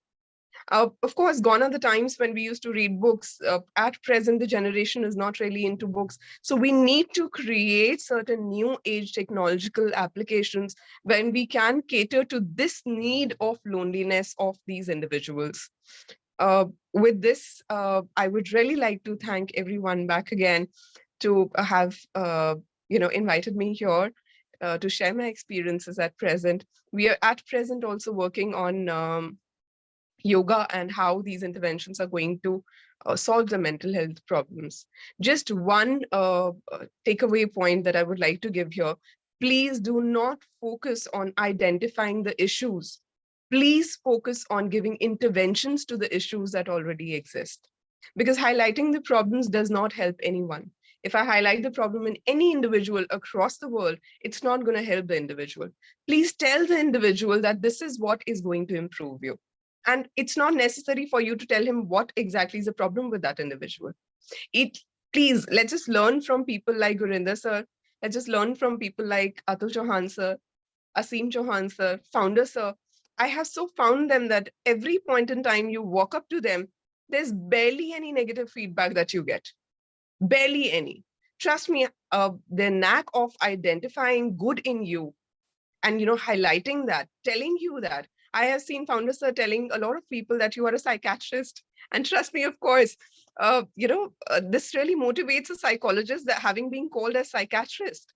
Of course, gone are the times when we used to read books. At present, the generation is not really into books. So we need to create certain new age technological applications when we can cater to this need of loneliness of these individuals. With this, I would really like to thank everyone back again to have invited me here to share my experiences at present. We are at present also working on yoga and how these interventions are going to solve the mental health problems. Just one takeaway point that I would like to give here. Please do not focus on identifying the issues. Please focus on giving interventions to the issues that already exist. Because highlighting the problems does not help anyone. If I highlight the problem in any individual across the world, it's not going to help the individual. Please tell the individual that this is what is going to improve you. And it's not necessary for you to tell him what exactly is the problem with that individual. Please, let's just learn from people like Gurinder sir. Let's just learn from people like Atul Chauhan sir, Asim Chauhan sir, founder sir. I have so found them that every point in time you walk up to them, there's barely any negative feedback that you get. Barely any. Trust me, their knack of identifying good in you and highlighting that, telling you that. I have seen founders are telling a lot of people that you are a psychiatrist. And trust me, of course, this really motivates a psychologist that having been called a psychiatrist.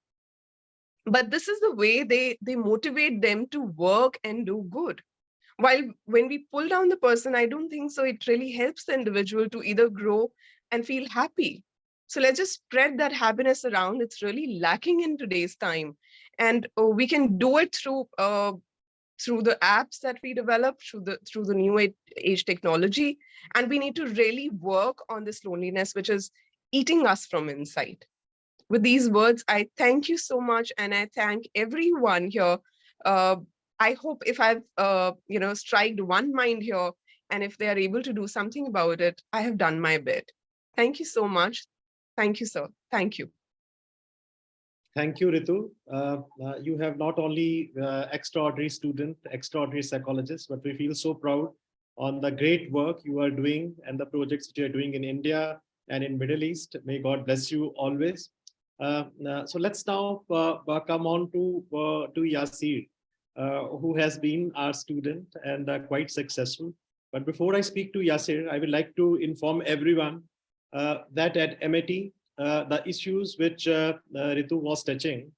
But this is the way they motivate them to work and do good. While when we pull down the person, I don't think so. It really helps the individual to either grow and feel happy. So let's just spread that happiness around. It's really lacking in today's time. And we can do it through the apps that we develop, through the new age technology. And we need to really work on this loneliness, which is eating us from inside. With these words, I thank you so much. And I thank everyone here. I hope if I've, striked one mind here, and if they are able to do something about it, I have done my bit. Thank you so much. Thank you, sir. Thank you. Thank you, Ritu. You have not only extraordinary student, extraordinary psychologist, but we feel so proud on the great work you are doing and the projects that you are doing in India and in Middle East. May God bless you always. So let's now come on to Yasir, who has been our student and quite successful. But before I speak to Yasir, I would like to inform everyone that at MIT, the issues which Ritu was touching,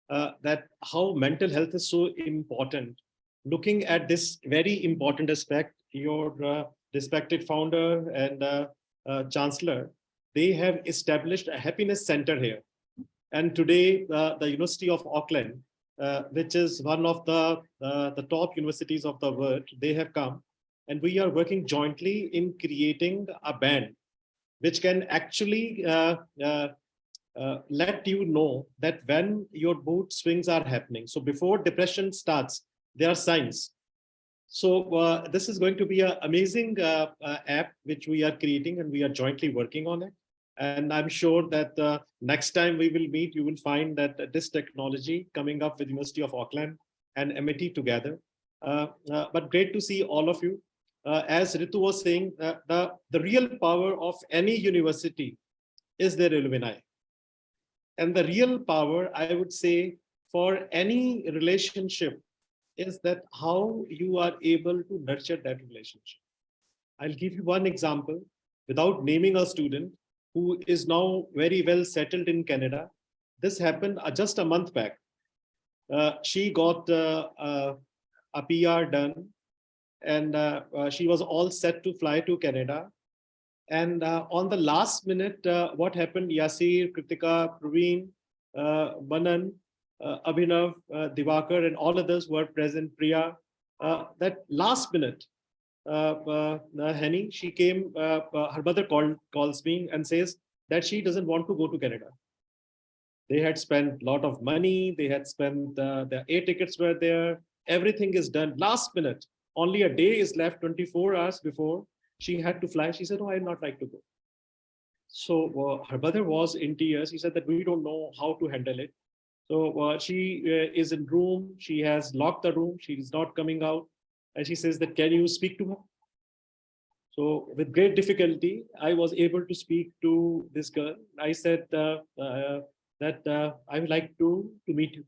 that how mental health is so important. Looking at this very important aspect, your respected founder and chancellor, they have established a happiness center here. And today, the University of Auckland, which is one of the top universities of the world, they have come, and we are working jointly in creating a band which can actually let you know that when your mood swings are happening. So before depression starts, there are signs. So this is going to be an amazing app which we are creating, and we are jointly working on it. And I'm sure that next time we will meet, you will find that this technology coming up with University of Auckland and MIT together. But great to see all of you. As Ritu was saying, the real power of any university is their alumni. And the real power, I would say, for any relationship is that how you are able to nurture that relationship. I'll give you one example without naming a student who is now very well settled in Canada. This happened just a month back. She got a PR done, and she was all set to fly to Canada. And on the last minute, what happened? Yasir, Kritika, Praveen, Manan, Abhinav, Divakar, and all others were present, Priya. That last minute, Henny, she came, her mother calls me and says that she doesn't want to go to Canada. They had spent a lot of money. They had spent, the air tickets were there. Everything is done. Last minute, only a day is left, 24 hours before she had to fly. She said, "Oh, I'd not like to go." So her mother was in tears. He said that we don't know how to handle it. So she is in room. She has locked the room. She is not coming out. And she says that, "Can you speak to her?" So with great difficulty, I was able to speak to this girl. I said that I would like to meet you.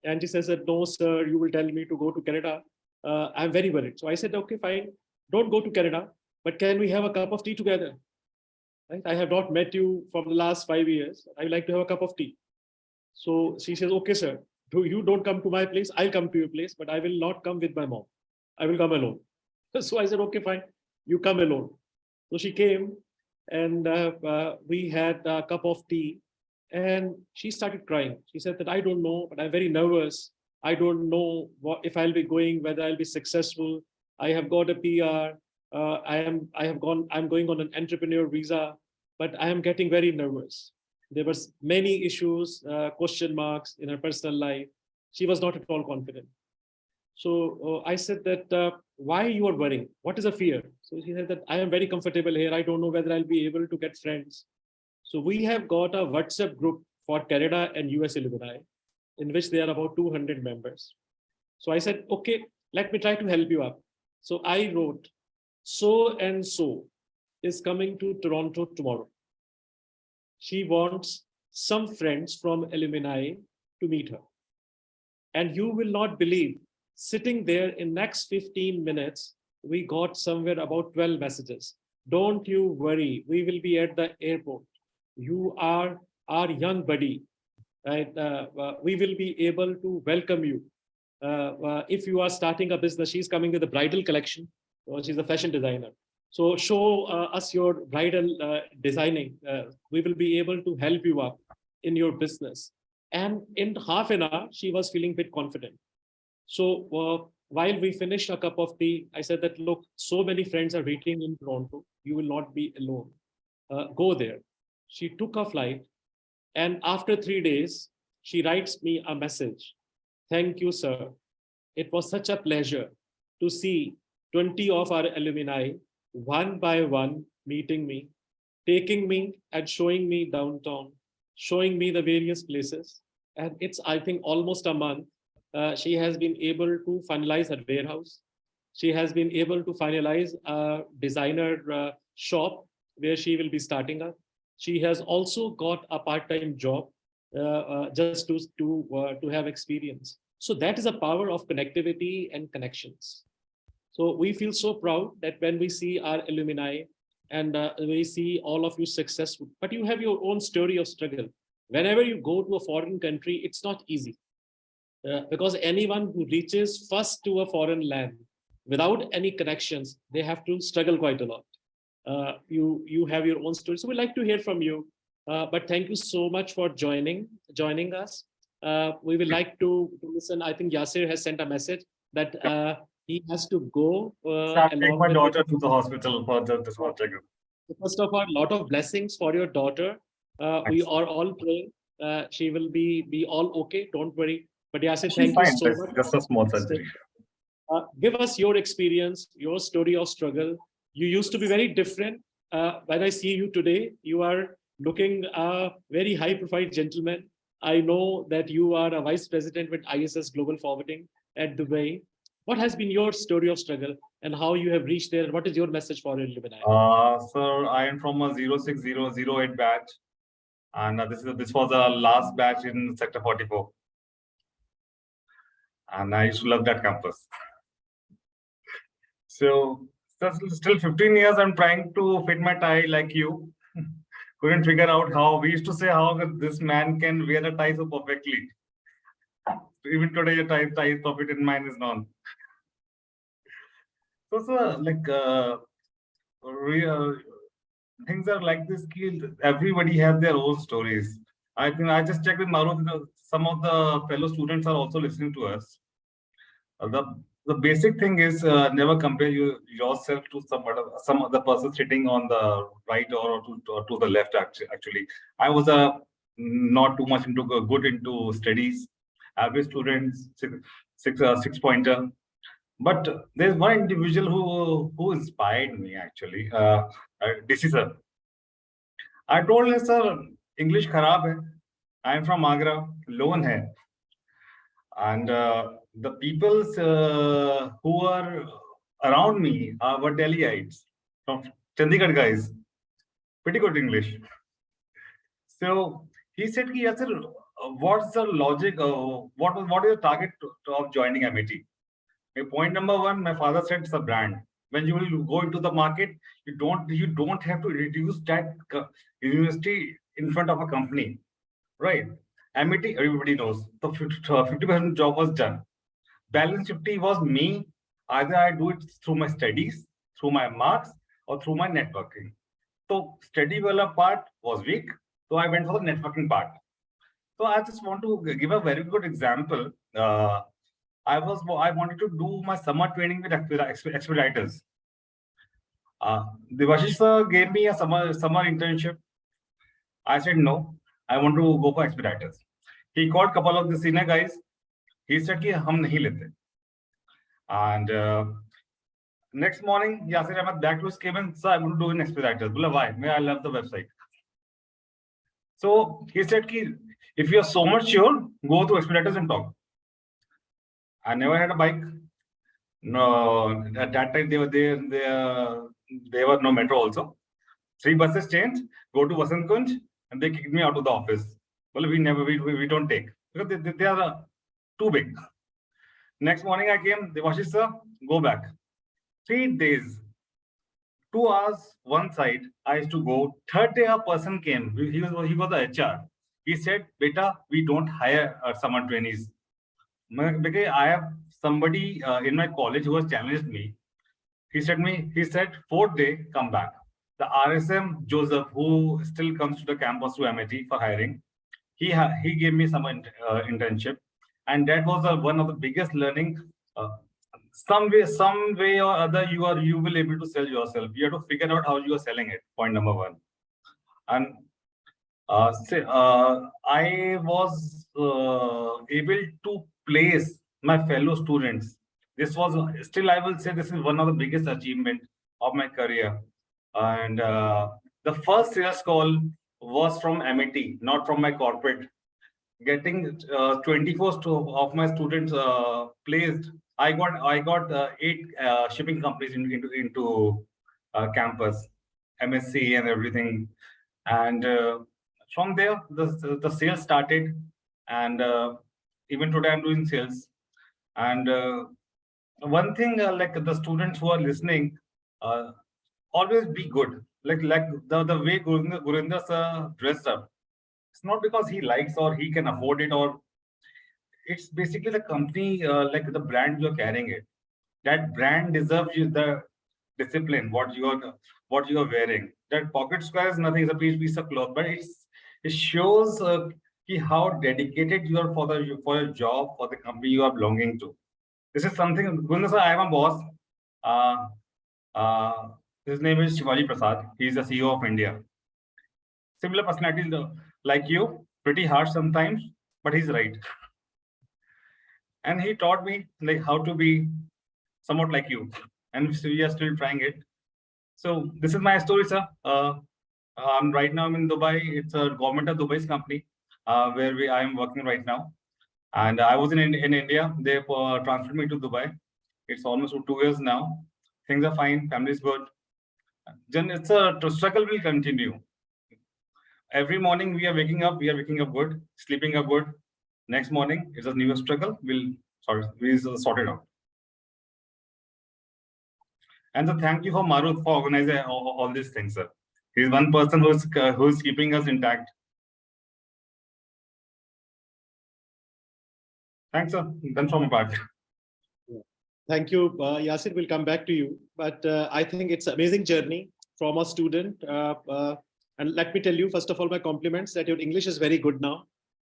And she says that, "No, sir, you will tell me to go to Canada. I'm very worried." So I said, "Okay, fine. Don't go to Canada, but can we have a cup of tea together? Right? I have not met you for the last 5 years. I would like to have a cup of tea." So she says, "Okay, sir, you don't come to my place. I'll come to your place, but I will not come with my mom. I will come alone." So I said, "Okay, fine. You come alone." So she came, and we had a cup of tea, and she started crying. She said that, "I don't know, but I'm very nervous. I don't know if I'll be going, whether I'll be successful. I have got a PR. I'm going on an entrepreneur visa, but I am getting very nervous." There were many issues, question marks in her personal life. She was not at all confident. So I said that, "Why you are worrying? What is a fear?" So she said that, "I am very comfortable here. I don't know whether I'll be able to get friends." So we have got a WhatsApp group for Canada and US alumni, in which there are about 200 members. So I said, "Okay, let me try to help you up." So I wrote, "So and so is coming to Toronto tomorrow. She wants some friends from alumni to meet her." And you will not believe, sitting there in next 15 minutes, we got somewhere about 12 messages. "Don't you worry, we will be at the airport. You are our young buddy. Right? We will be able to welcome you. If you are starting a business," she's coming with a bridal collection. She's a fashion designer. "So show us your bridal designing. We will be able to help you up in your business." And in half an hour, she was feeling a bit confident. So while we finished a cup of tea, I said that, "Look, so many friends are waiting in Toronto. You will not be alone. Go there." She took a flight. And after 3 days, she writes me a message. "Thank you, sir. It was such a pleasure to see 20 of our alumni, one by one, meeting me, taking me and showing me downtown, showing me the various places." And it's, I think, almost a month. She has been able to finalize her warehouse. She has been able to finalize a designer shop where she will be starting up. She has also got a part-time job just to have experience. So that is a power of connectivity and connections. So we feel so proud that when we see our alumni and we see all of you successful, but you have your own story of struggle. Whenever you go to a foreign country, it's not easy because anyone who reaches first to a foreign land without any connections, they have to struggle quite a lot. You have your own story. So we'd like to hear from you. But thank you so much for joining us. We would like to listen. I think Yasir has sent a message that he has to go. I'll take my daughter to the hospital for this one checkup. First of all, a lot of blessings for your daughter. We are all praying. She will be all okay. Don't worry. But Yasir, thank you so much. Just a small surgery. Give us your experience, your story of struggle. You used to be very different. When I see you today, you are looking a very high-profile gentleman. I know that you are a vice president with ISS Global Forwarding at Dubai. What has been your story of struggle and how you have reached there? What is your message for Illuminati? Sir, I am from a 06008 batch, and this was the last batch in Sector 44, and I used to love that campus. So still 15 years, I'm trying to fit my tie like you. Couldn't figure out how. We used to say how this man can wear a tie so perfectly. Even today, a tie is perfect and mine is not. So, sir, like things are like this. Everybody has their own stories. I think I just checked with Maruf. Some of the fellow students are also listening to us. The basic thing is never compare yourself to some other person sitting on the right or to the left. Actually, I was not too much into studies. Average students, six pointer. But there's one individual who inspired me actually. DC sir. I told him, sir, English kharab hai. I am from Agra, loan hai. And the people who are around me were Delhiites from Chandigarh guys. Pretty good English. So he said, yes, sir, what's the logic? What is the target of joining MIT? Point number one, my father said it's a brand. When you will go into the market, you don't have to introduce that university in front of a company, right? MIT, everybody knows. The 50% job was done. Balance 50 was me. Either I do it through my studies, through my marks, or through my networking. So study part was weak. So I went for the networking part. So I just want to give a very good example. I wanted to do my summer training with expediters. Devashish sir gave me a summer internship. I said no, I want to go for expediters. He called a couple of the senior guys. He said कि हम नहीं लेते. And next morning, Yasir Ahmed back to his cabin. Sir, I'm going to do an expediters. Why? I love the website. So he said कि if you are so much sure, go to expediters and talk. I never had a bike. No, at that time they were no metro also. 3 buses changed, go to Vasant Kunj, and they kicked me out of the office. Well, we don't take because they are too big. Next morning I came, Devashish sir, go back. 3 days, 2 hours, one side, I used to go. Third day a person came, he was the HR. He said, beta, we don't hire summer trainees. Because I have somebody in my college who has challenged me. He said, 4th day, come back. The RSM Joseph, who still comes to the campus to MIT for hiring, he gave me some internship, and that was one of the biggest learning. Some way or other, you will able to sell yourself. You have to figure out how you are selling it. Point number one. And I was able to place my fellow students. This was still, I will say, this is one of the biggest achievement of my career. And the first sales call was from MIT, not from my corporate. Getting 24 of my students placed, I got 8 shipping companies into campus, MSc and everything. And from there, the sales started, and even today I'm doing sales. And one thing, like the students who are listening, always be good. Like the way Gurinder sir dressed up. It's not because he likes or he can afford it, or it's basically the company, like the brand you're carrying it. That brand deserves you the discipline, what you are wearing. That pocket square is nothing, it's a piece of cloth, but It shows how dedicated you are for your job, for the company you are belonging to. This is something, Gurinder sir, I am a boss. His name is Shivaji Prasad. He is the CEO of India. Similar personalities like you, pretty harsh sometimes, but he's right. And he taught me like how to be somewhat like you, and we are still trying it. So this is my story, sir. Right now I'm in Dubai. It's a government of Dubai's company where I am working right now. And I was in India. They transferred me to Dubai. It's almost 2 years now. Things are fine. Family is good. Then it's a struggle will continue. Every morning we are waking up good, sleeping up good. Next morning is a new struggle. We'll sort it out. And so thank you for Marut for organizing all these things, sir. He's one person who's keeping us intact. Thanks, sir. Done from my part. Thank you, Yasir. We'll come back to you. But I think it's an amazing journey from a student. And let me tell you, first of all, my compliments that your English is very good now.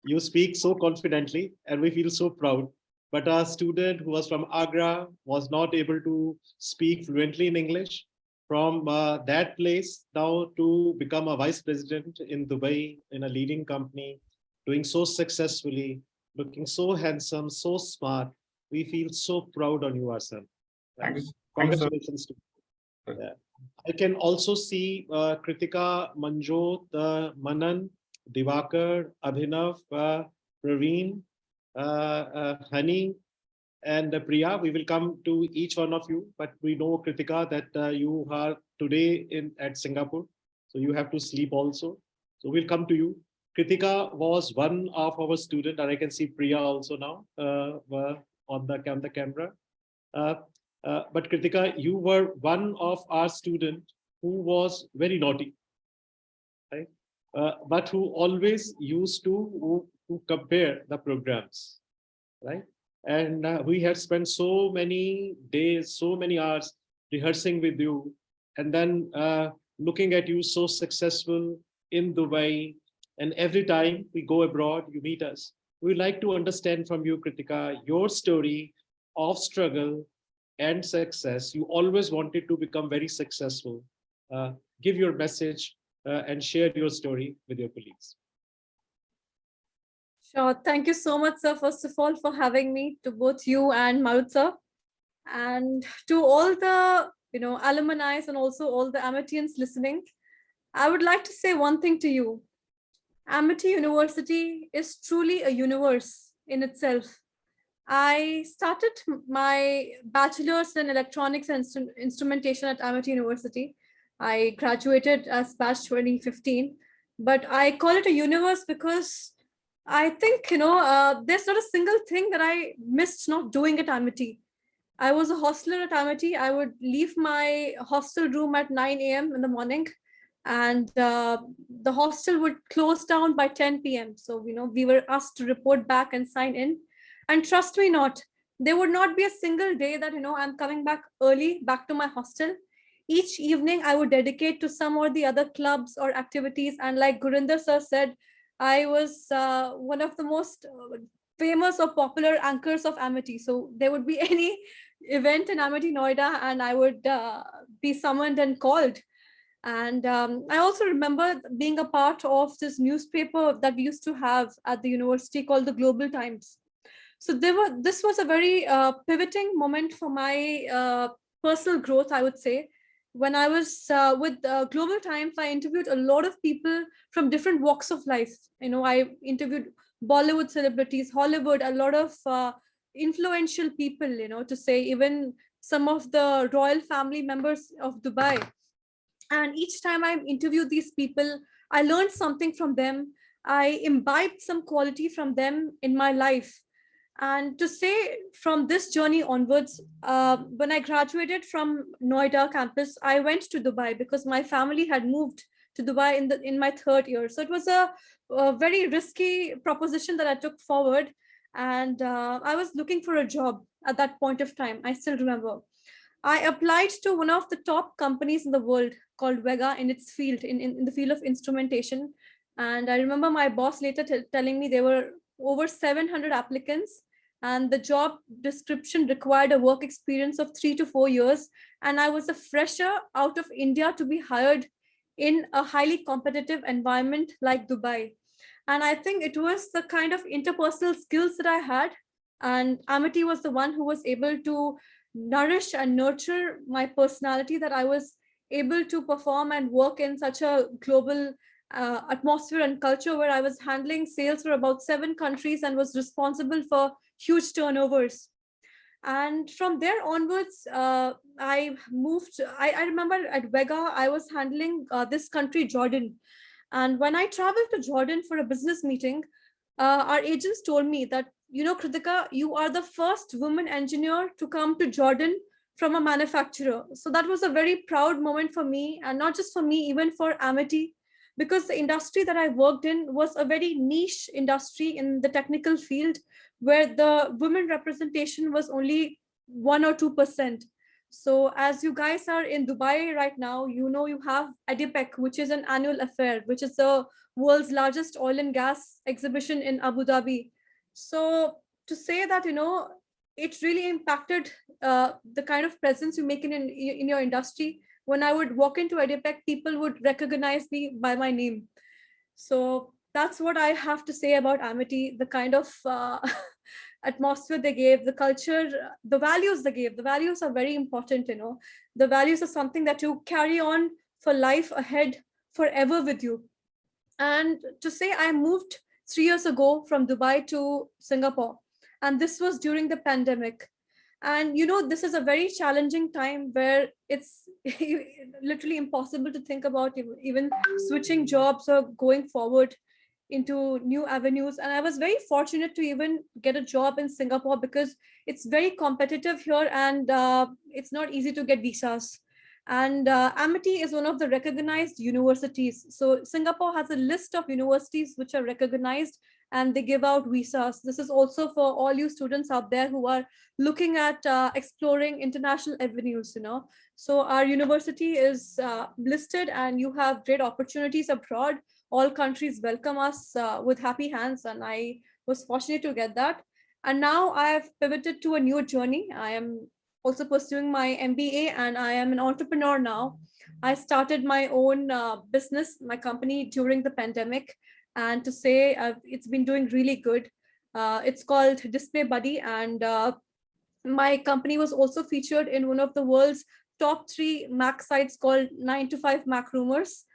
You speak so confidently, and we feel so proud. But a student who was from Agra was not able to speak fluently in English. From that place now to become a vice president in Dubai in a leading company, doing so successfully, looking so handsome, so smart. We feel so proud on you, Arsene. Thanks. Congratulations. Yeah. I can also see Kritika, Manjot, Manan, Divakar, Abhinav, Praveen, Hani, and Priya. We will come to each one of you, but we know, Kritika, that you are today at Singapore, so you have to sleep also. So we'll come to you. Kritika was one of our students, and I can see Priya also now on the camera. But Kritika, you were one of our students who was very naughty, right? But who always used to compare the programs, right? And we had spent so many days, so many hours rehearsing with you, and then looking at you so successful in Dubai. And every time we go abroad, you meet us. We'd like to understand from you, Kritika, your story of struggle and success. You always wanted to become very successful. Give your message and share your story with your colleagues. Sure. Thank you so much, sir, first of all, for having me, to both you and Marut, sir. And to all the alumni and also all the Amitians listening, I would like to say one thing to you. Amity University is truly a universe in itself. I started my bachelor's in electronics and instrumentation at Amity University. I graduated as batch 2015, but I call it a universe because I think, there's not a single thing that I missed not doing at Amity. I was a hostler at Amity. I would leave my hostel room at 9 a.m. in the morning, and the hostel would close down by 10 p.m. So, we were asked to report back and sign in. And trust me not, there would not be a single day that, I'm coming back early, back to my hostel. Each evening, I would dedicate to some or the other clubs or activities. And like Gurinder sir said, I was one of the most famous or popular anchors of Amity. So there would be any event in Amity Noida, and I would be summoned and called. And I also remember being a part of this newspaper that we used to have at the university called the Global Times. So this was a very pivoting moment for my personal growth, I would say. When I was with Global Times, I interviewed a lot of people from different walks of life. I interviewed Bollywood celebrities, Hollywood, a lot of influential people, to say even some of the royal family members of Dubai. And each time I interviewed these people, I learned something from them. I imbibed some quality from them in my life. And to say from this journey onwards, when I graduated from Noida campus, I went to Dubai because my family had moved to Dubai in my third year. So it was a very risky proposition that I took forward. And I was looking for a job at that point of time. I still remember. I applied to one of the top companies in the world called Vega in its field, in the field of instrumentation. And I remember my boss later telling me there were over 700 applicants, and the job description required a work experience of 3 to 4 years. And I was a fresher out of India to be hired in a highly competitive environment like Dubai. And I think it was the kind of interpersonal skills that I had. And Amity was the one who was able to nourish and nurture my personality, that I was able to perform and work in such a global atmosphere and culture, where I was handling sales for about 7 countries and was responsible for huge turnovers. And from there onwards, I moved. I remember at Vega, I was handling this country, Jordan. And when I traveled to Jordan for a business meeting, our agents told me that, Kritika, you are the first woman engineer to come to Jordan from a manufacturer. So that was a very proud moment for me, and not just for me, even for Amity, because the industry that I worked in was a very niche industry in the technical field, where the women representation was only 1 or 2%. So as you guys are in Dubai right now, you have ADIPEC, which is an annual affair, which is the world's largest oil and gas exhibition in Abu Dhabi. So to say that, it really impacted the kind of presence you make in your industry. When I would walk into ADIPEC, people would recognize me by my name. So that's what I have to say about Amity, the kind of atmosphere they gave, the culture, the values they gave. The values are very important, The values are something that you carry on for life ahead, forever with you. And to say, I moved 3 years ago from Dubai to Singapore, and this was during the pandemic. And this is a very challenging time where it's literally impossible to think about even switching jobs or going forward into new avenues. And I was very fortunate to even get a job in Singapore, because it's very competitive here, and it's not easy to get visas. And Amity is one of the recognized universities. So Singapore has a list of universities which are recognized, and they give out visas. This is also for all you students out there who are looking at exploring international avenues, So our university is listed, and you have great opportunities abroad. All countries welcome us with happy hands, and I was fortunate to get that. And now I have pivoted to a new journey. I am also pursuing my MBA, and I am an entrepreneur now. I started my own business, my company, during the pandemic, and to say it's been doing really good. It's called Display Buddy, and my company was also featured in one of the world's top 3 Mac sites called 9 to 5 Mac Rumors.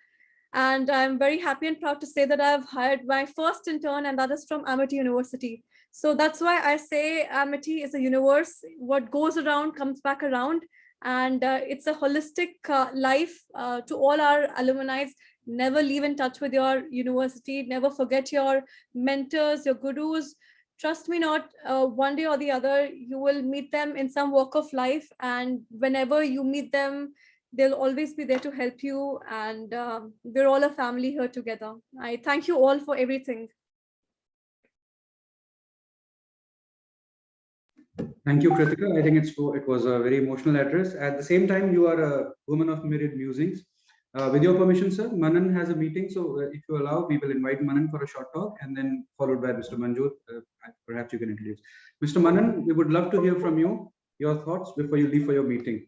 And I'm very happy and proud to say that I've hired my first intern, and that is from Amity University. So that's why I say Amity is a universe. What goes around comes back around. And it's a holistic life to all our alumni. Never leave in touch with your university. Never forget your mentors, your gurus. Trust me not, one day or the other, you will meet them in some walk of life. And whenever you meet them, they'll always be there to help you. And we're all a family here together. I thank you all for everything. Thank you, Kritika. I think it was a very emotional address. At the same time, you are a woman of myriad musings. With your permission, sir, Manan has a meeting. So if you allow, we will invite Manan for a short talk, and then followed by Mr. Manjot. Perhaps you can introduce. Mr. Manan, we would love to hear from you, your thoughts before you leave for your meeting.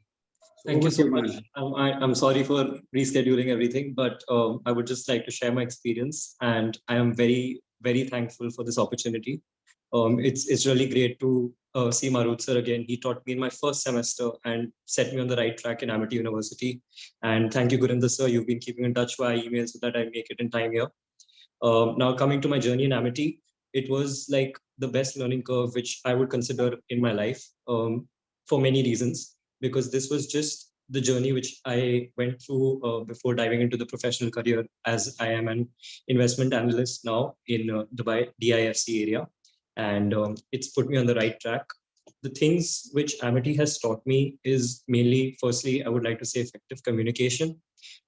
So thank you so much. I'm sorry for rescheduling everything, but I would just like to share my experience, and I am very, very thankful for this opportunity. It's really great to see Marut sir again. He taught me in my first semester and set me on the right track in Amity University. And thank you, Gurinder sir. You've been keeping in touch via email so that I make it in time here. Now coming to my journey in Amity, it was like the best learning curve which I would consider in my life for many reasons, because this was just the journey which I went through before diving into the professional career, as I am an investment analyst now in Dubai DIFC area. And it's put me on the right track. The things which Amity has taught me is mainly, firstly, I would like to say effective communication.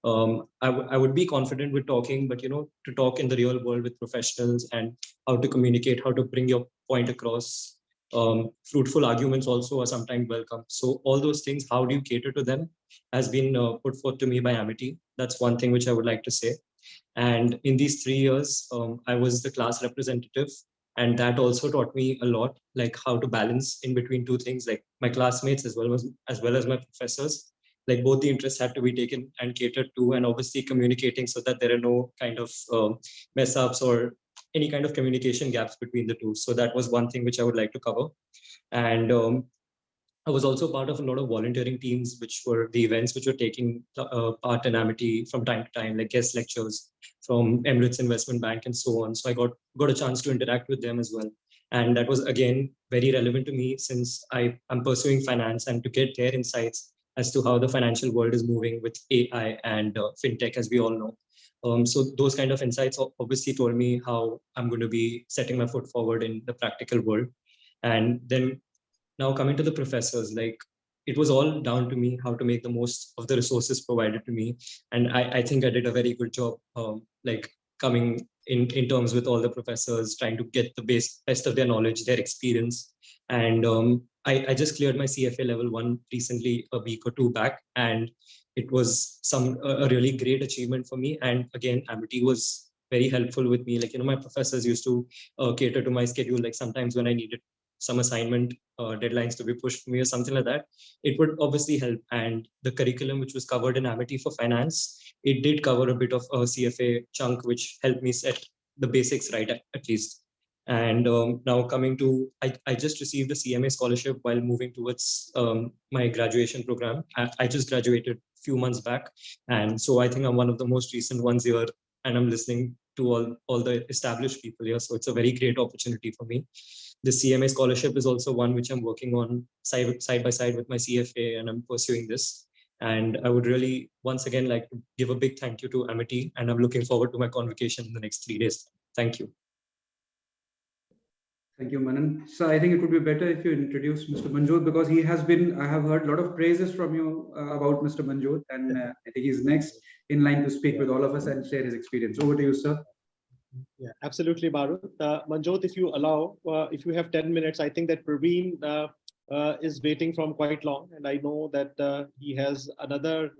I would be confident with talking, but to talk in the real world with professionals and how to communicate, how to bring your point across. Fruitful arguments also are sometimes welcome. So all those things, how do you cater to them, has been put forth to me by Amity. That's one thing which I would like to say. And in these 3 years, I was the class representative. And that also taught me a lot, like how to balance in between two things, like my classmates as well as my professors. Like both the interests had to be taken and catered to, and obviously communicating so that there are no kind of mess ups or any kind of communication gaps between the two. So that was one thing which I would like to cover. And I was also part of a lot of volunteering teams, which were the events which were taking part in Amity from time to time, like guest lectures from Emirates Investment Bank and so on. So I got a chance to interact with them as well. And that was, again, very relevant to me since I'm pursuing finance, and to get their insights as to how the financial world is moving with AI and fintech, as we all know. So those kind of insights obviously told me how I'm going to be setting my foot forward in the practical world. And then now coming to the professors, like it was all down to me how to make the most of the resources provided to me. And I think I did a very good job, like coming in terms with all the professors, trying to get the best of their knowledge, their experience. And I just cleared my CFA level 1 recently, a week or two back. And it was a really great achievement for me. And again, Amity was very helpful with me. Like, my professors used to cater to my schedule. Like sometimes when I needed some assignment deadlines to be pushed for me or something like that, it would obviously help. And the curriculum which was covered in Amity for finance, it did cover a bit of a CFA chunk, which helped me set the basics right at least. And now coming to, I just received a CMA scholarship while moving towards my graduation program. I just graduated a few months back. And so I think I'm one of the most recent ones here, and I'm listening to all the established people here. So it's a very great opportunity for me. The CMA scholarship is also one which I'm working on side by side with my CFA, and I'm pursuing this. And I would really, once again, like to give a big thank you to Amity, and I'm looking forward to my convocation in the next 3 days. Thank you. Thank you, Manan. So I think it would be better if you introduce Mr. Manjot, because he has been, I have heard a lot of praises from you about Mr. Manjot, and I think he's next in line to speak with all of us and share his experience. Over to you, sir. Yeah, absolutely, Baru. Manjot, if you allow, if you have 10 minutes, I think that Praveen is waiting from quite long, and I know that he has another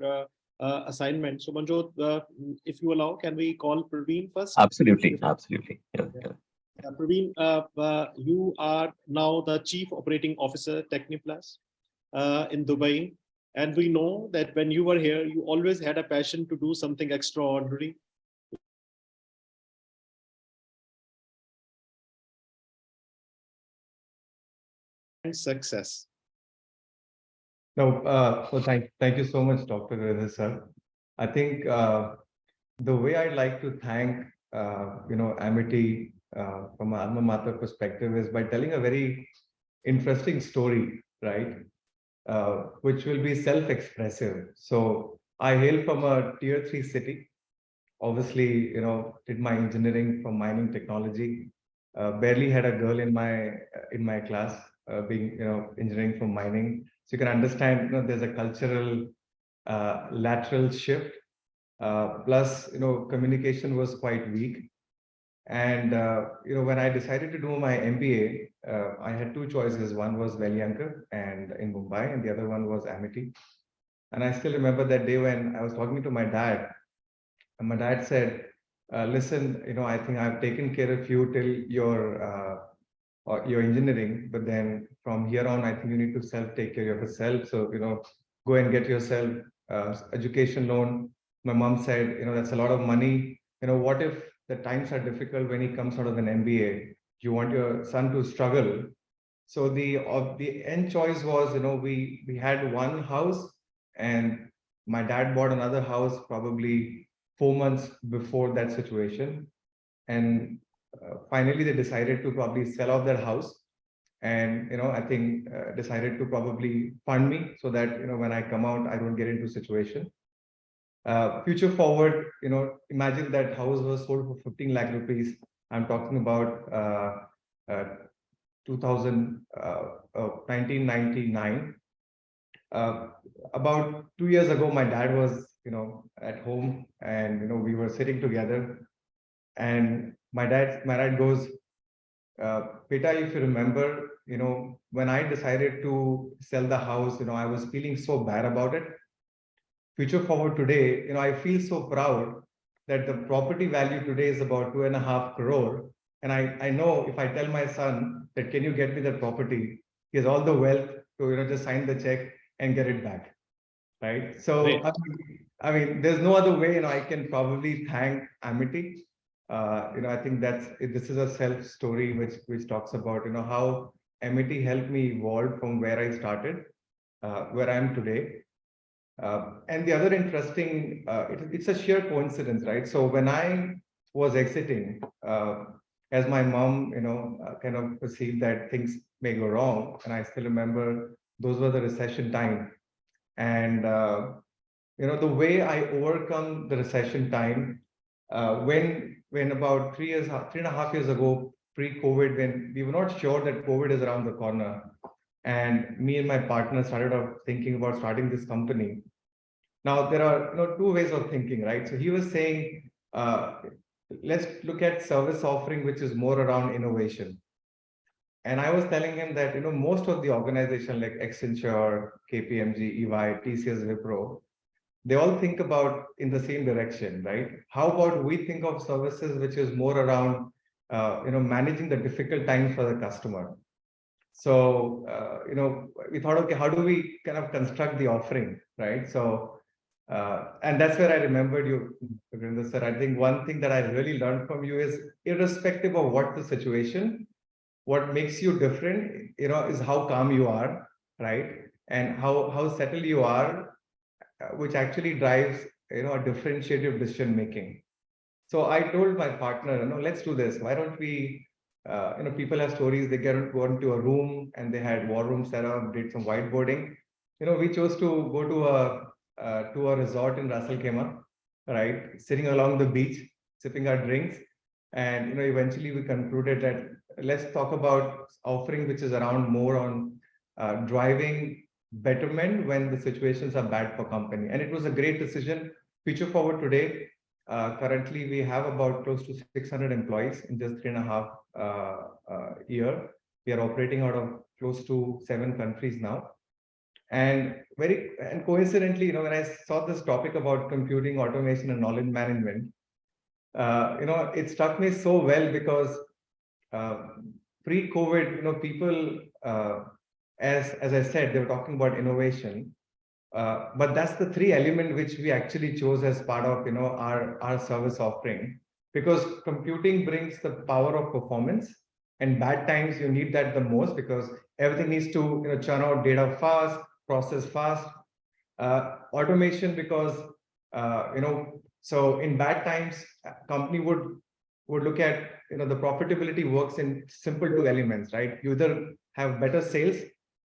assignment. So Manjot, if you allow, can we call Praveen first? Absolutely, absolutely. Yeah. Praveen, you are now the Chief Operating Officer, Techniplus in Dubai. And we know that when you were here, you always had a passion to do something extraordinary. And success. No, so thank you so much, Dr. Gurindra sir. I think the way I'd like to thank Amity from an alma mater perspective is by telling a very interesting story, right? Which will be self-expressive. So I hail from a tier 3 city. Obviously, did my engineering from mining technology. Barely had a girl in my class, being engineering from mining. So you can understand, there's a cultural lateral shift. Plus, communication was quite weak. And when I decided to do my MBA, I had two choices. One was Velianka and in Mumbai, and the other one was Amity. And I still remember that day when I was talking to my dad, and my dad said, listen, I think I've taken care of you till your engineering, but then from here on, I think you need to take care of yourself. So, go and get yourself education loan. My mom said, that's a lot of money. What if the times are difficult when he comes out of an MBA? You want your son to struggle. So the end choice was, we had one house, and my dad bought another house probably 4 months before that situation. And finally, they decided to probably sell off their house. And, I think decided to probably fund me so that, when I come out, I don't get into a situation. Future forward, imagine that house was sold for 15 lakh rupees. I'm talking about 1999. About 2 years ago, my dad was, at home, and, we were sitting together, and my dad goes, Beta, if you remember, when I decided to sell the house, I was feeling so bad about it. Future forward today, I feel so proud that the property value today is about 2.5 crore. And I know if I tell my son that, can you get me that property? He has all the wealth to, just sign the check and get it back. Right. So, I mean, there's no other way, I can probably thank Amity. I think this is a self story which talks about, how Amity helped me evolve from where I started, where I am today. And the other interesting, it's a sheer coincidence, right? So when I was exiting, as my mom, kind of perceived that things may go wrong, and I still remember those were the recession time. And the way I overcome the recession time, when about 3.5 years ago, pre-COVID, when we were not sure that COVID is around the corner, and me and my partner started off thinking about starting this company. Now there are two ways of thinking, right? So he was saying, let's look at service offering, which is more around innovation. And I was telling him that most of the organization like Accenture, KPMG, EY, TCS, Wipro, they all think about in the same direction, right? How about we think of services which is more around managing the difficult times for the customer. So we thought, okay, how do we kind of construct the offering, right? So and that's where I remembered you, Gurinder sir. I think one thing that I really learned from you is, irrespective of what the situation, what makes you different, is how calm you are, right? And how settled you are, which actually drives, a differentiated decision making. So I told my partner, let's do this. Why don't we, people have stories, they go into a room and they had war room set up, did some whiteboarding. We chose to go to a resort in Ras Al Khaimah, right? Sitting along the beach, sipping our drinks. And, eventually we concluded that let's talk about offering, which is around more on driving betterment when the situations are bad for company. And it was a great decision. Future forward today, currently we have about close to 600 employees in just 3.5 year. We are operating out of close to 7 countries now. And coincidentally, when I saw this topic about computing, automation, and knowledge management, it struck me so well because pre-COVID, people, as I said, they were talking about innovation. But that's the 3 element which we actually chose as part of our service offering, because computing brings the power of performance, and bad times you need that the most because everything needs to churn out data fast, process fast. Automation because so in bad times company would look at the profitability works in simple 2 elements, right? You either have better sales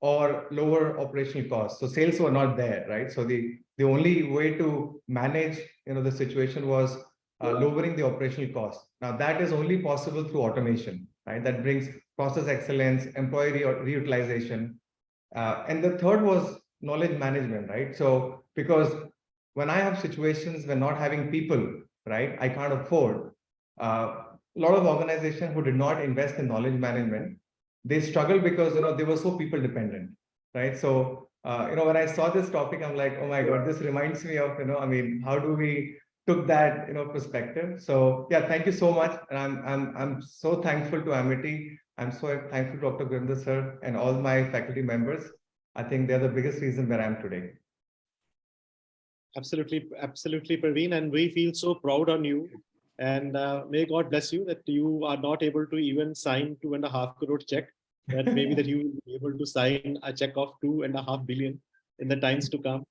or lower operational costs. So sales were not there, right? So the only way to manage the situation was lowering the operational cost. Now that is only possible through automation, right? That brings process excellence, employee reutilization, and the third was knowledge management, right? So because when I have situations when not having people, right, I can't afford. A lot of organizations who did not invest in knowledge management, they struggle because they were so people dependent, right? So when I saw this topic, I'm like, oh my god, this reminds me of I mean, how do we took that perspective? So yeah, thank you so much, and I'm so thankful to Amity. I'm so thankful to Dr. Gurinder sir and all my faculty members. I think they're the biggest reason where I am today. Absolutely, absolutely, Praveen, and we feel so proud on you. And may God bless you that you are not able to even sign 2.5 crore check. That maybe that you will be able to sign a check of 2.5 billion in the times to come.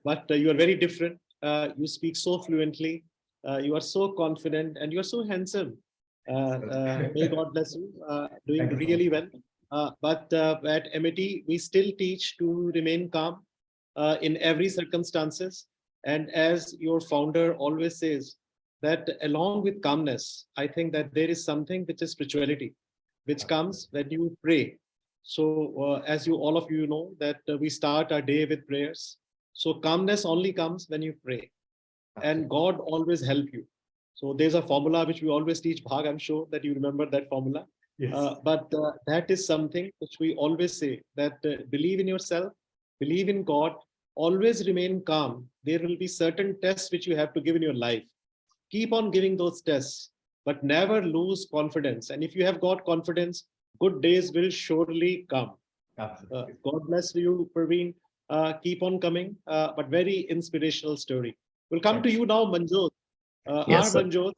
But you are very different. You speak so fluently. You are so confident, and you are so handsome. May God bless you. Doing really well. But at MIT, we still teach to remain calm in every circumstances. And as your founder always says, that along with calmness, I think that there is something which is spirituality, which comes when you pray. So as you all of you know, that we start our day with prayers. So calmness only comes when you pray, and God always help you. So there's a formula which we always teach, Bhag. I'm sure that you remember that formula. Yes. But that is something which we always say, that believe in yourself, believe in God, always remain calm. There will be certain tests which you have to give in your life. keep on giving those tests, but never lose confidence. And if you have got confidence, good days will surely come. God bless you, Praveen. Keep on coming, but very inspirational story. We'll come to you now, Manjot. Yes, sir. Manjot,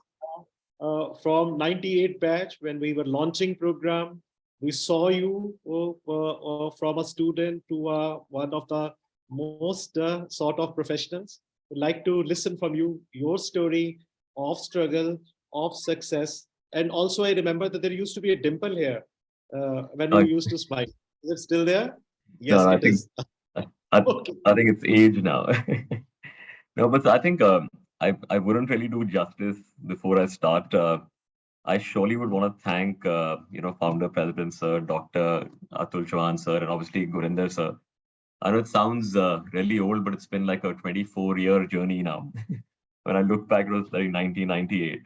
from 98 batch, when we were launching program, we saw you from a student to one of the most sort of professionals. We'd like to listen from you, your story of struggle, of success. And also I remember that there used to be a dimple here when you used to smile. Is it still there? Yes, No, I it think is. I, I think it's age now. No, but I think I wouldn't really do justice before I start. I surely would want to thank founder president sir, Dr. Atul Chauhan sir, and obviously Gurinder sir. I know it sounds really old, but it's been like a 24-year journey now. When I look back, it was like 1998,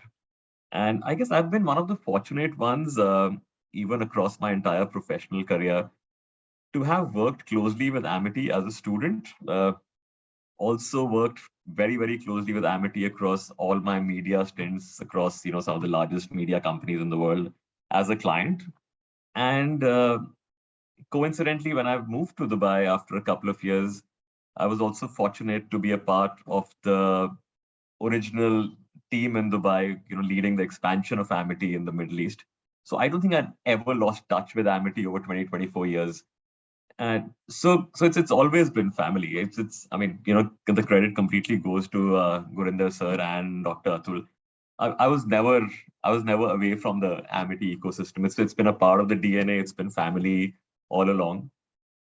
and I guess I've been one of the fortunate ones, even across my entire professional career, to have worked closely with Amity as a student. Also worked very closely with Amity across all my media stints across some of the largest media companies in the world as a client. And coincidentally, when I moved to Dubai after a couple of years, I was also fortunate to be a part of the original team in Dubai, leading the expansion of Amity in the Middle East. So I don't think I'd ever lost touch with Amity over 24 years. And so it's always been family. It's I mean, the credit completely goes to Gurinder sir and Dr. Atul. I was never away from the Amity ecosystem. It's been a part of the DNA. It's been family all along.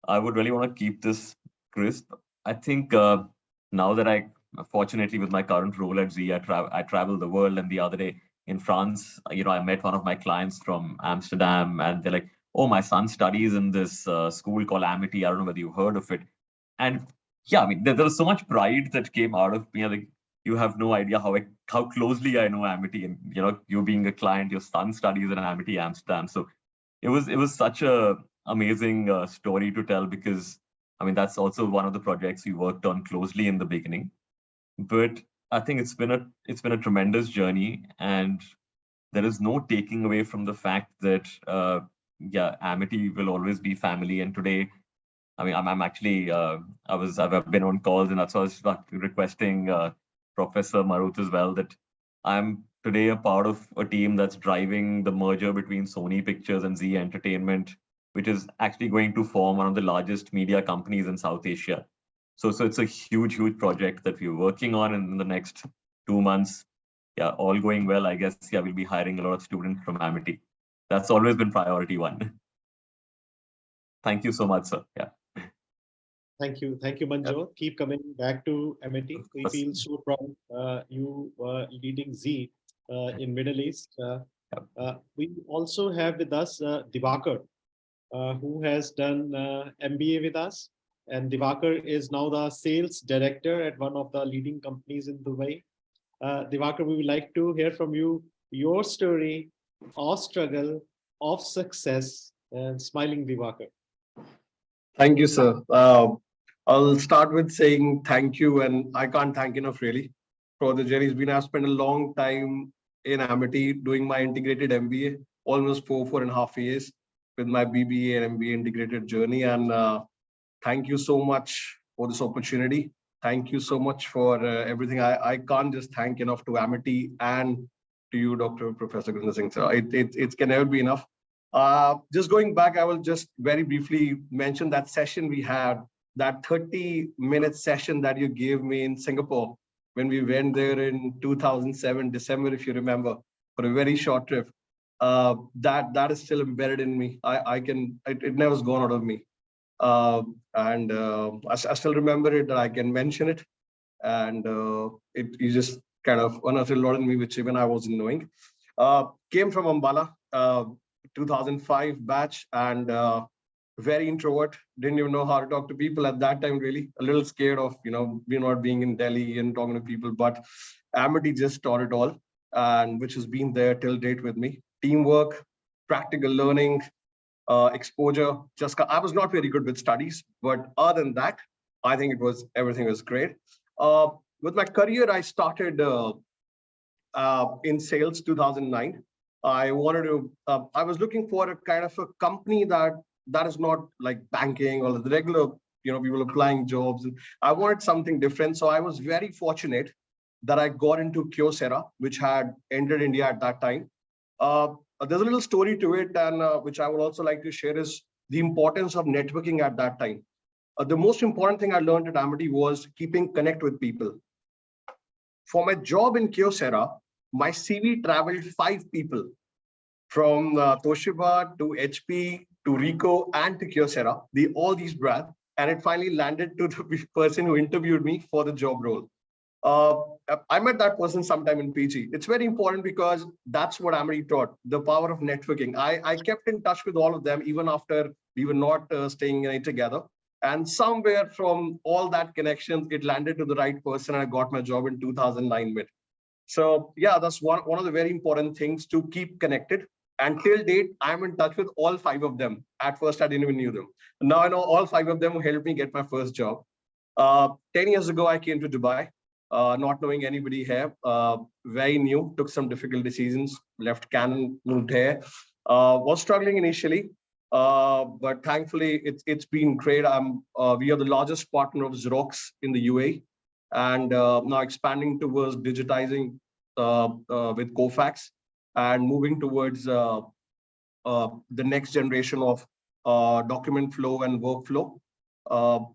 I would really want to keep this crisp. I think now that fortunately with my current role at Z, I travel the world. And the other day in France, I met one of my clients from Amsterdam, and they're like, "Oh, my son studies in this school called Amity. I don't know whether you heard of it." And yeah, I mean, there was so much pride that came out of me. Like, you have no idea how closely I know Amity, and you being a client, your son studies in Amity Amsterdam. So it was such a amazing story to tell, because I mean that's also one of the projects we worked on closely in the beginning. But I think it's been a tremendous journey, and there is no taking away from the fact that Amity will always be family. And today, I mean, I'm actually I've been on calls, and that's why I was requesting Professor Marut as well, that I'm today a part of a team that's driving the merger between Sony Pictures and Z Entertainment, which is actually going to form one of the largest media companies in South Asia. So it's a huge project that we're working on, and in the next 2 months, all going well, I guess, we'll be hiring a lot of students from Amity. That's always been priority one. Thank you so much, sir. Yeah. Thank you, Manjot. Keep coming back to Amity. We feel so proud you leading Z in Middle East. We also have with us Divakar, who has done MBA with us. And Divakar is now the sales director at one of the leading companies in Dubai. Divakar, we would like to hear from you, your story of struggle, of success, and smiling Divakar. Thank you, sir. I'll start with saying thank you, and I can't thank enough really for the journey. I've spent a long time in Amity doing my integrated MBA, almost 4.5 years with my BBA and MBA integrated journey. And thank you so much for this opportunity. Thank you so much for everything. I can't just thank enough to Amity and to you, Dr. Professor Gurinder Singh, sir. It can never be enough. Just going back, I will just very briefly mention that session we had, that 30-minute session that you gave me in Singapore when we went there in 2007, December, if you remember, for a very short trip. That is still embedded in me. It never's gone out of me. I still remember it, that I can mention it. And you just kind of unearthed a lot in me, which even I wasn't knowing. Came from Ambala, 2005 batch, and very introvert, didn't even know how to talk to people at that time, really. A little scared of, not being in Delhi and talking to people, but Amity just taught it all, and which has been there till date with me. Teamwork, practical learning, exposure. I was not very good with studies, but other than that, I think everything was great. With my career, I started in sales 2009. I wanted to, I was looking for a kind of a company that is not like banking or the regular, people applying jobs. I wanted something different. So I was very fortunate that I got into Kyocera, which had entered India at that time. There's a little story to it, and which I would also like to share is the importance of networking at that time. The most important thing I learned at Amity was keeping connect with people. For my job in Kyocera, my CV traveled 5 people from Toshiba to HP to Ricoh and to Kyocera, all these brands, and it finally landed to the person who interviewed me for the job role. I met that person sometime in PG. It's very important because that's what Amity taught, the power of networking. I kept in touch with all of them even after we were not staying together. And somewhere from all that connections, it landed to the right person and I got my job in 2009 mid. So yeah, that's one of the very important things, to keep connected. And till date, I'm in touch with all 5 of them. At first, I didn't even knew them. Now I know all 5 of them who helped me get my first job. 10 years ago, I came to Dubai, not knowing anybody here, very new, took some difficult decisions, left Canon, moved here, was struggling initially, but thankfully it's been great. We are the largest partner of Xerox in the UAE, and now expanding towards digitizing with Kofax and moving towards the next generation of document flow and workflow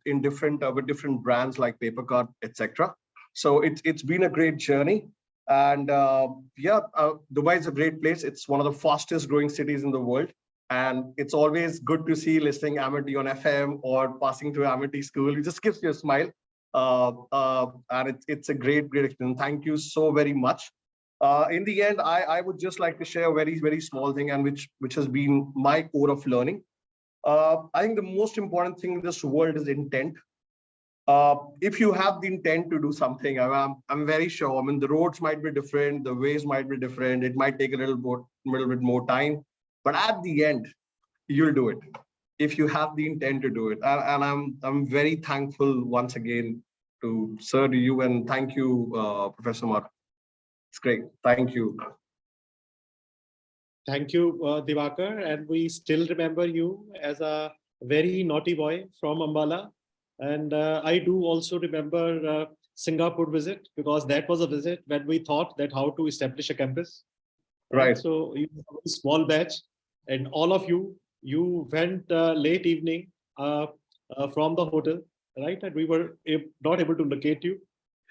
in different with different brands like Papercard, etc. So it's been a great journey, and Dubai is a great place. It's one of the fastest growing cities in the world, and it's always good to see listening Amity on FM or passing to Amity school. It just gives you a smile, and it's a great experience. Thank you so very much. In the end, I would just like to share a very small thing, and which has been my core of learning. I think the most important thing in this world is intent. If you have the intent to do something, I'm very sure. I mean, the roads might be different, the ways might be different. It might take a little bit more time, but at the end, you'll do it if you have the intent to do it. And I'm very thankful once again to Sir, to you, and thank you, Professor Mark. It's great. Thank you. Thank you, Divakar. And we still remember you as a very naughty boy from Ambala. And I do also remember Singapore visit, because that was a visit when we thought that how to establish a campus. Right. So you have a small batch, and all of you went late evening from the hotel, right? And we were not able to locate you.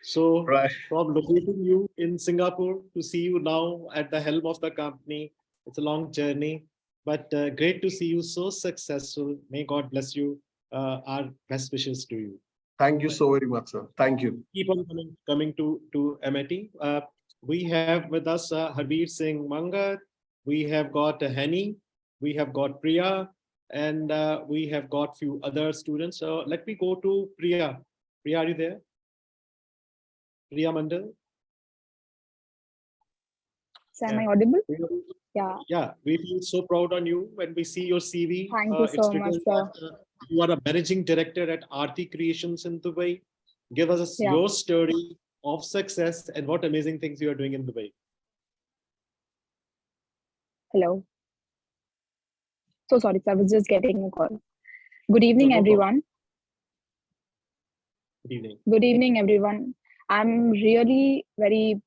So from locating you in Singapore to see you now at the helm of the company, it's a long journey, but great to see you so successful. May God bless you. Our best wishes to you. Thank you so very much, sir. Thank you. Keep on coming to MIT. We have with us Harveer Singh Mangat. We have got Hani. We have got Priya, and we have got few other students. So let me go to Priya. Priya, are you there? Priya Mandal. So am I audible? Yeah. Yeah, we feel so proud on you when we see your CV. Thank you so much, sir. You are a managing director at Aarti Creations in Dubai. Give us your story of success and what amazing things you are doing in Dubai. Hello. So sorry, sir, I was just getting a call. Good evening, everyone. Good evening. Good evening, everyone. I'm really very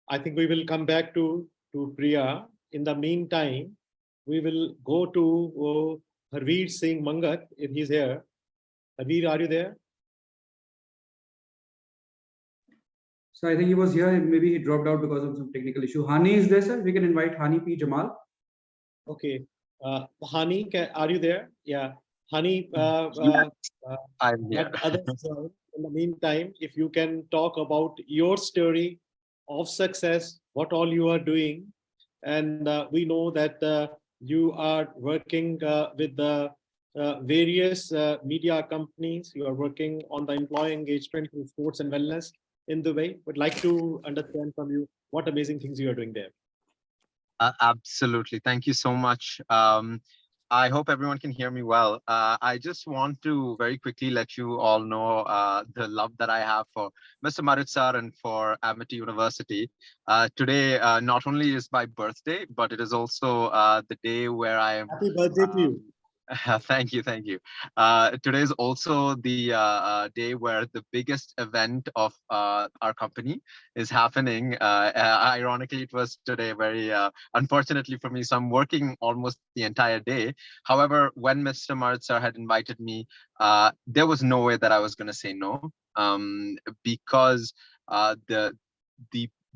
I think we will come back to Priya. In the meantime, we will go to Harveer Singh Mangat, if he's here. Harveer, are you there? So I think he was here. Maybe he dropped out because of some technical issue. Hani is there, sir? We can invite Hani P. Jamal. Okay. Hani, are you there? Yeah. Hani, I'm here. In the meantime, if you can talk about your story of success, what all you are doing. And we know that you are working with the various media companies. You are working on the employee engagement in sports and wellness. in Dubai. Would like to understand from you what amazing things you are doing there. Absolutely. Thank you so much. I hope everyone can hear me well. I just want to very quickly let you all know the love that I have for Mr. Marut sir and for Amity University. Today, not only is my birthday, but it is also the day where I am. Happy birthday to you. Thank you, thank you. Today is also the day where the biggest event of our company is happening. Ironically, it was today very unfortunately for me, so I'm working almost the entire day. However, when Mr. Marut sir had invited me, there was no way that I was going to say no, because the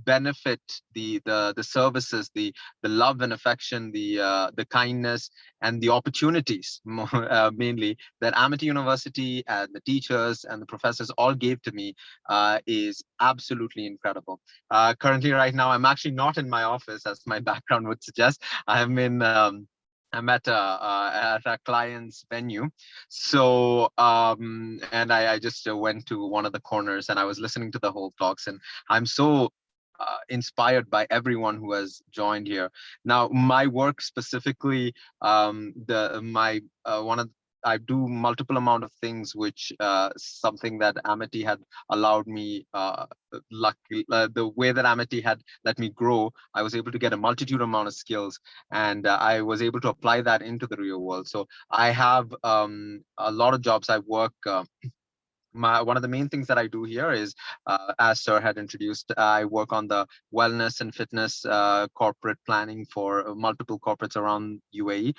benefit, the services, the love and affection, the kindness and the opportunities mainly that Amity University and the teachers and the professors all gave to me is absolutely incredible. Currently, right now, I'm actually not in my office, as my background would suggest. I'm at a client's venue. So, and I just went to one of the corners and I was listening to the whole talks, and I'm so inspired by everyone who has joined here. Now, my work specifically, I do multiple amount of things, which something that Amity had allowed me, luckily, the way that Amity had let me grow, I was able to get a multitude amount of skills, and I was able to apply that into the real world. So I have a lot of jobs I work. One of the main things that I do here is, as Sir had introduced, I work on the wellness and fitness corporate planning for multiple corporates around UAE.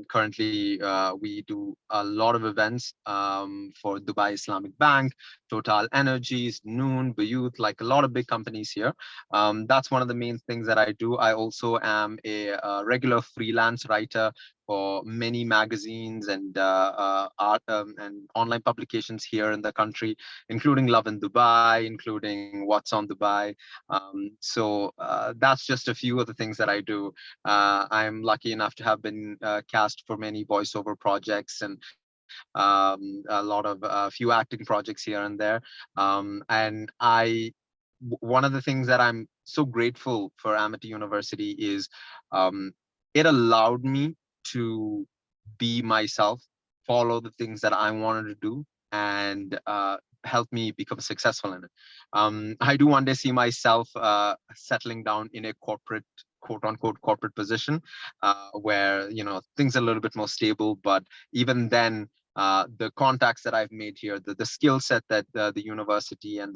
Currently, we do a lot of events for Dubai Islamic Bank, Total Energies, Noon, Bayouth, like a lot of big companies here. That's one of the main things that I do. I also am a regular freelance writer for many magazines and art and online publications here in the country, including Love in Dubai, including What's on Dubai. So that's just a few of the things that I do. I'm lucky enough to have been cast for many voiceover projects and a lot of few acting projects here and there. And one of the things that I'm so grateful for Amity University is it allowed me to be myself, follow the things that I wanted to do, and help me become successful in it. I do one day see myself settling down in a corporate, quote unquote, corporate position where, you know, things are a little bit more stable. But even then, the contacts that I've made here, the skill set that the university and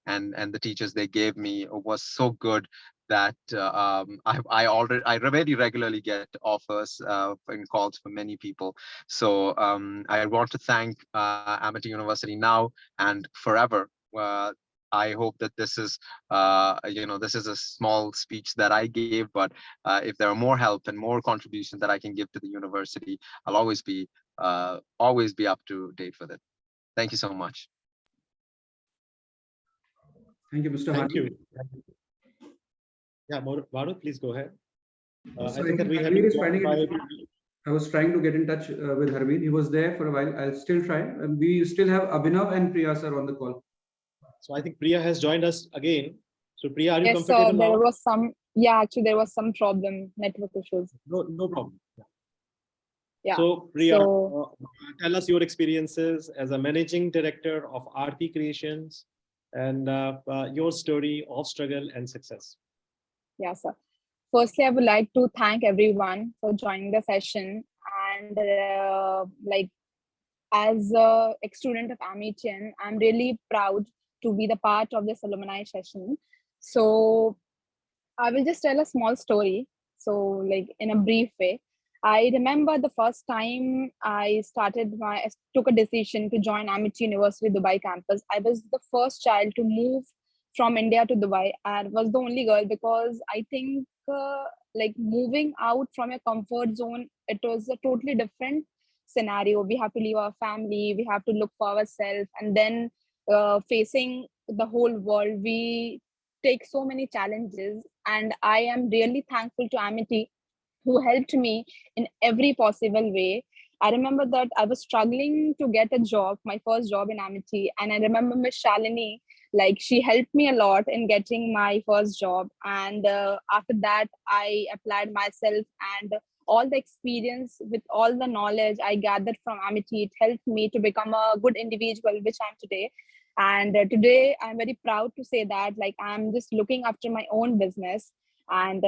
and the teachers they gave me was so good that I very regularly get offers and calls from many people. So I want to thank Amity University now and forever. I hope that this is, this is a small speech that I gave, but if there are more help and more contributions that I can give to the university, I'll always be up to date with it. Thank you so much. Thank you, Mr. Thank Hadi. you. Yeah, Marut, please go ahead. I So think that we have Harveen been is finding joined it. by. I was trying to get in touch with Harveen. He was there for a while. I'll still try. And we still have Abhinav and Priya sir on the call. So I think Priya has joined us again. So Priya, are you Yes, comfortable sir. There now? was some, yeah, actually there was some problem, network issues. No problem. Yeah. So Priya, So, tell us your experiences as a managing director of Aarti Creations and your story of struggle and success. yeah, sir. Firstly, I would like to thank everyone for joining the session. And as a ex-student of Amity, I'm really proud to be the part of this alumni session. So I will just tell a small story. So, like in a brief way, I remember the first time I took a decision to join Amity University Dubai campus. I was the first child to move from India to Dubai and was the only girl, because I think like moving out from your comfort zone, it was a totally different scenario. We have to leave our family, we have to look for ourselves, and then facing the whole world, we take so many challenges. And I am really thankful to Amity, who helped me in every possible way. I remember that I was struggling to get a job, my first job in Amity, and I remember Miss Shalini Like she helped me a lot in getting my first job. And after that, I applied myself, and all the experience with all the knowledge I gathered from Amity, it helped me to become a good individual, which I'm today. And today I'm very proud to say that like I'm just looking after my own business. And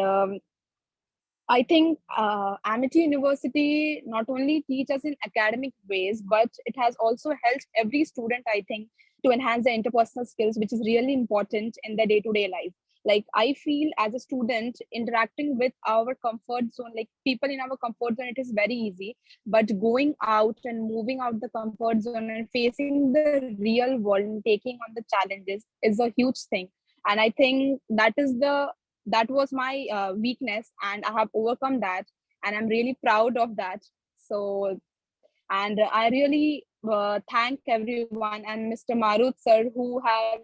I think Amity University not only teach us in academic ways, but it has also helped every student, I think, to enhance their interpersonal skills, which is really important in their day-to-day life. Like I feel as a student interacting with our comfort zone, like people in our comfort zone, it is very easy. But going out and moving out the comfort zone and facing the real world and taking on the challenges is a huge thing. And I think that was my weakness, and I have overcome that, and I'm really proud of that. So, and I really thank everyone and Mr. Marut sir, who have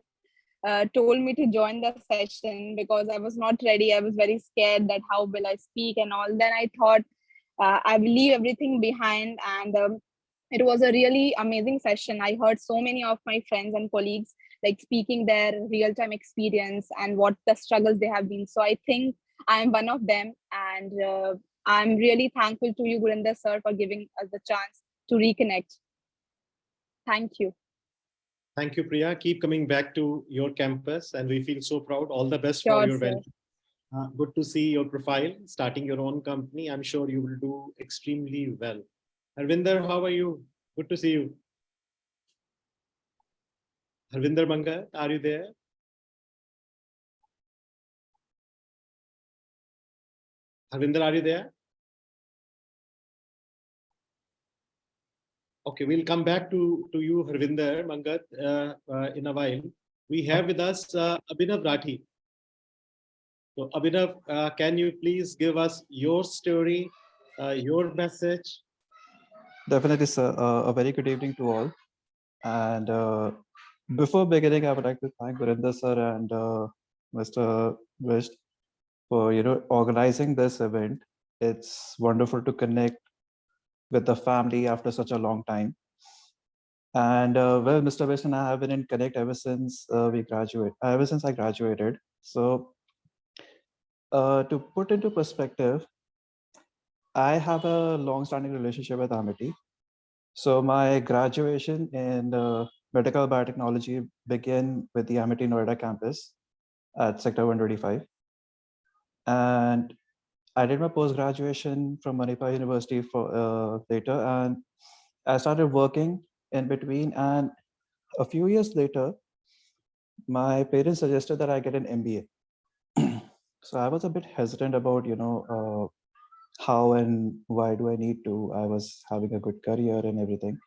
told me to join the session, because I was not ready. I was very scared that how will I speak and all. Then I thought I will leave everything behind, and it was a really amazing session. I heard so many of my friends and colleagues like speaking their real-time experience and what the struggles they have been. So I think I'm one of them, and I'm really thankful to you, Gurinder sir, for giving us the chance to reconnect. Thank you. Thank you, Priya. Keep coming back to your campus, and we feel so proud. All the best for Sure, your sir. venture. Good to see your profile, starting your own company. I'm sure you will do extremely well. Harvinder, how are you? Good to see you. Harvinder Mangat, are you there? Harvinder, are you there? Okay, we'll come back to you, Harvinder Mangat, in a while. We have with us Abhinav Rathi. So Abhinav, can you please give us your story, your message? Definitely, sir. A very good evening to all. And before beginning, I would like to thank Gurinder sir and Mr. West for organizing this event. It's wonderful to connect with the family after such a long time. And well, Mr. West and I have been in connect ever since ever since I graduated. So to put into perspective, I have a long-standing relationship with Amity. So my graduation in medical biotechnology began with the Amity Noida campus at Sector 125. And I did my post-graduation from Manipal University for later, and I started working in between. And a few years later, my parents suggested that I get an MBA. So I was a bit hesitant about, how and why do I need to. I was having a good career and everything.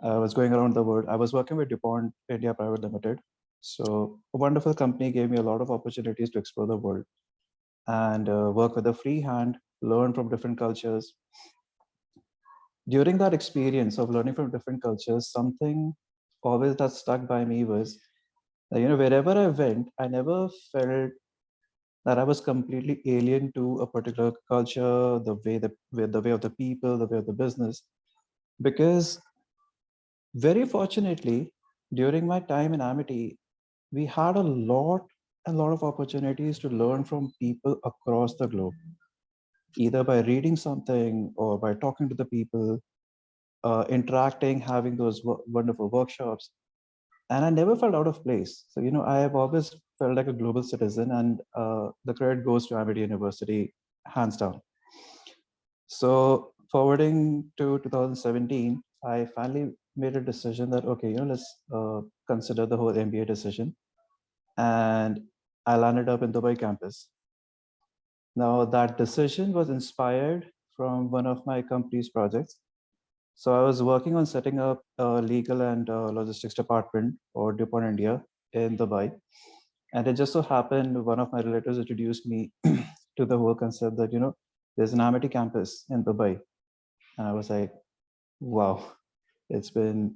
I was going around the world. I was working with DuPont India Private Limited. So a wonderful company gave me a lot of opportunities to explore the world and work with a free hand, learn from different cultures. During that experience of learning from different cultures, something always that stuck by me was that, wherever I went, I never felt that I was completely alien to a particular culture, the way of the people, the way of the business, because very fortunately, during my time in Amity, we had a lot of opportunities to learn from people across the globe, either by reading something or by talking to the people, interacting, having those wonderful workshops. And I never felt out of place. So, I have always felt like a global citizen, and the credit goes to Amity University, hands down. So forwarding to 2017, I finally made a decision that, okay, let's consider the whole MBA decision. And I landed up in Dubai campus. Now that decision was inspired from one of my company's projects. So I was working on setting up a legal and logistics department for DuPont India in Dubai. And it just so happened, one of my relatives introduced me to the whole concept that, there's an Amity campus in Dubai. And I was like, wow, it's been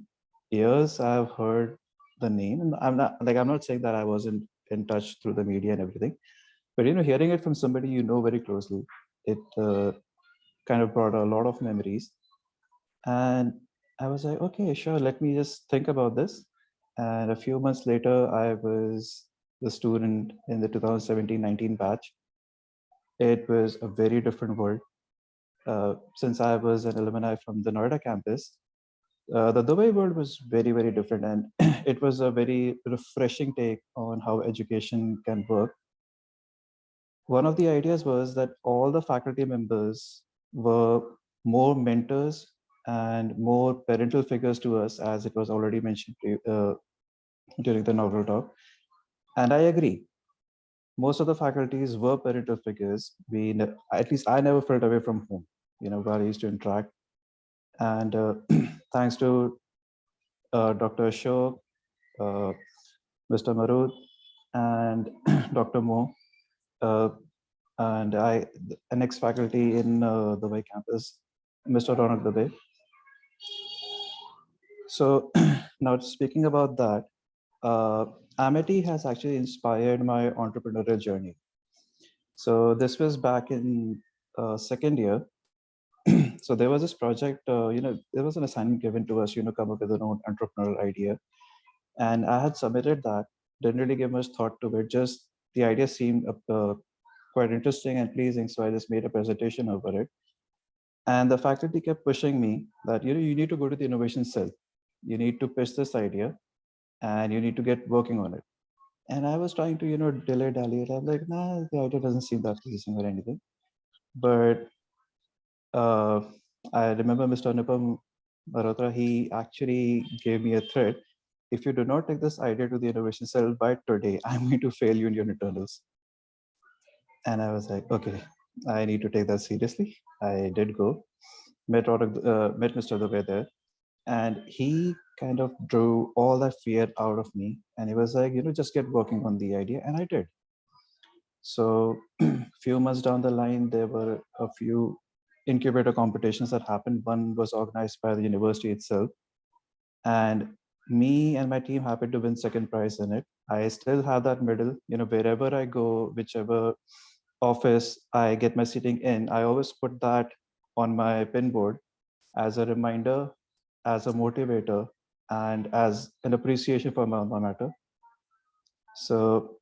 years I've heard the name. And I'm not saying that I wasn't in touch through the media and everything, but hearing it from somebody very closely, it kind of brought a lot of memories. And I was like, okay, sure, let me just think about this. And a few months later, I was the student in the 2017-19 batch. It was a very different world. Since I was an alumni from the Noida campus, the Dubai world was very, very different. And it was a very refreshing take on how education can work. One of the ideas was that all the faculty members were more mentors and more parental figures to us, as it was already mentioned during the inaugural talk. And I agree. Most of the faculties were parental figures. At least I never felt away from home, where I used to interact. And thanks to Dr. Ashok, Mr. Marud, and Dr. Mo, and an ex-faculty in the Dubai campus, Mr. Ronald Dubey. So now speaking about that, Amity has actually inspired my entrepreneurial journey. So this was back in second year. So there was this project, there was an assignment given to us, come up with an own entrepreneurial idea. And I had submitted that, didn't really give much thought to it, just the idea seemed quite interesting and pleasing. So I just made a presentation over it. And the faculty kept pushing me that, you need to go to the innovation cell. You need to pitch this idea and you need to get working on it. And I was trying to, dilly-dally it. I'm like, nah, the idea doesn't seem that pleasing or anything. But I remember Mr. Anupam Malhotra, he actually gave me a threat. If you do not take this idea to the innovation cell by today, I'm going to fail you in your internals. And I was like, okay, I need to take that seriously. I did go, met Mr. Dubey there, and he kind of drew all that fear out of me. And he was like, just get working on the idea. And I did. So few months down the line, there were a few incubator competitions that happened. One was organized by the university itself. And me and my team happened to win second prize in it. I still have that medal, wherever I go, whichever office I get my sitting in, I always put that on my pin board as a reminder, as a motivator, and as an appreciation for my alma mater. So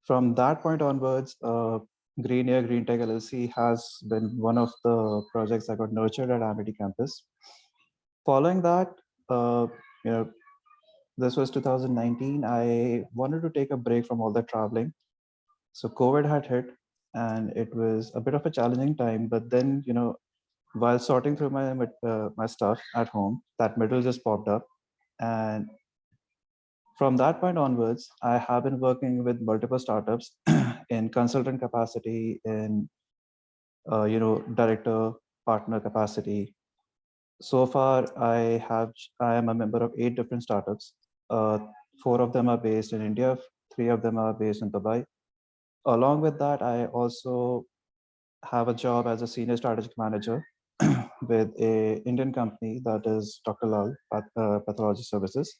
from that point onwards, Green Air Green Tech LLC has been one of the projects that got nurtured at Amity campus. Following that, this was 2019. I wanted to take a break from all the traveling. So COVID had hit and it was a bit of a challenging time. But then, while sorting through my stuff at home, that medal just popped up. And from that point onwards, I have been working with multiple startups in consultant capacity, in director, partner capacity. So far, I am a member of 8 different startups. 4 of them are based in India, 3 of them are based in Dubai. Along with that, I also have a job as a senior strategic manager with a Indian company that is Dr. Lal Pathology Services.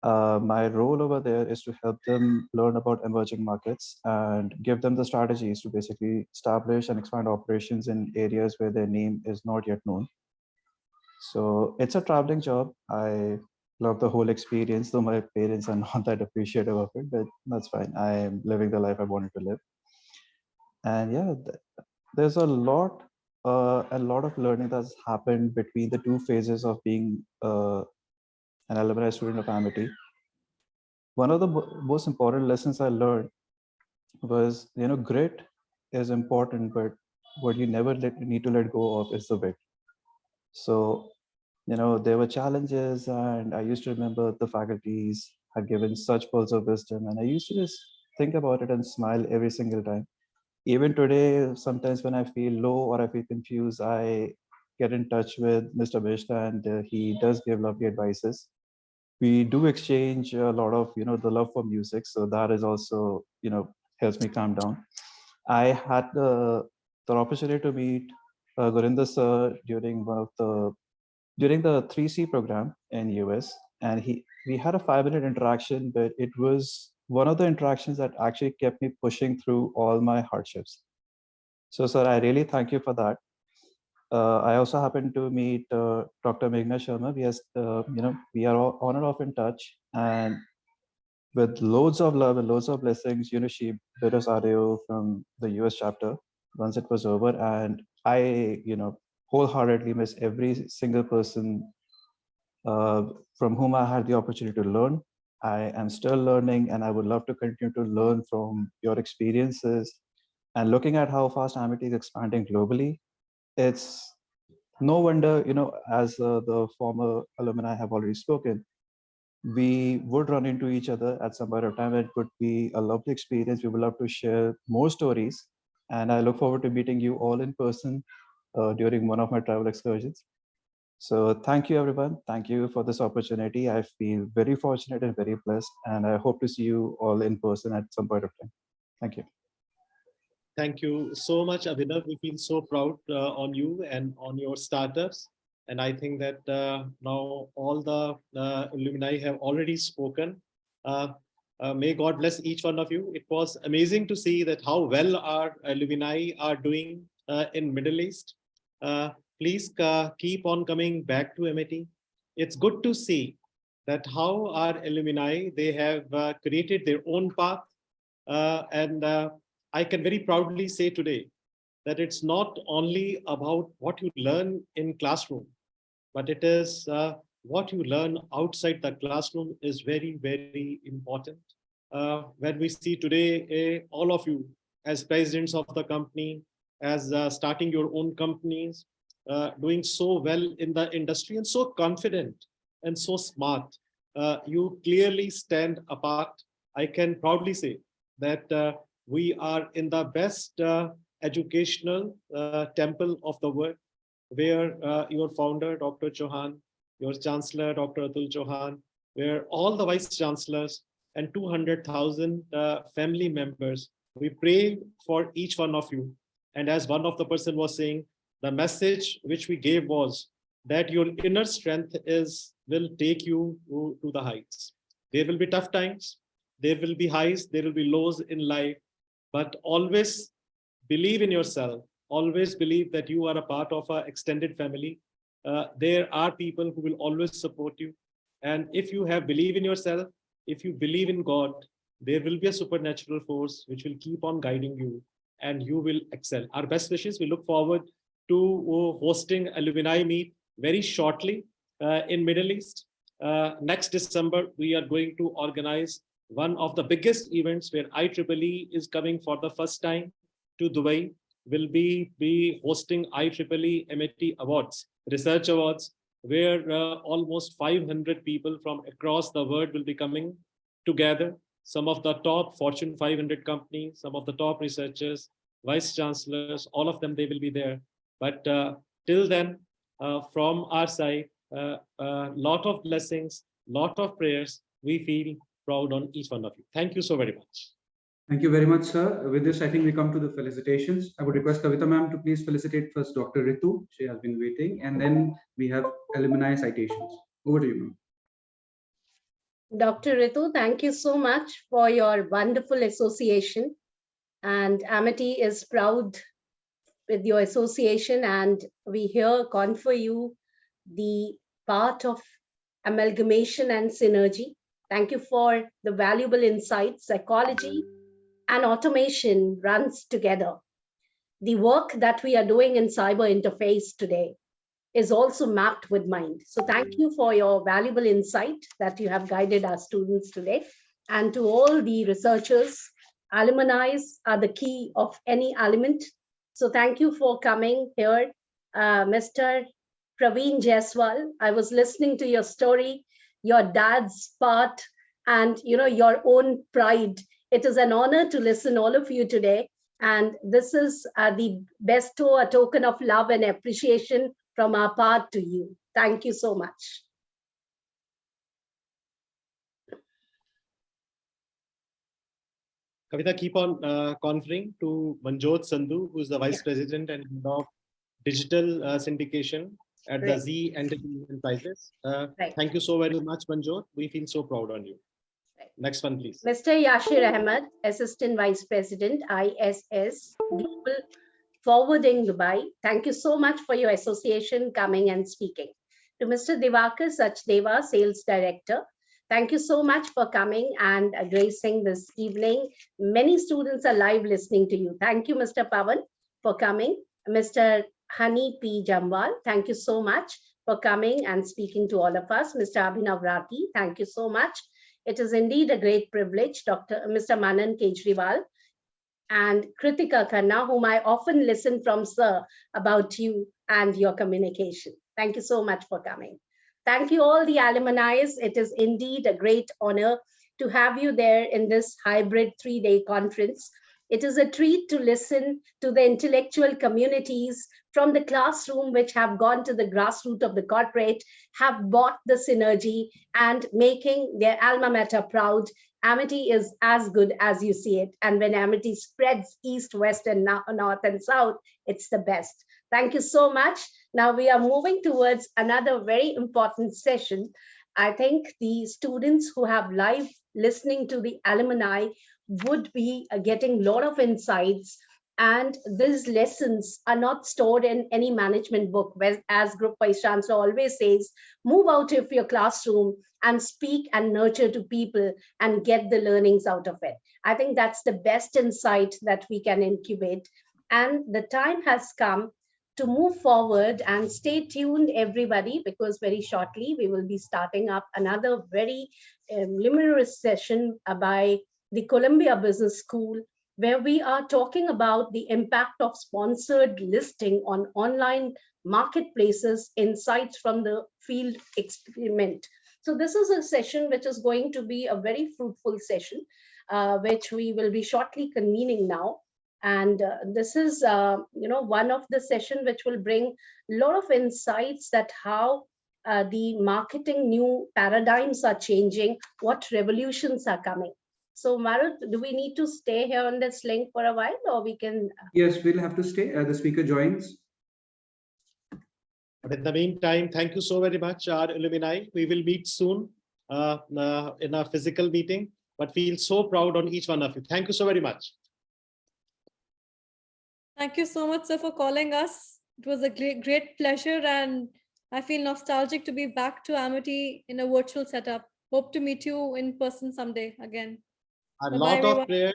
My role over there is to help them learn about emerging markets and give them the strategies to basically establish and expand operations in areas where their name is not yet known. So it's a traveling job. I love the whole experience, though my parents are not that appreciative of it, but that's fine. I am living the life I wanted to live. And yeah, there's a lot of learning that's happened between the 2 phases of being an alumni student of Amity. One of the most important lessons I learned was, grit is important, but what you never need to let go of is the wit. So, there were challenges, and I used to remember the faculties had given such pearls of wisdom, and I used to just think about it and smile every single time. Even today, sometimes when I feel low or I feel confused, I get in touch with Mr. Bishta, and he does give lovely advices. We do exchange a lot of, the love for music. So that is also, helps me calm down. I had the opportunity to meet Gurinder sir during the 3C program in US. And we had a 5-minute interaction, but it was one of the interactions that actually kept me pushing through all my hardships. So, sir, I really thank you for that. I also happened to meet Dr. Meghna Sharma. We are all on and off in touch, and with loads of love and loads of blessings, she bid us adieu from the US chapter once it was over. And I, wholeheartedly miss every single person from whom I had the opportunity to learn. I am still learning, and I would love to continue to learn from your experiences. And looking at how fast Amity is expanding globally, it's no wonder, as the former alumni have already spoken, we would run into each other at some point of time. It would be a lovely experience. We would love to share more stories. And I look forward to meeting you all in person during one of my travel excursions. So thank you, everyone. Thank you for this opportunity. I feel very fortunate and very blessed. And I hope to see you all in person at some point of time. Thank you. Thank you so much, Abhinav. We feel so proud on you and on your startups. And I think that now all the alumni have already spoken. May God bless each one of you. It was amazing to see that how well our alumni are doing in Middle East. Please keep on coming back to MIT. It's good to see that how our alumni, they have created their own path. And I can very proudly say today that it's not only about what you learn in classroom, but it is what you learn outside the classroom is very, very important. When we see today, all of you as presidents of the company, as starting your own companies, doing so well in the industry and so confident and so smart, you clearly stand apart. I can proudly say that we are in the best educational temple of the world, where your founder, Dr. Chauhan, your chancellor, Dr. Atul Chauhan, where all the vice chancellors and 200,000 family members, we pray for each one of you. And as one of the person was saying, the message which we gave was that your inner strength will take you to the heights. There will be tough times, there will be highs, there will be lows in life, but always believe in yourself. Always believe that you are a part of an extended family. There are people who will always support you. And if you believe in yourself, if you believe in God, there will be a supernatural force which will keep on guiding you and you will excel. Our best wishes. We look forward to hosting alumni meet very shortly in Middle East. Next December, we are going to organize one of the biggest events where IEEE is coming for the first time to Dubai. Will be hosting IEEE MIT Awards, Research Awards, where almost 500 people from across the world will be coming together. Some of the top Fortune 500 companies, some of the top researchers, vice chancellors, all of them, they will be there. But till then, from our side, lot of blessings, lot of prayers. We feel proud on each one of you. Thank you so very much. Thank you very much, sir. With this, I think we come to the felicitations. I would request Kavita ma'am to please felicitate first Dr. Ritu. She has been waiting. And then we have alumni citations. Over to you, ma'am. Dr. Ritu, thank you so much for your wonderful association. And Amity is proud with your association, and we here confer you the part of amalgamation and synergy. Thank you for the valuable insights. Psychology and automation runs together. The work that we are doing in cyber interface today is also mapped with mind. So thank you for your valuable insight that you have guided our students today. And to all the researchers, alumni are the key of any element. So thank you for coming here, Mr. Praveen Jaiswal. I was listening to your story, your dad's part, and your own pride. It is an honor to listen all of you today. And this is the bestow a token of love and appreciation from our part to you. Thank you so much. Kavita, keep on conferring to Manjot Sandhu, who is the Vice President and Head of Digital Syndication at the Z Entertainment Prizes. Thank you so very much, Manjot. We feel so proud on you. Next one, please. Mr. Yashir Ahmed, Assistant Vice President, ISS, Global Forwarding Dubai. Thank you so much for your association coming and speaking. To Mr. Divakar Sachdeva, Sales Director, thank you so much for coming and gracing this evening. Many students are live listening to you. Thank you, Mr. Pavan, for coming. Mr. Hani P. Jamwal, thank you so much for coming and speaking to all of us. Mr. Abhinav Rathi, thank you so much. It is indeed a great privilege. Mr. Manan Kejriwal and Kritika Khanna, whom I often listen from, sir, about you and your communication. Thank you so much for coming. Thank you all the alumni. It is indeed a great honor to have you there in this hybrid 3-day conference. It is a treat to listen to the intellectual communities from the classroom, which have gone to the grassroots of the corporate, have bought the synergy and making their alma mater proud. Amity is as good as you see it. And when Amity spreads east, west, and north and south, it's the best. Thank you so much. Now we are moving towards another very important session. I think the students who have live listening to the alumni would be getting a lot of insights. And these lessons are not stored in any management book, where, as Group Vice Chancellor always says, move out of your classroom and speak and nurture to people and get the learnings out of it. I think that's the best insight that we can incubate. And the time has come to move forward, and stay tuned, everybody, because very shortly we will be starting up another very luminous session by the Columbia Business School, where we are talking about the impact of sponsored listing on online marketplaces, insights from the field experiment. So this is a session which is going to be a very fruitful session, which we will be shortly convening now. And this is, one of the session which will bring a lot of insights that how the marketing new paradigms are changing, what revolutions are coming. So Marut, do we need to stay here on this link for a while, or we can? Yes, we'll have to stay. The speaker joins. But in the meantime, thank you so very much, our alumni. We will meet soon in a physical meeting, but feel so proud on each one of you. Thank you so very much. Thank you so much, sir, for calling us. It was a great pleasure, and I feel nostalgic to be back to Amity in a virtual setup. Hope to meet you in person someday again. A lot of prayers,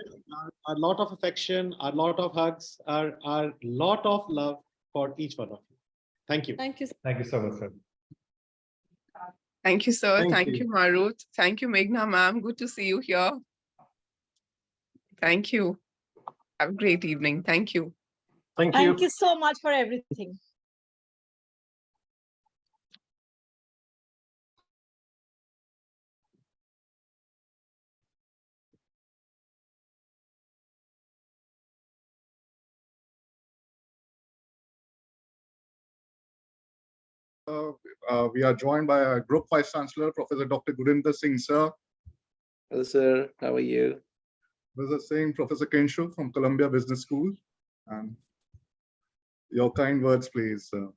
a lot of affection, a lot of hugs, a lot of love for each one of you. Thank you. Thank you. Thank you so much, sir. Thank you, sir. Thank Thank you. you, Marut. Thank you, Meghna ma'am. Good to see you here. Thank you. Have a great evening. Thank you. Thank you so much for everything. We are joined by our Group Vice Chancellor, Professor Dr. Gurinder Singh, sir. Hello, sir. How are you? Professor Singh, Professor Kinshuk from Columbia Business School. And your kind words, please, sir.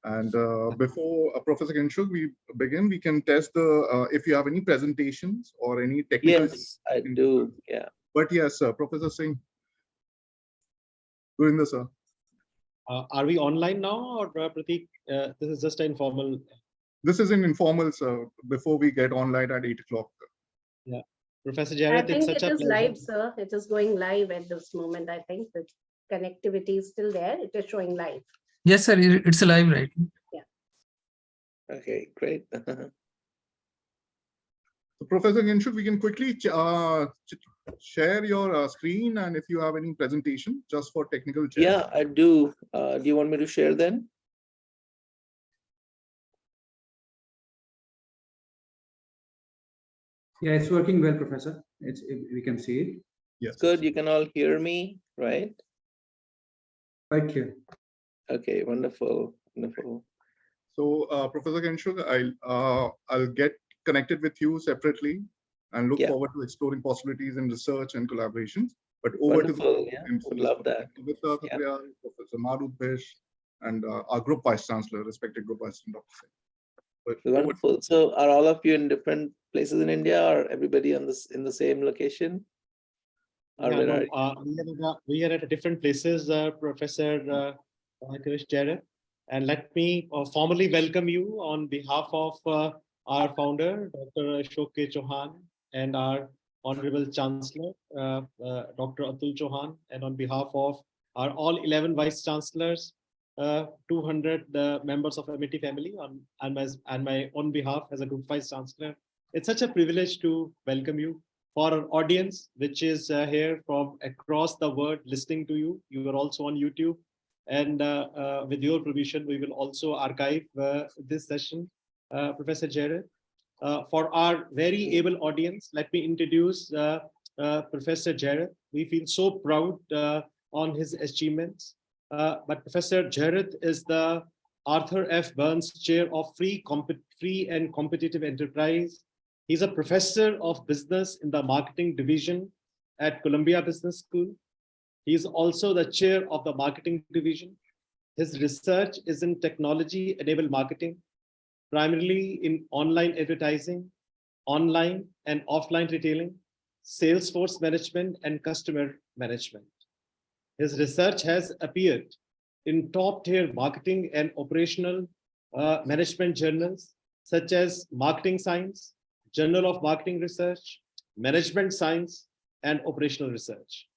And before Professor Kinshuk, we begin, we can test the if you have any presentations or any technical. Yes, I do. Yeah. But yes, sir, Professor Singh. Gurinder, sir. Are we online now, or Pratik? This is just an informal. This is an informal, sir. Before we get online at 8 o'clock. Yeah, Professor I Jared, think it's such it a is pleasure. live, sir. It is going live at this moment. I think the connectivity is still there. It is showing live. Yes, sir. It's live, right? Yeah. Okay, great. So Professor Kinshuk, we can quickly share your screen, and if you have any presentation just for technical check. Yeah, I do. Do you want me to share then? Yeah, it's working well, Professor. We can see it. Yes. Good. You can all hear me, right? Right here. Okay, wonderful, wonderful. So, Professor Kinshuk, I'll get connected with you separately and look forward to exploring possibilities in research and collaborations. But over Wonderful, to yeah, MCs, would love that. Professor Marut Bish, and our Group Vice Chancellor, respected Group Vice Chancellor, Dr. Singh. Wonderful. So, are all of you in different places in India, or everybody on this in the same location? or Yeah, where no, are you? we are at different places, Professor Krish Jared. And let me formally welcome you on behalf of our founder, Dr. Ashok K. Chauhan, and our Honorable Chancellor, Dr. Atul Chauhan, and on behalf of our all 11 Vice Chancellors, 200 members of MIT family, and my own behalf as a Group Vice Chancellor. It's such a privilege to welcome you. For our audience, which is here from across the world listening to you, you are also on YouTube. And with your permission, we will also archive this session, Professor Jared. For our very able audience, let me introduce Professor Jared. We feel so proud on his achievements. But Professor Jared is the Arthur F. Burns Chair of Free and Competitive Enterprise. He's a professor of business in the marketing division at Columbia Business School. He is also the chair of the marketing division. His research is in technology-enabled marketing, primarily in online advertising, online and offline retailing, sales force management, and customer management. His research has appeared in top-tier marketing and operational management journals, such as Marketing Science, Journal of Marketing Research, Management Science, and Operational Research.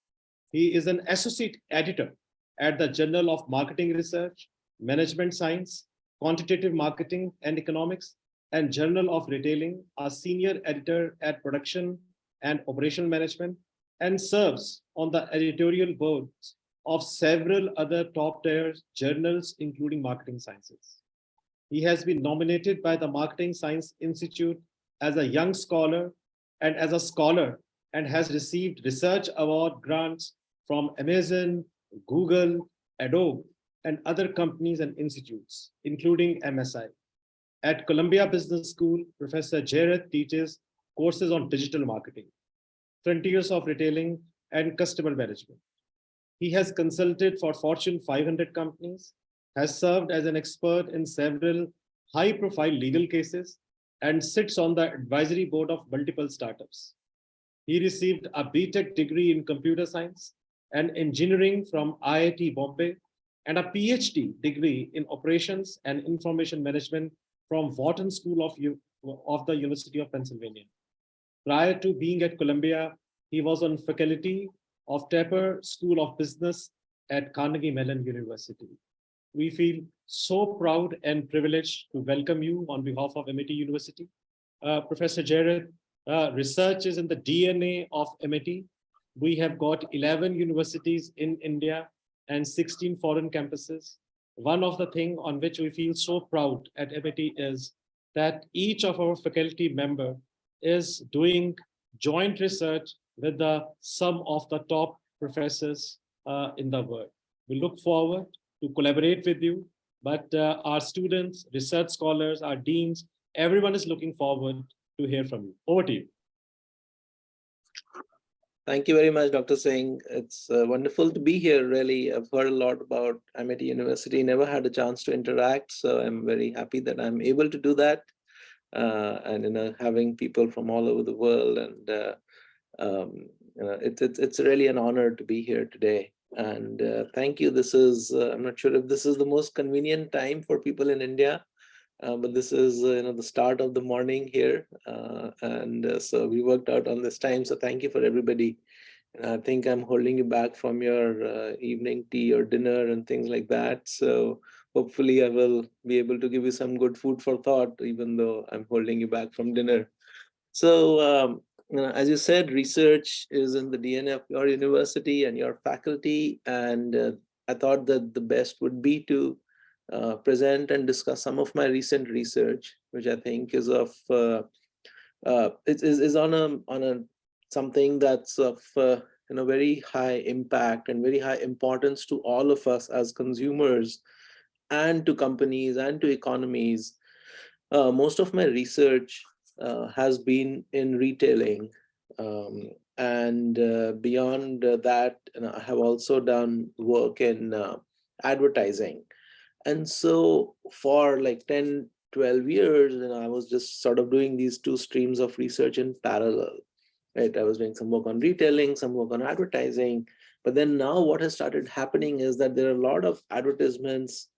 He is an associate editor at the Journal of Marketing Research, Management Science, Quantitative Marketing and Economics, and Journal of Retailing, a senior editor at Production and Operational Management, and serves on the editorial boards of several other top-tier journals, including Marketing Sciences. He has been nominated by the Marketing Science Institute as a young scholar and as a scholar, and has received research award grants from Amazon, Google, Adobe, and other companies and institutes, including MSI. At Columbia Business School, Professor Jared teaches courses on digital marketing, frontiers of retailing, and customer management. He has consulted for Fortune 500 companies, has served as an expert in several high-profile legal cases, and sits on the advisory board of multiple startups. He received a BTech degree in computer science and engineering from IIT Bombay, and a PhD degree in operations and information management from Wharton School of the University of Pennsylvania. Prior to being at Columbia, he was on faculty of Tepper School of Business at Carnegie Mellon University. We feel so proud and privileged to welcome you on behalf of MIT University. Professor Jared, research is in the DNA of MIT. We have got 11 universities in India and 16 foreign campuses. One of the things on which we feel so proud at MIT is that each of our faculty member is doing joint research with some of the top professors in the world. We look forward to collaborate with you, but our students, research scholars, our deans, everyone is looking forward to hear from you. Over to you. Thank you very much, Dr. Singh. It's wonderful to be here, really. I've heard a lot about MIT University, never had a chance to interact, so I'm very happy that I'm able to do that. And having people from all over the world, and it's really an honor to be here today. And thank you. This is, I'm not sure if this is the most convenient time for people in India, but this is the start of the morning here. So we worked out on this time. So thank you for everybody. And I think I'm holding you back from your evening tea or dinner and things like that. So hopefully I will be able to give you some good food for thought, even though I'm holding you back from dinner. So as you said, research is in the DNA of your university and your faculty. And I thought that the best would be to present and discuss some of my recent research, which I think is of is on a something that's of very high impact and very high importance to all of us as consumers, and to companies and to economies. Most of my research has been in retailing, and beyond that, I have also done work in advertising. And so for like 10, 12 years, I was just sort of doing these two streams of research in parallel. right? I was doing some work on retailing, some work on advertising. But then now what has started happening is that there are a lot of advertisements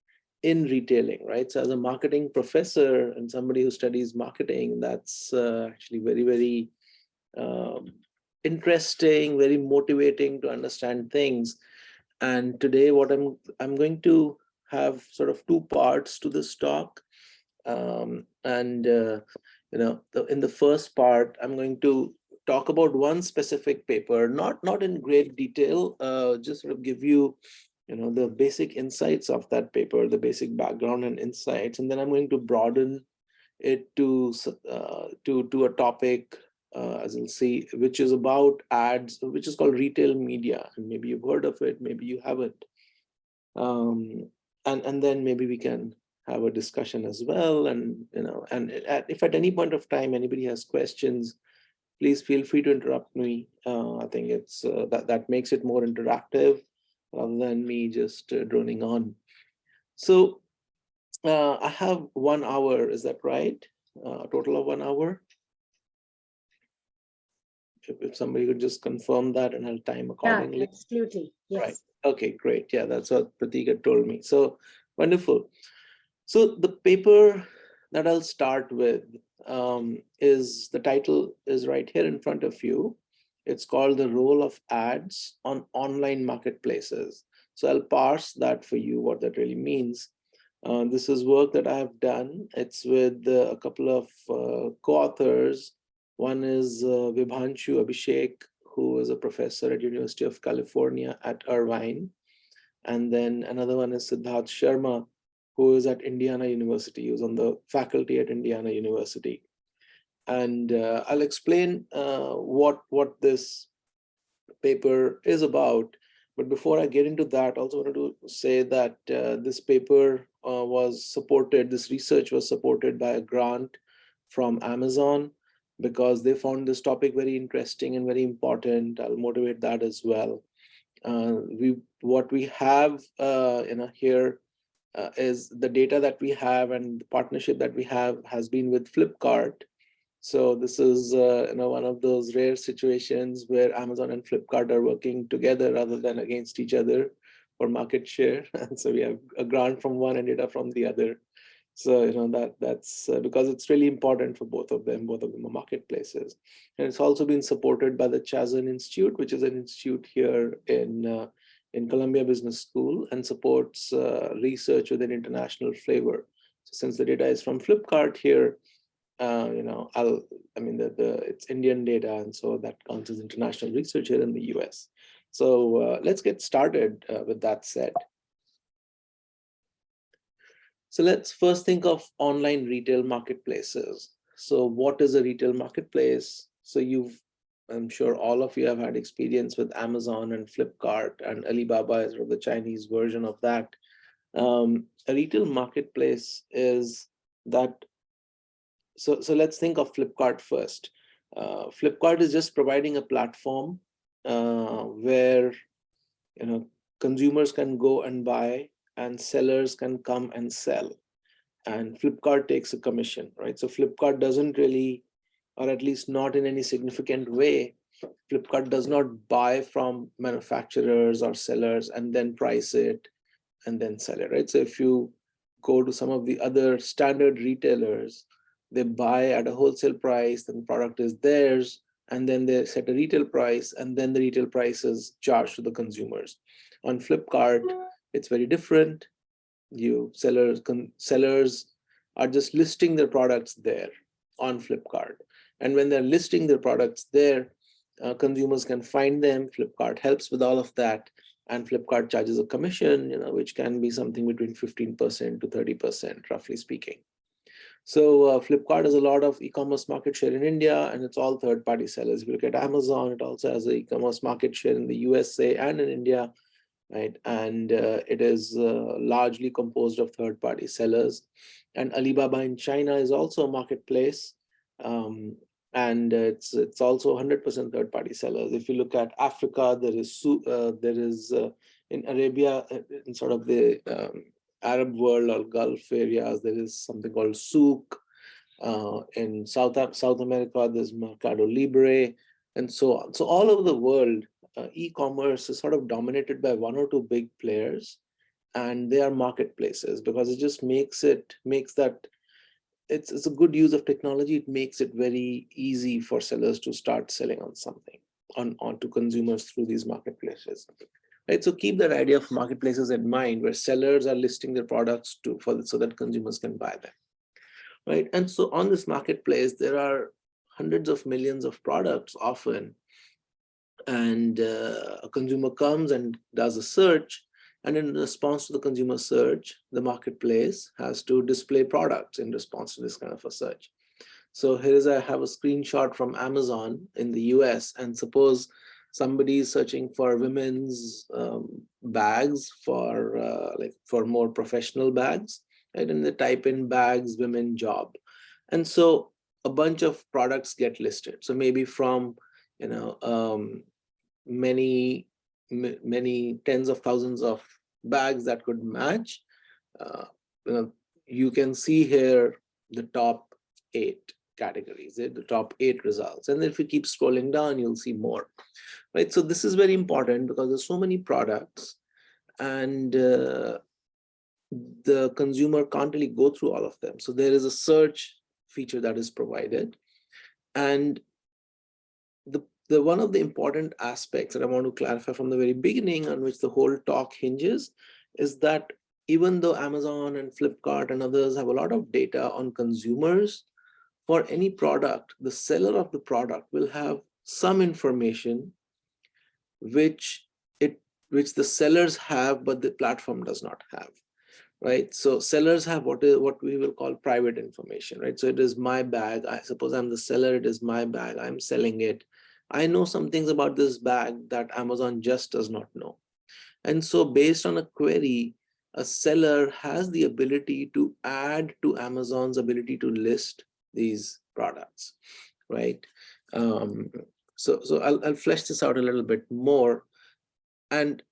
in retailing, right? So as a marketing professor and somebody who studies marketing, that's actually very, very interesting, very motivating to understand things. And today what I'm going to have sort of two parts to this talk. In the first part, I'm going to talk about one specific paper, not in great detail, just sort of give you, the basic insights of that paper, the basic background and insights, and then I'm going to broaden it to a topic, as you'll see, which is about ads, which is called retail media, and maybe you've heard of it, maybe you haven't, and then maybe we can have a discussion as well. And if at any point of time anybody has questions, please feel free to interrupt me. I think it's that makes it more interactive rather than me just droning on. So I have 1 hour, is that right? A total of 1 hour. If somebody could just confirm that, and I'll time accordingly. Yeah, absolutely. Yes. Right. Okay, great. Yeah, that's what Pratik had told me. So wonderful. So the paper that I'll start with is, the title is right here in front of you. It's called The Role of Ads on Online Marketplaces. So I'll parse that for you, what that really means. This is work that I have done. It's with a couple of co-authors. One is Vibhanshu Abhishek, who is a professor at University of California at Irvine. And then another one is Siddharth Sharma, who is at Indiana University, who's on the faculty at Indiana University. And I'll explain what this paper is about. But before I get into that, I also wanted to say that this paper this research was supported by a grant from Amazon, because they found this topic very interesting and very important. I'll motivate that as well. What we have here is the data that we have, and the partnership that we have has been with Flipkart. So this is one of those rare situations where Amazon and Flipkart are working together rather than against each other for market share. And so we have a grant from one and data from the other. So that's because it's really important for both of them. Both of them are marketplaces, and it's also been supported by the Chazan Institute, which is an institute here in Columbia Business School, and supports research with an international flavor. So since the data is from Flipkart here, it's Indian data, and so that counts as international research here in the US. So let's get started with that said. So let's first think of online retail marketplaces. So what is a retail marketplace? So I'm sure all of you have had experience with Amazon and Flipkart, and Alibaba is sort of the Chinese version of that. A retail marketplace is that. So let's think of Flipkart first. Flipkart is just providing a platform where consumers can go and buy, and sellers can come and sell, and Flipkart takes a commission, right? So Flipkart doesn't really, or at least not in any significant way, Flipkart does not buy from manufacturers or sellers and then price it and then sell it, right? So if you go to some of the other standard retailers, they buy at a wholesale price, then the product is theirs, and then they set a retail price, and then the retail price is charged to the consumers. On Flipkart, it's very different. Sellers are just listing their products there on Flipkart. And when they're listing their products there, consumers can find them. Flipkart helps with all of that. And Flipkart charges a commission, which can be something between 15% to 30%, roughly speaking. So Flipkart has a lot of e-commerce market share in India, and it's all third-party sellers. If you look at Amazon, it also has an e-commerce market share in the USA and in India, right? And it is largely composed of third-party sellers. And Alibaba in China is also a marketplace, and it's also 100% third-party sellers. If you look at Africa, there is in Arabia, in sort of the Arab world or Gulf areas, there is something called souk. In South America, there's Mercado Libre. and so on. So all over the world, e-commerce is sort of dominated by one or two big players, and they are marketplaces because it just makes that it's a good use of technology. It makes it very easy for sellers to start selling on something onto consumers through these marketplaces. Right, so keep that idea of marketplaces in mind, where sellers are listing their products so that consumers can buy them. Right, and so on this marketplace, there are hundreds of millions of products often, and a consumer comes and does a search, and in response to the consumer search, the marketplace has to display products in response to this kind of a search. So I have a screenshot from Amazon in the US, and suppose somebody is searching for women's bags for more professional bags, right? And they type in bags, women, job. And so a bunch of products get listed. So maybe from, many tens of thousands of bags that could match, you can see here the top 8 categories, the top 8 results. And if you keep scrolling down, you'll see more, right? So this is very important because there's so many products, and the consumer can't really go through all of them. So there is a search feature that is provided. And one of the important aspects that I want to clarify from the very beginning, on which the whole talk hinges, is that even though Amazon and Flipkart and others have a lot of data on consumers, for any product, the seller of the product will have some information which the sellers have, but the platform does not have, right? So sellers have what we will call private information, right? So it is my bag. I suppose I'm the seller, it is my bag, I'm selling it. I know some things about this bag that Amazon just does not know. And so based on a query, a seller has the ability to add to Amazon's ability to list these products, right? So I'll flesh this out a little bit more and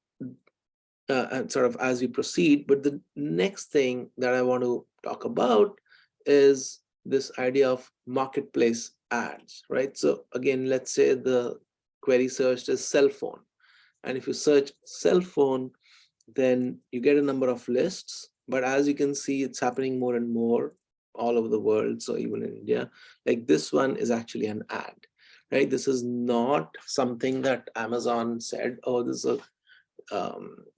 sort of as we proceed. But the next thing that I want to talk about is this idea of marketplace ads, right? So again, let's say the query search is cell phone. And if you search cell phone, then you get a number of lists. But as you can see, it's happening more and more all over the world. So even in India, like this one is actually an ad, right? This is not something that Amazon said, oh, this is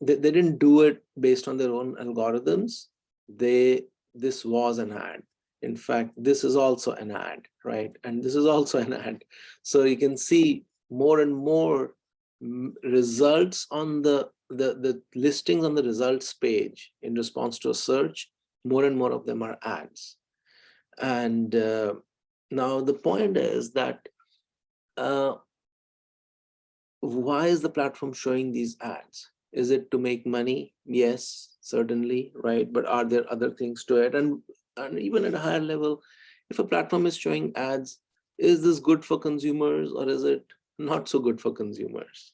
they didn't do it based on their own algorithms. This was an ad. In fact, this is also an ad, right? And this is also an ad. So you can see more and more results on the listings on the results page in response to a search. More and more of them are ads. And now the point is that why is the platform showing these ads? Is it to make money? Yes, certainly, right? But are there other things to it? And even at a higher level, if a platform is showing ads, is this good for consumers or is it not so good for consumers?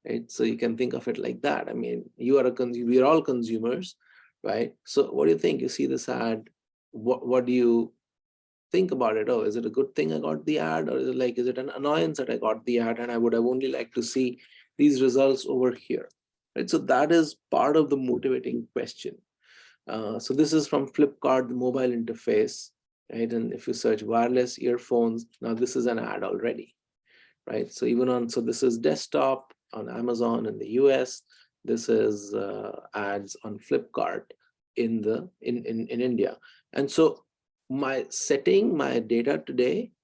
Right? So you can think of it like that. I mean, you are a consumer, we are all consumers, right? So what do you think? You see this ad, what do you think about it? Oh, is it a good thing I got the ad, or is it an annoyance that I got the ad and I would have only liked to see these results over here, right? So that is part of the motivating question. So this is from Flipkart, the mobile interface, right? And if you search wireless earphones, now this is an ad already, right? So so this is desktop on Amazon in the US. This is ads on Flipkart in India. And so my setting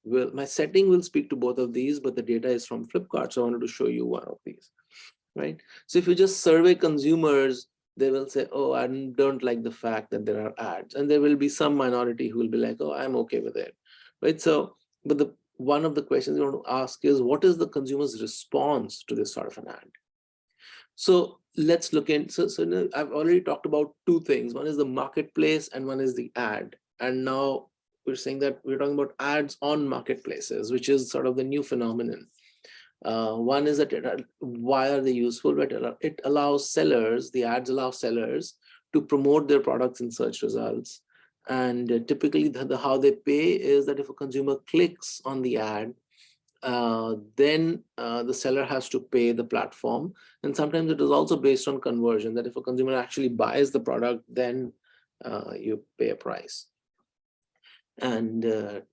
will speak to both of these, but the data is from Flipkart. So I wanted to show you one of these, right? So if you just survey consumers, they will say, oh, I don't like the fact that there are ads. And there will be some minority who will be like, oh, I'm okay with it, right? So, but one of the questions you want to ask is, what is the consumer's response to this sort of an ad? So let's look in. So I've already talked about two things. One is the marketplace and one is the ad. And now we're saying that we're talking about ads on marketplaces, which is sort of the new phenomenon. One is that why are they useful? But it allows sellers, the ads allow sellers to promote their products in search results. And typically how they pay is that if a consumer clicks on the ad, then the seller has to pay the platform. And sometimes it is also based on conversion, that if a consumer actually buys the product, then you pay a price. And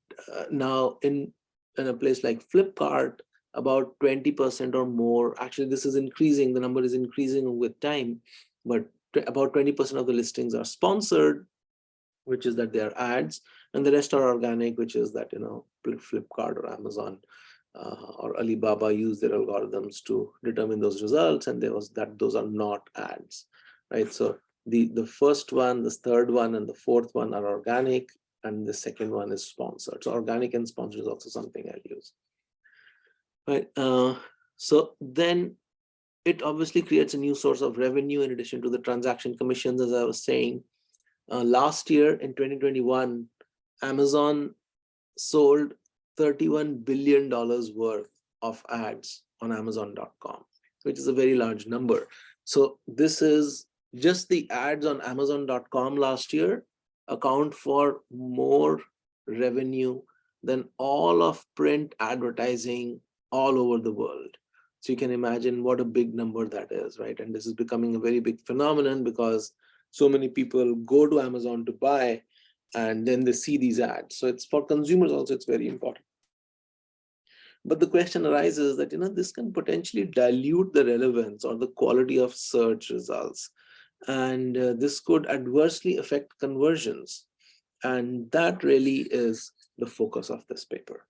now in a place like Flipkart, about 20% or more, actually this is increasing, the number is increasing with time, but about 20% of the listings are sponsored, which is that they are ads, and the rest are organic, which is that, Flipkart or Amazon or Alibaba use their algorithms to determine those results, and those are not ads, right? So the first one, the third one, and the fourth one are organic, and the second one is sponsored. So organic and sponsored is also something I use, right? So then it obviously creates a new source of revenue in addition to the transaction commissions, as I was saying. Last year in 2021, Amazon sold $31 billion worth of ads on Amazon.com, which is a very large number. So this is just the ads on Amazon.com last year account for more revenue than all of print advertising all over the world. So you can imagine what a big number that is, right? And this is becoming a very big phenomenon because so many people go to Amazon to buy, and then they see these ads. So it's for consumers also, it's very important. But the question arises that, this can potentially dilute the relevance or the quality of search results. And this could adversely affect conversions. And that really is the focus of this paper.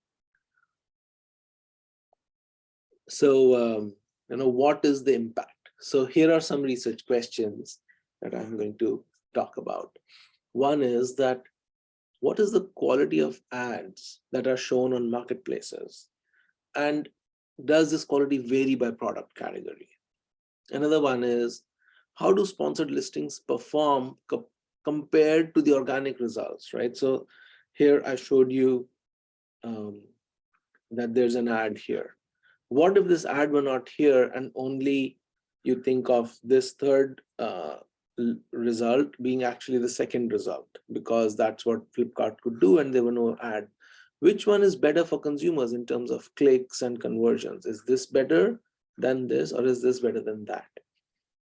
So, what is the impact? So here are some research questions that I'm going to talk about. One is that, what is the quality of ads that are shown on marketplaces? And does this quality vary by product category? Another one is, how do sponsored listings perform compared to the organic results, right? So here I showed you that there's an ad here. What if this ad were not here and only you think of this third result being actually the second result, because that's what Flipkart could do and there were no ad? Which one is better for consumers in terms of clicks and conversions? Is this better than this, or is this better than that?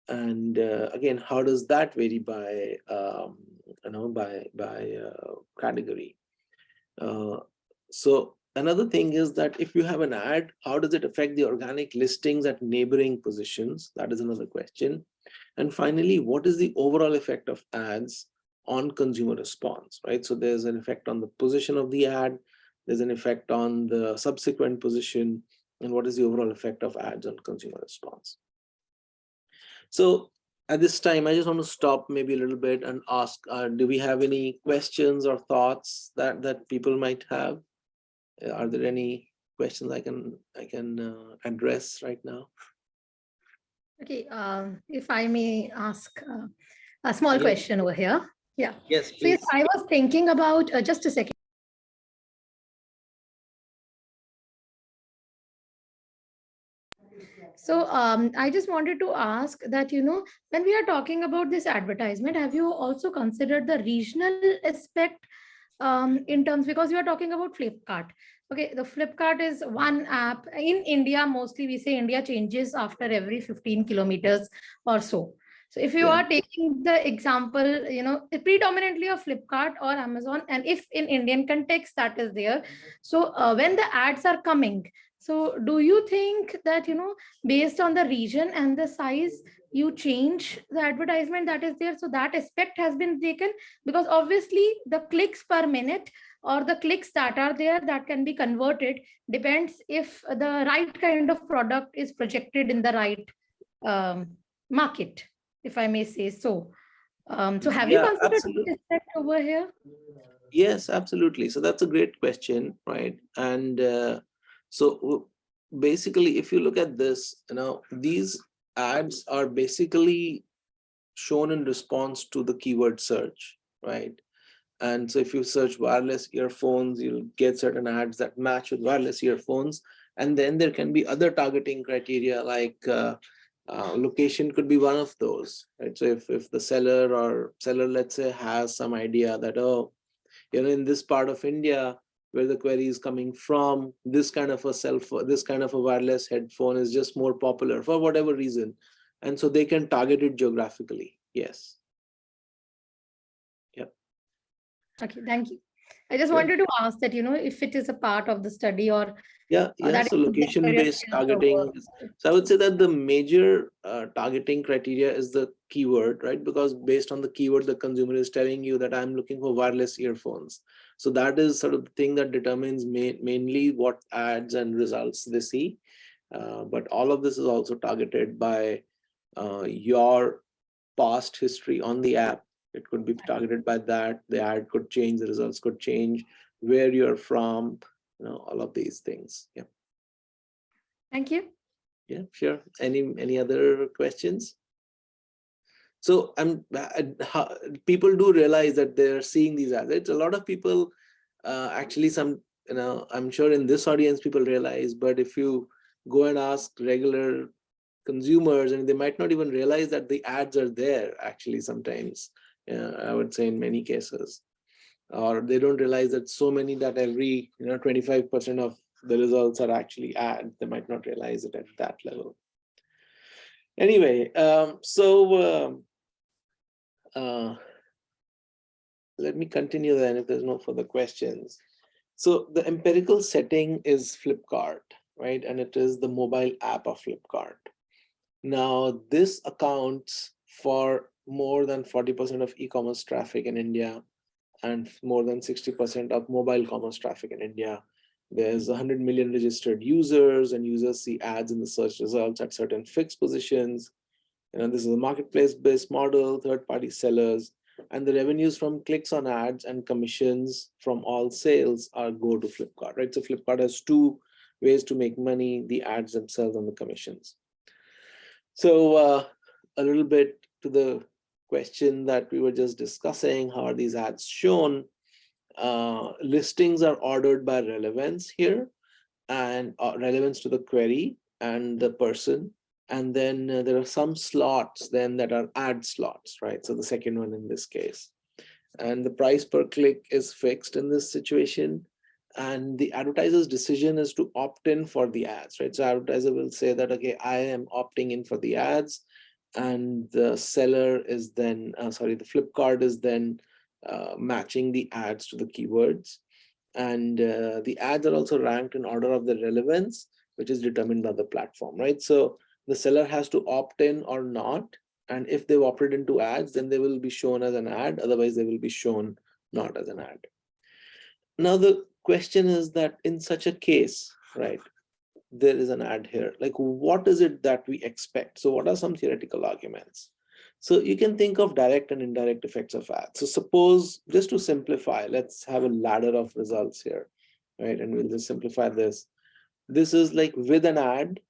And again, how does that vary by category? So another thing is that if you have an ad, how does it affect the organic listings at neighboring positions? That is another question. And finally, what is the overall effect of ads on consumer response, right? So there's an effect on the position of the ad, there's an effect on the subsequent position, and what is the overall effect of ads on consumer response? So at this time, I just want to stop maybe a little bit and ask, do we have any questions or thoughts that people might have? Are there any questions I can address right now? Okay, if I may ask a small question over here. Yeah. Yes, please. So yes, I was thinking about, just a second. So I just wanted to ask that, when we are talking about this advertisement, have you also considered the regional aspect in terms, because you are talking about Flipkart. Okay, the Flipkart is one app. In India, mostly we say India changes after every 15 kilometers or so. So if you are taking the example, predominantly of Flipkart or Amazon, and if in Indian context that is there, so when the ads are coming, so do you think that, based on the region and the size, you change the advertisement that is there? So that aspect has been taken, because obviously the clicks per minute or the clicks that are there that can be converted depends if the right kind of product is projected in the right market, if I may say so. So have you considered this aspect over here? Yes, absolutely. So that's a great question, right? And so basically, if you look at this, these ads are basically shown in response to the keyword search, right? And so if you search wireless earphones, you'll get certain ads that match with wireless earphones. And then there can be other targeting criteria, like location could be one of those, right? So if the seller, let's say, has some idea that, in this part of India, where the query is coming from. This kind of a cell phone, this kind of a wireless headphone is just more popular for whatever reason. And so they can target it geographically. Yes. Yeah. Okay, thank you. I just Yeah. wanted to ask that, if it is a part of the study or Yeah, that so is just where your location-based skills are targeting. So I would say that the major targeting criteria is the keyword, right? Because based on the keyword, the consumer is telling you that I'm looking for wireless earphones. So that is sort of the thing that determines mainly what ads and results they see. But all of this is also targeted by your past history on the app. It could be targeted by that. The ad could change, the results could change, where you're from, all of these things. Yeah. Thank you. Yeah, sure. Any other questions? So people do realize that they're seeing these ads. It's a lot of people actually I'm sure in this audience people realize, but if you go and ask regular consumers, and they might not even realize that the ads are there actually sometimes, I would say in many cases, or they don't realize that so many that every 25% of the results are actually ads. They might not realize it at that level. Anyway, let me continue then if there's no further questions. So the empirical setting is Flipkart, right? And it is the mobile app of Flipkart. Now, this accounts for more than 40% of e-commerce traffic in India and more than 60% of mobile commerce traffic in India. There's 100 million registered users, and users see ads in the search results at certain fixed positions. This is a marketplace-based model, third-party sellers, and the revenues from clicks on ads and commissions from all sales go to Flipkart, right? So Flipkart has two ways to make money: the ads themselves and the commissions. So a little bit to the question that we were just discussing, how are these ads shown? Listings are ordered by relevance here, and relevance to the query and the person. And then there are some slots then that are ad slots, right? So the second one in this case. And the price per click is fixed in this situation. And the advertiser's decision is to opt in for the ads, right? So advertiser will say that, okay, I am opting in for the ads. And the seller is then, the Flipkart is then matching the ads to the keywords. And the ads are also ranked in order of the relevance, which is determined by the platform, right? So the seller has to opt in or not. And if they've opted into ads, then they will be shown as an ad. Otherwise, they will be shown not as an ad. Now, the question is that in such a case, right, there is an ad here. Like, what is it that we expect? So what are some theoretical arguments? So you can think of direct and indirect effects of ads. So suppose, just to simplify, let's have a ladder of results here, right? And we'll just simplify this. This is like with an ad,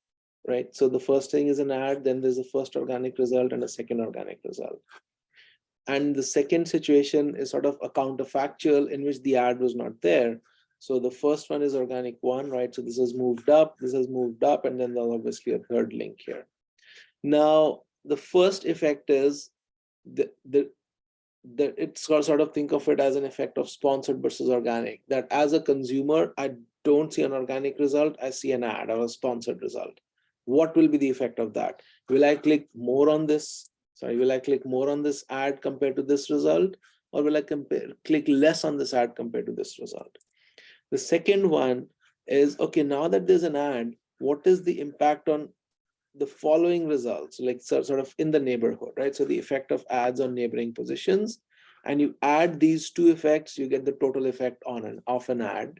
right? So the first thing is an ad, then there's a first organic result and a second organic result. And the second situation is sort of a counterfactual in which the ad was not there. So the first one is organic one, right? So this has moved up, this has moved up, and then there's obviously a third link here. Now, the first effect is it's sort of think of it as an effect of sponsored versus organic, that as a consumer, I don't see an organic result, I see an ad or a sponsored result. What will be the effect of that? Will I click more on this? Will I click more on this ad compared to this result? Or will I click less on this ad compared to this result? The second one is, okay, now that there's an ad, what is the impact on the following results, like sort of in the neighborhood, right? So the effect of ads on neighboring positions, and you add these two effects, you get the total effect of an ad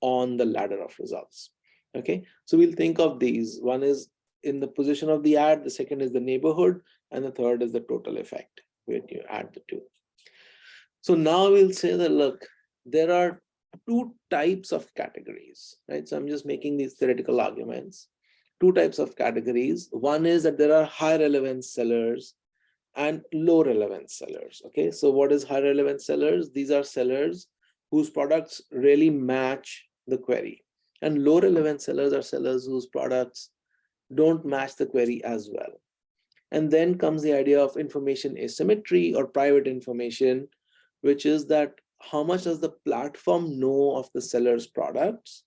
on the ladder of results. Okay, so we'll think of these. One is in the position of the ad, the second is the neighborhood, and the third is the total effect when you add the two. So now we'll say that, look, there are two types of categories, right? So I'm just making these theoretical arguments. Two types of categories. One is that there are high relevance sellers and low relevance sellers. Okay, so what is high relevance sellers? These are sellers whose products really match the query. And low relevance sellers are sellers whose products don't match the query as well. And then comes the idea of information asymmetry or private information, which is that how much does the platform know of the seller's products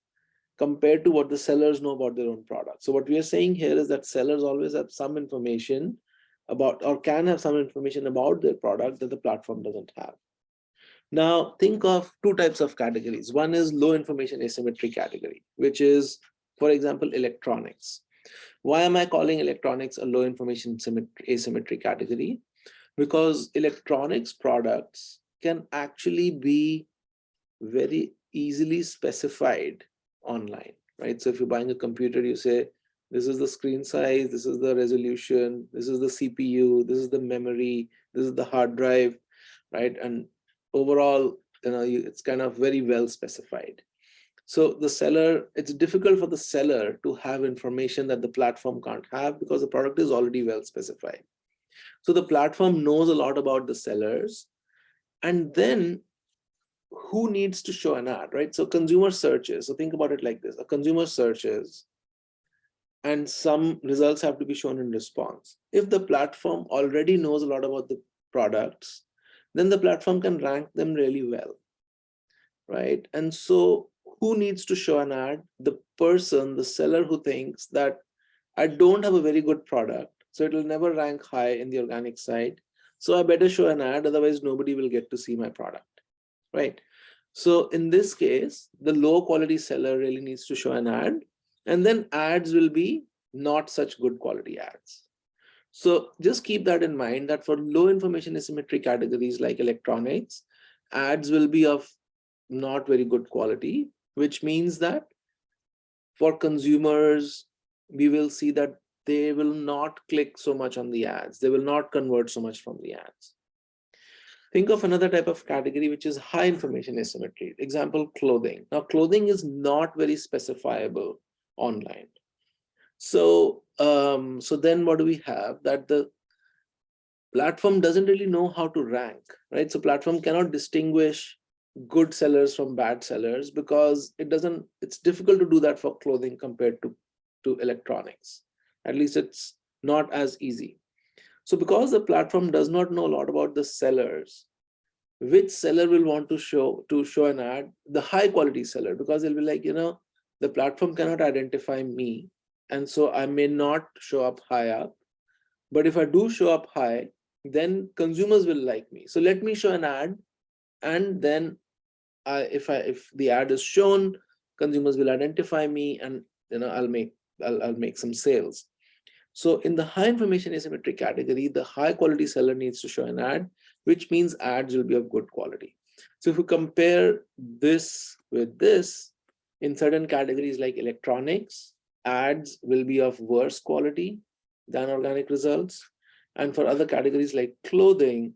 compared to what the sellers know about their own product. So what we are saying here is that sellers always have some information about, or can have some information about their product that the platform doesn't have. Now think of two types of categories. One is low information asymmetry category, which is, for example, electronics. Why am I calling electronics a low information asymmetry category? Because electronics products can actually be very easily specified online, right? So if you're buying a computer, you say, this is the screen size, this is the resolution, this is the CPU, this is the memory, this is the hard drive, right? And overall, it's kind of very well specified. So the seller, it's difficult for the seller to have information that the platform can't have because the product is already well specified. So the platform knows a lot about the sellers, and then who needs to show an ad, right? So consumer searches. So think about it like this: a consumer searches, and some results have to be shown in response. If the platform already knows a lot about the products, then the platform can rank them really well, right? And so who needs to show an ad? The person, the seller who thinks that I don't have a very good product, so it will never rank high in the organic side. So I better show an ad, otherwise nobody will get to see my product, right? So in this case, the low quality seller really needs to show an ad, and then ads will be not such good quality ads. So just keep that in mind, that for low information asymmetry categories like electronics, ads will be of not very good quality, which means that for consumers, we will see that they will not click so much on the ads. They will not convert so much from the ads. Think of another type of category, which is high information asymmetry. Example, clothing. Now, clothing is not very specifiable online. So, so then what do we have? That the platform doesn't really know how to rank, right? So platform cannot distinguish good sellers from bad sellers because it's difficult to do that for clothing compared to electronics. At least it's not as easy. So because the platform does not know a lot about the sellers, which seller will want to show an ad? The high quality seller, because they'll be like, the platform cannot identify me, and so I may not show up high up. But if I do show up high, then consumers will like me. So let me show an ad, and then if the ad is shown, consumers will identify me, and I'll make some sales. So in the high information asymmetry category, the high quality seller needs to show an ad, which means ads will be of good quality. So if you compare this with this, in certain categories like electronics, ads will be of worse quality than organic results. And for other categories like clothing,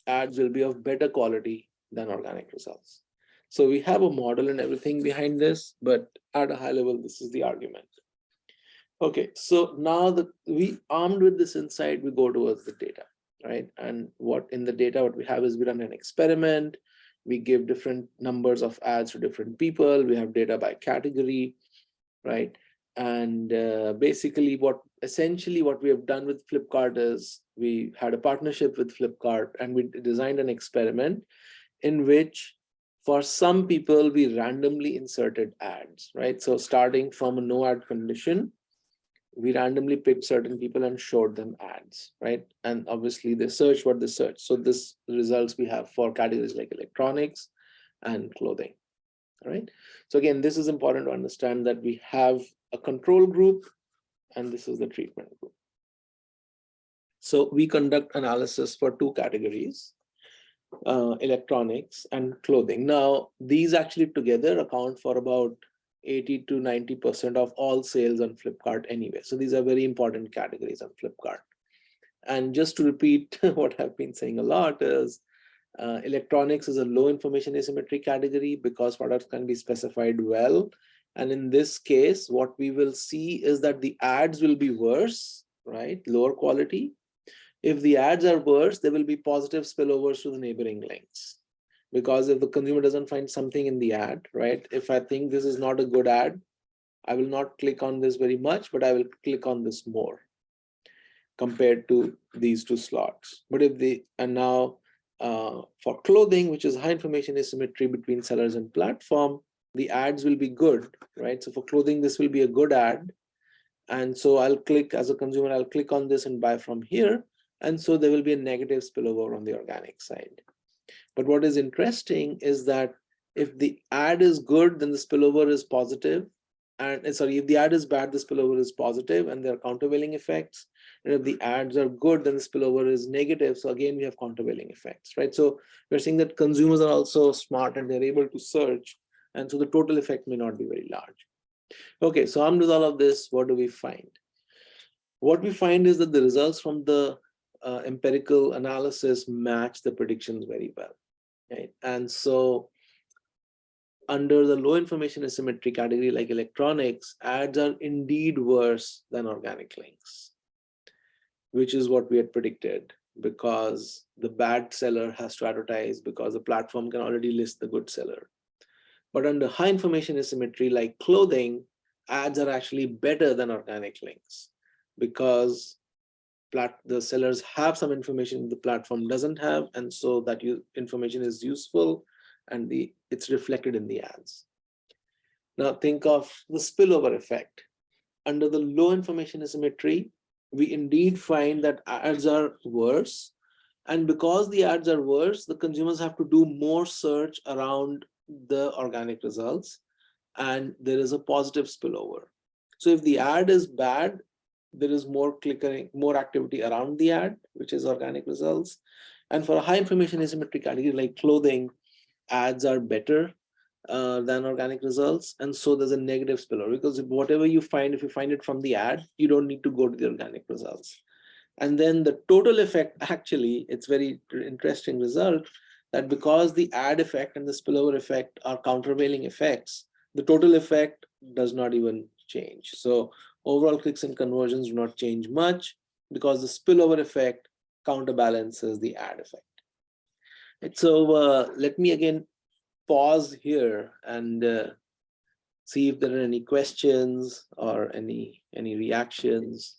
ads will be of better quality than organic results. So we have a model and everything behind this, but at a high level, this is the argument. Okay, so now we armed with this insight, we go towards the data, right? And what in the data, what we have is we run an experiment. We give different numbers of ads to different people. We have data by category, right? And basically essentially what we have done with Flipkart is we had a partnership with Flipkart, and we designed an experiment in which for some people we randomly inserted ads, right? So starting from a no ad condition, we randomly picked certain people and showed them ads, right? And obviously they search what they search. So this results we have for categories like electronics and clothing, all right? So again, this is important to understand that we have a control group and this is the treatment group. So we conduct analysis for two categories, electronics and clothing. Now, these actually together account for about 80 to 90% of all sales on Flipkart anyway. So these are very important categories on Flipkart. And just to repeat what I've been saying a lot is electronics is a low information asymmetry category because products can be specified well. And in this case, what we will see is that the ads will be worse, right? Lower quality. If the ads are worse, there will be positive spillovers to the neighboring links. Because if the consumer doesn't find something in the ad, right? If I think this is not a good ad, I will not click on this very much, but I will click on this more compared to these two slots. But if and now For clothing, which is high information asymmetry between sellers and platform, the ads will be good, right? So for clothing, this will be a good ad. And so I'll click as a consumer, I'll click on this and buy from here. And so there will be a negative spillover on the organic side. But what is interesting is that if the ad is good, then the spillover is positive. And sorry, if the ad is bad, the spillover is positive, and there are countervailing effects. And if the ads are good, then the spillover is negative. So again, we have countervailing effects, right? So we're seeing that consumers are also smart and they're able to search. And so the total effect may not be very large. Okay, so armed with all of this, what do we find? What we find is that the results from the empirical analysis match the predictions very well, right? And so under the low information asymmetry category like electronics, ads are indeed worse than organic links, which is what we had predicted, because the bad seller has to advertise because the platform can already list the good seller. But under high information asymmetry like clothing, ads are actually better than organic links because the sellers have some information the platform doesn't have, and so that information is useful and it's reflected in the ads. Now think of the spillover effect. Under the low information asymmetry, we indeed find that ads are worse. And because the ads are worse, the consumers have to do more search around the organic results, and there is a positive spillover. So if the ad is bad, there is more clicking, more activity around the ad, which is organic results. And for a high information asymmetry category like clothing, ads are better than organic results. And so there's a negative spillover, because whatever you find, if you find it from the ad, you don't need to go to the organic results. And then the total effect, actually, it's very interesting result that because the ad effect and the spillover effect are countervailing effects, the total effect does not even change. So overall clicks and conversions do not change much because the spillover effect counterbalances the ad effect. And so let me again pause here and see if there are any questions or any reactions.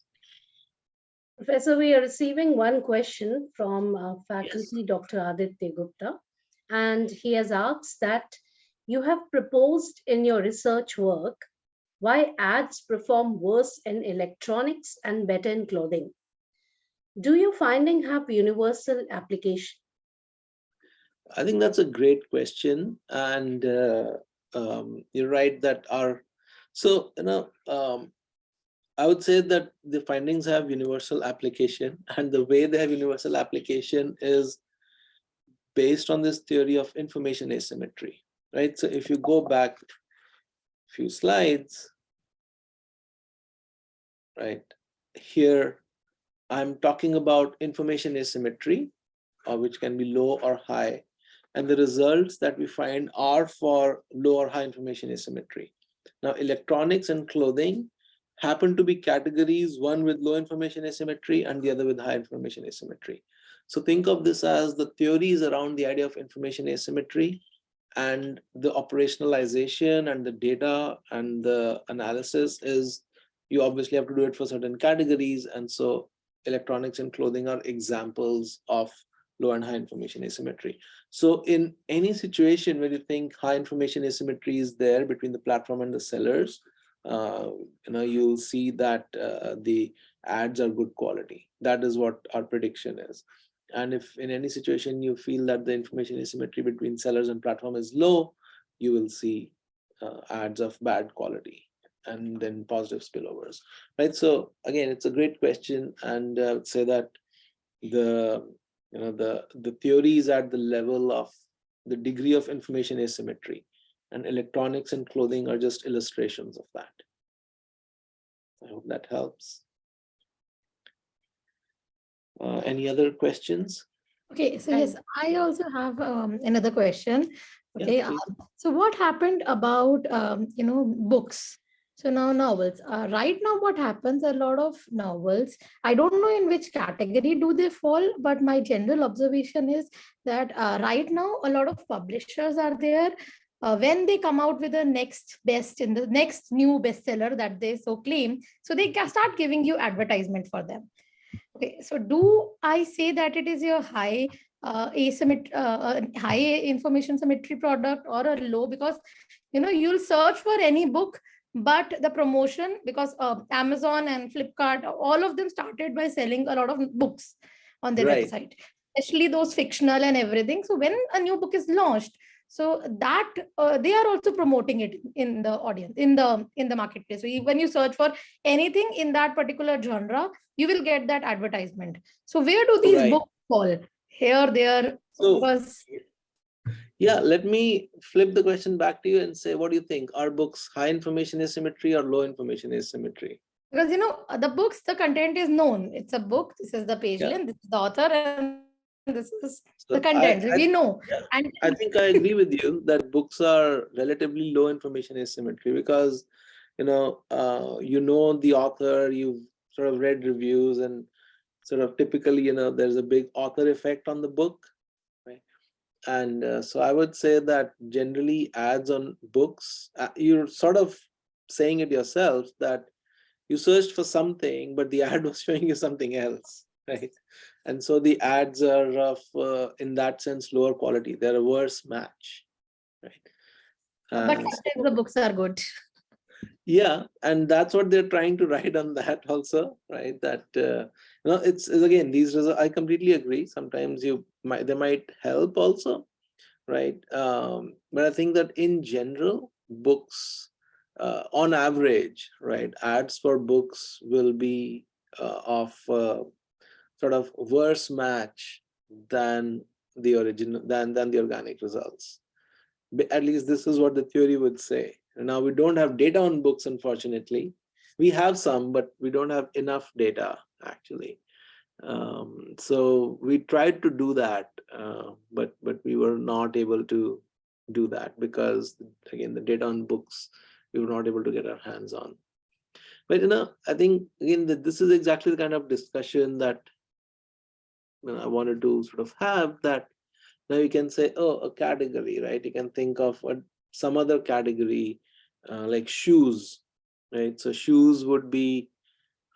Professor, we are receiving one question from faculty Dr. Aditya Gupta, and he has asked that you have proposed in your research work why ads perform worse in electronics and better in clothing. Do your finding have universal application? I think that's a great question, and you're right that I would say that the findings have universal application, and the way they have universal application is based on this theory of information asymmetry, right? So if you go back a few slides, right, here I'm talking about information asymmetry, which can be low or high, and the results that we find are for low or high information asymmetry. Now, electronics and clothing happen to be categories, one with low information asymmetry and the other with high information asymmetry. So think of this as the theories around the idea of information asymmetry, and the operationalization and the data and the analysis is you obviously have to do it for certain categories. And so electronics and clothing are examples of low and high information asymmetry. So in any situation where you think high information asymmetry is there between the platform and the sellers, you'll see that the ads are good quality. That is what our prediction is. And if in any situation you feel that the information asymmetry between sellers and platform is low, you will see ads of bad quality and then positive spillovers, right? So again, it's a great question, and I would say that the theory is at the level of the degree of information asymmetry, and electronics and clothing are just illustrations of that. I hope that helps. Any other questions? Okay, so yes, I also have another question. Okay, Yeah, so what happened about books? So now novels. Right now, what happens? A lot of novels. I don't know in which category do they fall, but my general observation is that right now a lot of publishers are there. When they come out with the next new bestseller that they so claim, so they can start giving you advertisement for them. Okay, so do I say that it is your high high information symmetry product or a low, because you'll search for any book, but the promotion, because Amazon and Flipkart, all of them started by selling a lot of books on their Right. website, especially those fictional and everything. So when a new book is launched, so that they are also promoting it in the audience, in the marketplace. So when you search for anything in that particular genre, you will get that advertisement. So where do these Right. books fall? Here, there, So because yeah, let me flip the question back to you and say, what do you think? Are books high information asymmetry or low information asymmetry? because the books, the content is known. It's a book. This is the page Yeah. length. This is the author, and this is the So content. We know. yeah, And I think I agree with you that books are relatively low information asymmetry because you know the author, you've sort of read reviews, and sort of typically there's a big author effect on the book, right? And so I would say that generally ads on books, you're sort of saying it yourself that you searched for something, but the ad was showing you something else, right? And so the ads are of, in that sense, lower quality. They're a worse match, right? but So, sometimes the books are good. yeah, and that's what they're trying to write on that also, right? That it's again, these results, I completely agree. Sometimes they might help also, right? But I think that in general, books, on average, right, ads for books will be of sort of worse match than the original than the organic results. At least this is what the theory would say. And now we don't have data on books, unfortunately. We have some, but we don't have enough data actually. So we tried to do that, but we were not able to do that because again the data on books we were not able to get our hands on. But I think again that this is exactly the kind of discussion that I wanted to sort of have, that now you can say, oh, a category, right? You can think of some other category like shoes, right? So shoes would be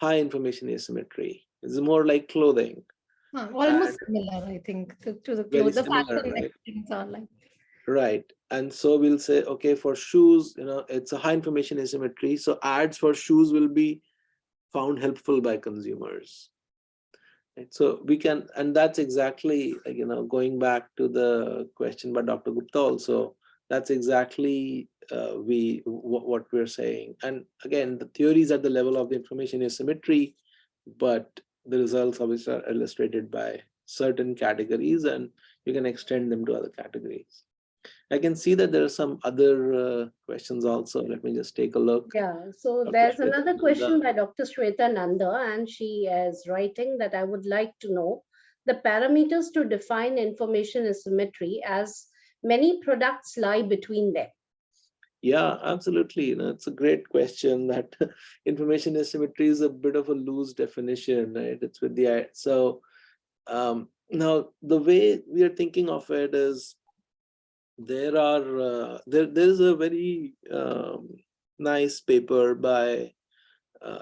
high information asymmetry. It's more like clothing. Almost similar, I think, to the Very clothes. The similar, fashion right? things are like. Right. And so we'll say, okay, for shoes, it's a high information asymmetry. So ads for shoes will be found helpful by consumers. Right? So we can, and that's exactly, going back to the question by Dr. Gupta also, that's exactly what we're saying. And again, the theory is at the level of the information asymmetry, but the results obviously are illustrated by certain categories, and you can extend them to other categories. I can see that there are some other questions also. Let me just take a look. Yeah, so Dr. there's Shweta another Nanda. question by Dr. Shweta Nanda, and she is writing that I would like to know the parameters to define information asymmetry, as many products lie between them. Yeah, absolutely. It's a great question. That information asymmetry is a bit of a loose definition, right? It's with the so now the way we are thinking of it is there is a very nice paper by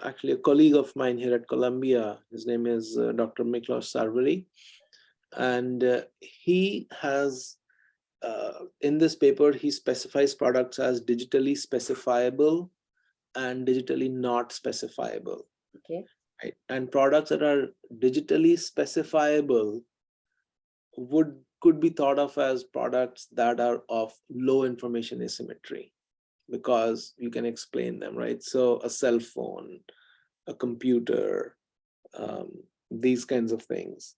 actually a colleague of mine here at Columbia. His name is Dr. Miklos Sarvari, and he has in this paper, he specifies products as digitally specifiable and digitally not specifiable. Okay. Right? And products that are digitally specifiable could be thought of as products that are of low information asymmetry because you can explain them, right? So a cell phone, a computer, these kinds of things.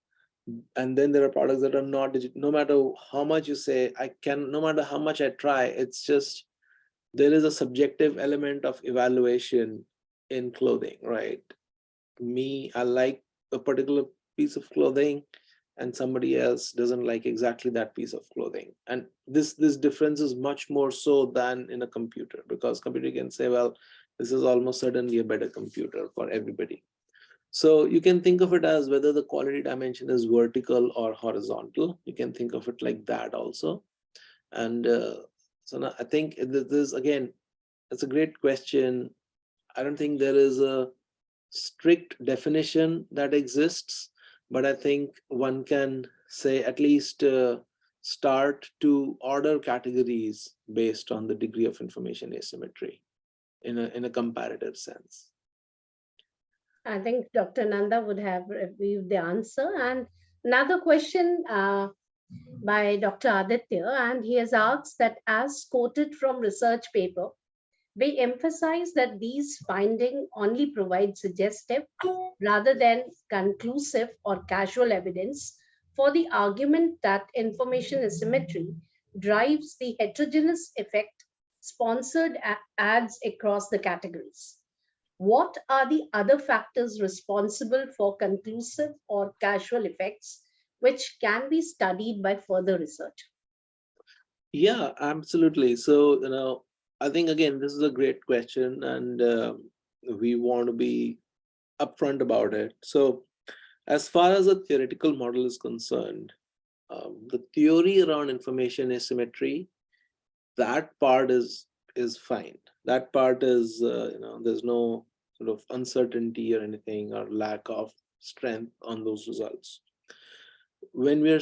And then there are products that are not digital. No matter how much you say, no matter how much I try, it's just, there is a subjective element of evaluation in clothing, right? I like a particular piece of clothing and somebody else doesn't like exactly that piece of clothing. And this difference is much more so than in a computer, because computer can say, well, this is almost certainly a better computer for everybody. So you can think of it as whether the quality dimension is vertical or horizontal. You can think of it like that also. And so now I think this, again, it's a great question. I don't think there is a strict definition that exists, but I think one can say at least start to order categories based on the degree of information asymmetry in a comparative sense. I think Dr. Nanda would have reviewed the answer. And another question by Dr. Aditya, and he has asked that as quoted from research paper, we emphasize that these findings only provide suggestive rather than conclusive or casual evidence for the argument that information asymmetry drives the heterogeneous effect sponsored ads across the categories. What are the other factors responsible for conclusive or casual effects, which can be studied by further research? Yeah, absolutely. So, I think again, this is a great question, and we want to be upfront about it. So, as far as a theoretical model is concerned, the theory around information asymmetry, that part is fine. That part is, there's no sort of uncertainty or anything or lack of strength on those results. When we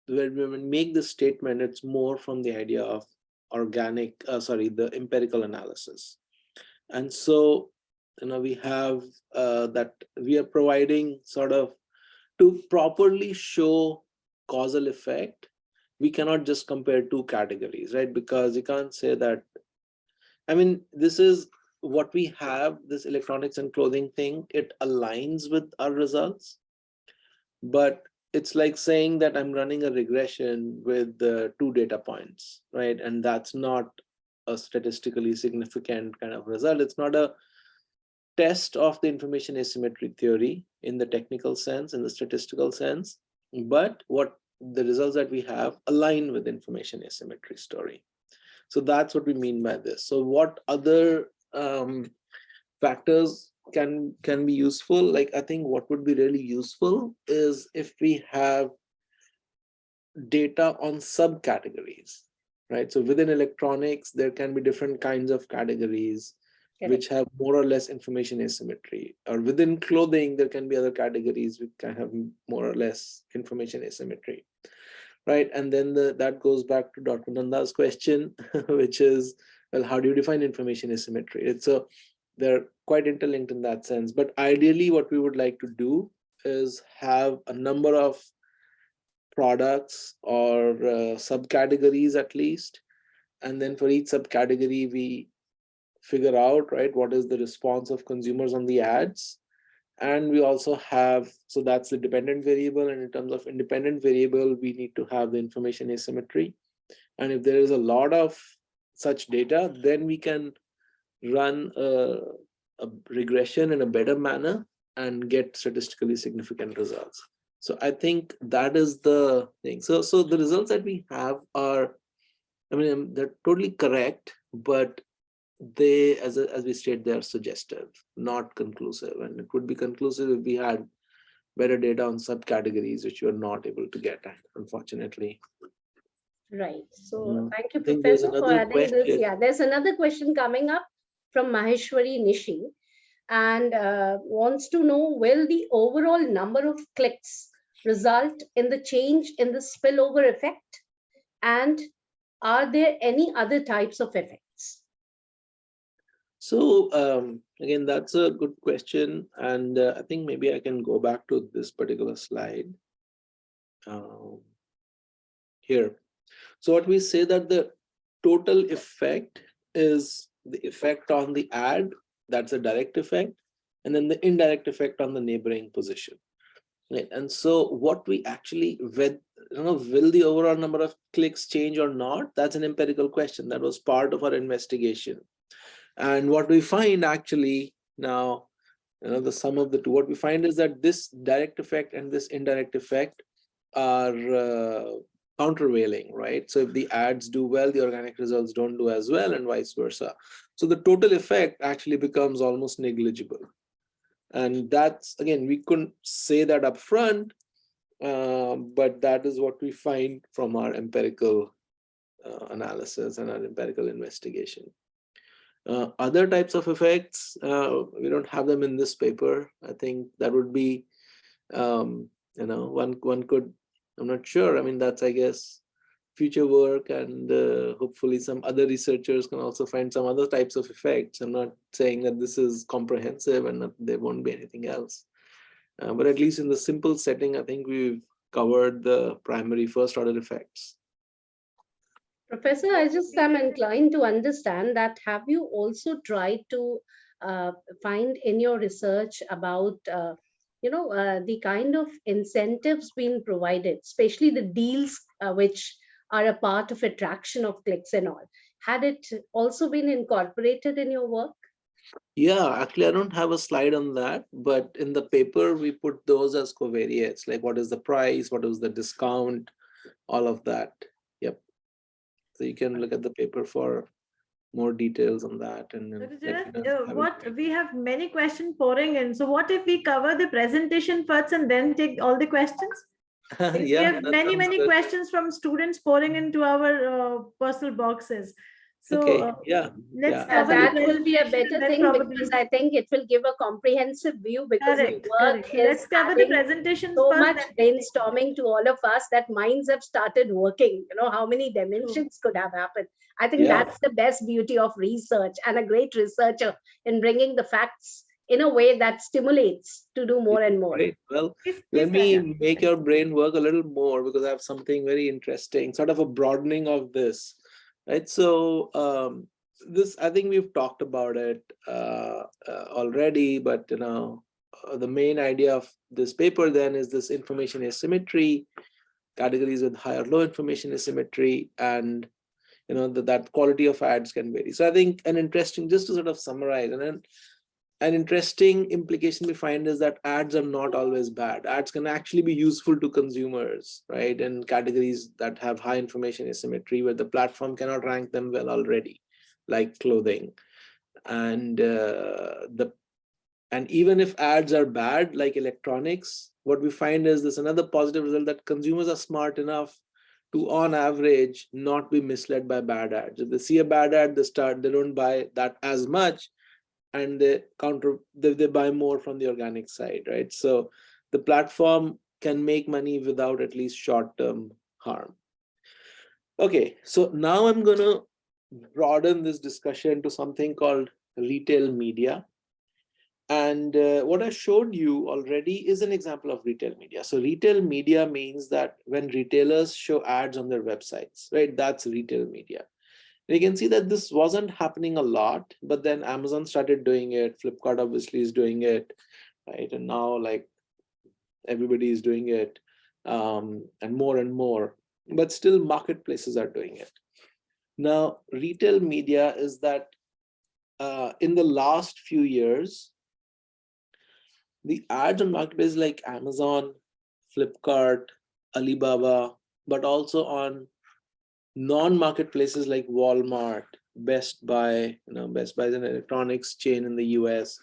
make this statement, it's more from the idea of the empirical analysis. And so, we have that we are providing sort of to properly show causal effect. We cannot just compare two categories, right? Because you can't say that, this is what we have, this electronics and clothing thing, it aligns with our results. But it's like saying that I'm running a regression with 2 data points, right? And that's not a statistically significant kind of result. It's not a test of the information asymmetry theory in the technical sense, in the statistical sense, but what the results that we have align with information asymmetry story. So that's what we mean by this. So what other factors can be useful? Like, I think what would be really useful is if we have data on subcategories, right? So within electronics, there can be different kinds of categories which have more or less information asymmetry, or within clothing, there can be other categories which can have more or less information asymmetry, right? And then that goes back to Dr. Nanda's question, which is, well, how do you define information asymmetry? They're quite interlinked in that sense. But ideally, what we would like to do is have a number of products or subcategories at least. And then for each subcategory, we figure out, right, what is the response of consumers on the ads. And we also have, so that's the dependent variable. And in terms of independent variable, we need to have the information asymmetry. And if there is a lot of such data, then we can run a regression in a better manner and get statistically significant results. So I think that is the thing. So the results that we have are, they're totally correct, but they, as we state, they are suggestive, not conclusive. And it would be conclusive if we had better data on subcategories, which we are not able to get at, unfortunately. Right. So thank you, I think there's Professor, for another adding this. question. Yeah, there's another question coming up from Maheshwari Nishi, and wants to know, will the overall number of clicks result in the change in the spillover effect? And are there any other types of effects? So again, that's a good question. And I think maybe I can go back to this particular slide here. So what we say that the total effect is the effect on the ad, that's a direct effect, and then the indirect effect on the neighboring position. Right? And so what we actually, will the overall number of clicks change or not? That's an empirical question. That was part of our investigation. And what we find actually now, the sum of the two, what we find is that this direct effect and this indirect effect are countervailing, right? So if the ads do well, the organic results don't do as well, and vice versa. So the total effect actually becomes almost negligible. And that's, again, we couldn't say that up front, but that is what we find from our empirical analysis and our empirical investigation. Other types of effects, we don't have them in this paper. I think that would be, one could I'm not sure. I mean, that's, I guess, future work, and hopefully some other researchers can also find some other types of effects. I'm not saying that this is comprehensive and that there won't be anything else. But at least in the simple setting, I think we've covered the primary first order effects. Professor, I just am inclined to understand that have you also tried to find in your research about the kind of incentives being provided, especially the deals which are a part of attraction of clicks and all. Had it also been incorporated in your work? Yeah, actually, I don't have a slide on that, but in the paper, we put those as covariates, like what is the price, what is the discount, all of that. Yep. So you can look at the paper for more details on that. And what we have many questions pouring in. So what if we cover the presentation first and then take all the questions? We have many questions from students pouring into our personal boxes. So let's cover that will be a better thing because I think it will give a comprehensive view because your work is let's cover the presentation so first, much brainstorming to all of us that minds have started working. You know, how many dimensions could have happened. I think that's the best beauty of research and a great researcher in bringing the facts in a way that stimulates to do more and more. Great. Well, let me make your brain work a little more because I have something very interesting, sort of a broadening of this. Right. So this, I think we've talked about it already, but the main idea of this paper then is this information asymmetry, categories with high or low information asymmetry, and that quality of ads can vary. So I think an interesting, just to sort of summarize, and then an interesting implication we find is that ads are not always bad. Ads can actually be useful to consumers, right? In categories that have high information asymmetry, where the platform cannot rank them well already, like clothing. And even if ads are bad, like electronics, what we find is there's another positive result that consumers are smart enough to, on average, not be misled by bad ads. If they see a bad ad, they don't buy that as much, and they buy more from the organic side, right? So the platform can make money without at least short-term harm. Okay, so now I'm going to broaden this discussion to something called retail media. And what I showed you already is an example of retail media. So retail media means that when retailers show ads on their websites, right? That's retail media. You can see that this wasn't happening a lot, but then Amazon started doing it. Flipkart obviously is doing it, right? And now like everybody is doing it, and more, but still marketplaces are doing it. Now, retail media is that in the last few years, the ads on marketplaces like Amazon, Flipkart, Alibaba, but also on non-marketplaces like Walmart, Best Buy. Best Buy is an electronics chain in the US.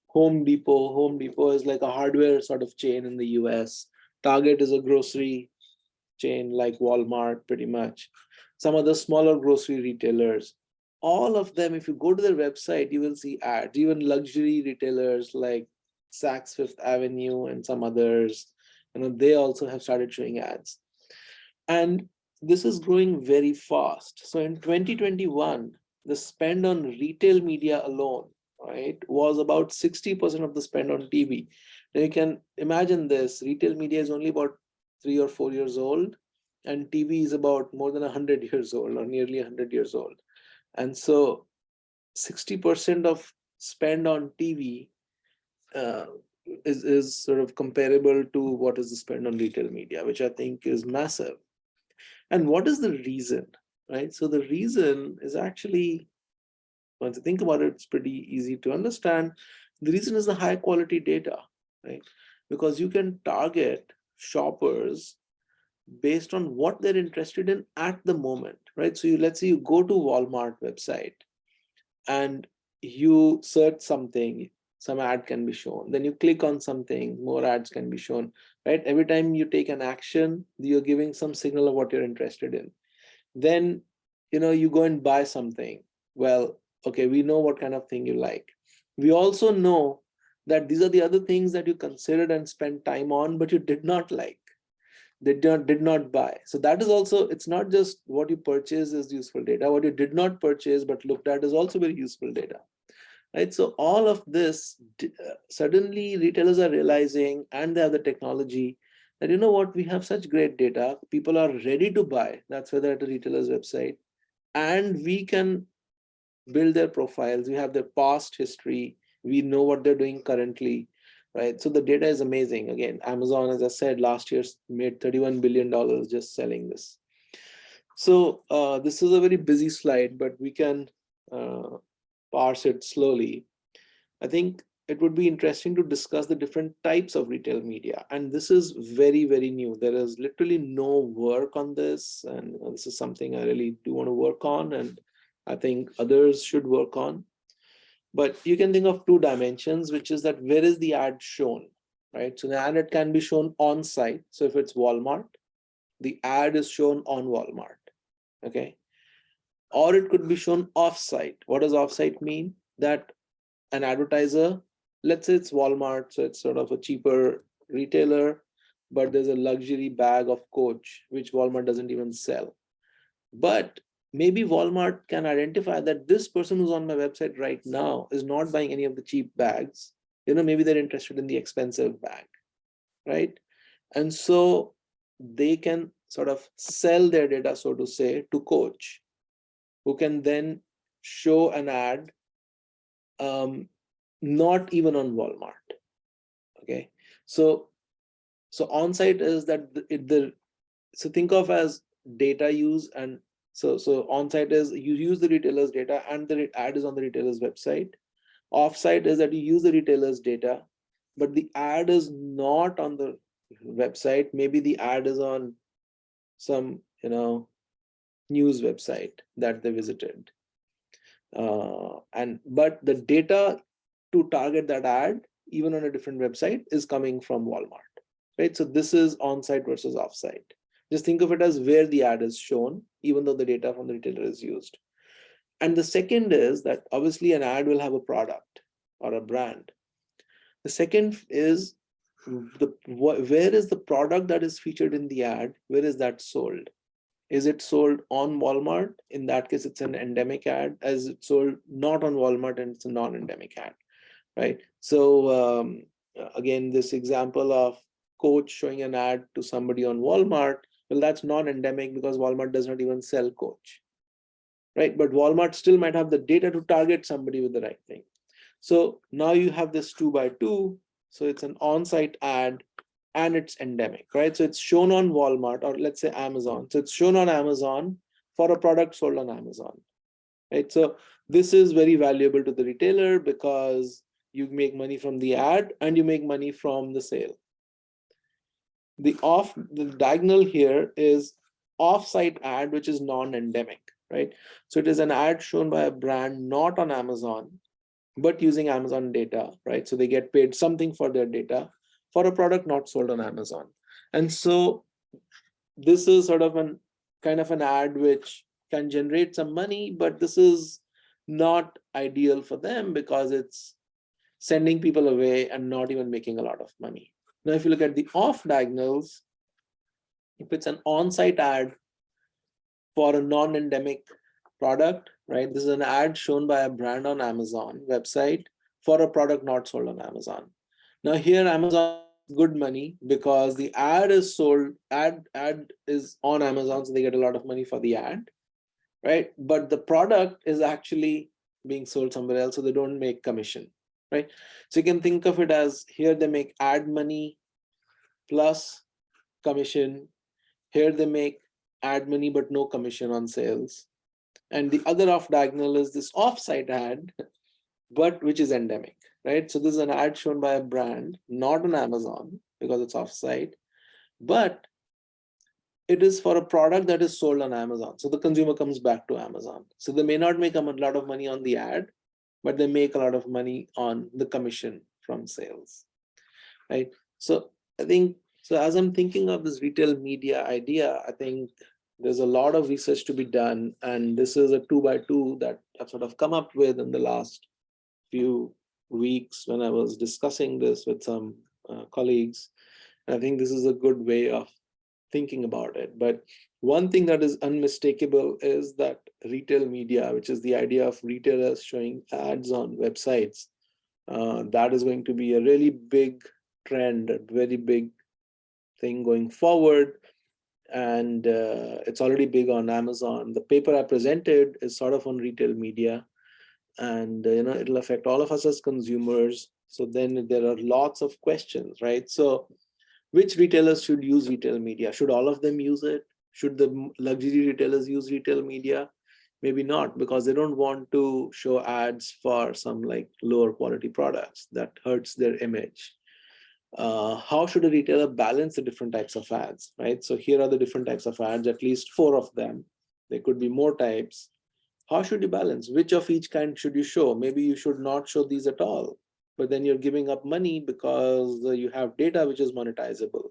Home Depot is like a hardware sort of chain in the US. Target is a grocery chain like Walmart, pretty much. Some other smaller grocery retailers. All of them, if you go to their website, you will see ads. Even luxury retailers like Saks Fifth Avenue and some others, they also have started showing ads. And this is growing very fast. So in 2021, the spend on retail media alone, right, was about 60% of the spend on TV. Now you can imagine this, retail media is only about 3 or 4 years old, and TV is about more than 100 years old or nearly 100 years old. And so 60% of spend on TV is sort of comparable to what is the spend on retail media, which I think is massive. And what is the reason, right? So the reason is actually, once you think about it, it's pretty easy to understand. The reason is the high quality data, right? Because you can target shoppers based on what they're interested in at the moment, right? So let's say you go to Walmart website and you search something, some ad can be shown. Then you click on something, more ads can be shown, right? Every time you take an action, you're giving some signal of what you're interested in. Then, you go and buy something. Well, okay, we know what kind of thing you like. We also know that these are the other things that you considered and spent time on, but you did not like. They did not buy. So that is also, it's not just what you purchase is useful data. What you did not purchase but looked at is also very useful data. Right? So all of this, suddenly retailers are realizing, and they have the technology, that you know what, we have such great data. People are ready to buy. That's why they're at a retailer's website. And we can build their profiles. We have their past history. We know what they're doing currently. Right? So the data is amazing. Again, Amazon, as I said, last year made $31 billion just selling this. So this is a very busy slide, but we can parse it slowly. I think it would be interesting to discuss the different types of retail media. And this is very, very new. There is literally no work on this. And this is something I really do want to work on. And I think others should work on. But you can think of two dimensions, which is that where is the ad shown, right? So the ad can be shown on site. So if it's Walmart, the ad is shown on Walmart, okay? Or it could be shown off-site. What does off-site mean? That an advertiser, let's say it's Walmart, so it's sort of a cheaper retailer, but there's a luxury bag of Coach, which Walmart doesn't even sell. But maybe Walmart can identify that this person who's on my website right now is not buying any of the cheap bags. You know, maybe they're interested in the expensive bag, right? And so they can sort of sell their data, so to say, to Coach, who can then show an ad not even on Walmart. Okay, so on-site is that so think of as data use, and so on-site is you use the retailer's data and the ad is on the retailer's website. Off-site is that you use the retailer's data, but the ad is not on the website. Maybe the ad is on some news website that they visited, but the data to target that ad, even on a different website, is coming from Walmart, right? So this is on-site versus off-site. Just think of it as where the ad is shown, even though the data from the retailer is used. And the second is that obviously an ad will have a product or a brand. The second is where is the product that is featured in the ad, where is that sold? Is it sold on Walmart? In that case, it's an endemic ad. As it's sold not on Walmart, and it's a non-endemic ad, right? So again, this example of Coach showing an ad to somebody on Walmart, well, that's non-endemic because Walmart does not even sell Coach, right? But Walmart still might have the data to target somebody with the right thing. So now you have this 2x2. So it's an on-site ad and it's endemic, right? So it's shown on Walmart, or let's say Amazon. So it's shown on Amazon for a product sold on Amazon, right? So this is very valuable to the retailer because you make money from the ad and you make money from the sale. The diagonal here is off-site ad, which is non-endemic, right? So it is an ad shown by a brand not on Amazon, but using Amazon data, right? So they get paid something for their data for a product not sold on Amazon. And so this is sort of an kind of an ad which can generate some money, but this is not ideal for them because it's sending people away and not even making a lot of money. Now, if you look at the off diagonals, if it's an on-site ad for a non-endemic product, right? This is an ad shown by a brand on Amazon website for a product not sold on Amazon. Now here Amazon good money because the ad is sold, ad is on Amazon, so they get a lot of money for the ad, right? But the product is actually being sold somewhere else, so they don't make commission, right? So you can think of it as here they make ad money plus commission. Here they make ad money but no commission on sales. And the other off diagonal is this off-site ad, but which is endemic, right? So this is an ad shown by a brand, not on Amazon because it's off-site, but it is for a product that is sold on Amazon. So the consumer comes back to Amazon. So they may not make a lot of money on the ad, but they make a lot of money on the commission from sales, right? So I think, so as I'm thinking of this retail media idea, I think there's a lot of research to be done. And this is a 2x2 that I've sort of come up with in the last few weeks when I was discussing this with some colleagues. And I think this is a good way of thinking about it. But one thing that is unmistakable is that retail media, which is the idea of retailers showing ads on websites, that is going to be a really big trend, a very big thing going forward. And it's already big on Amazon. The paper I presented is sort of on retail media, and it'll affect all of us as consumers. So then there are lots of questions, right? So which retailers should use retail media? Should all of them use it? Should the luxury retailers use retail media? Maybe not, because they don't want to show ads for some like lower quality products that hurts their image. How should a retailer balance the different types of ads, right? So here are the different types of ads, at least 4 of them. There could be more types. How should you balance? Which of each kind should you show? Maybe you should not show these at all, but then you're giving up money because you have data which is monetizable,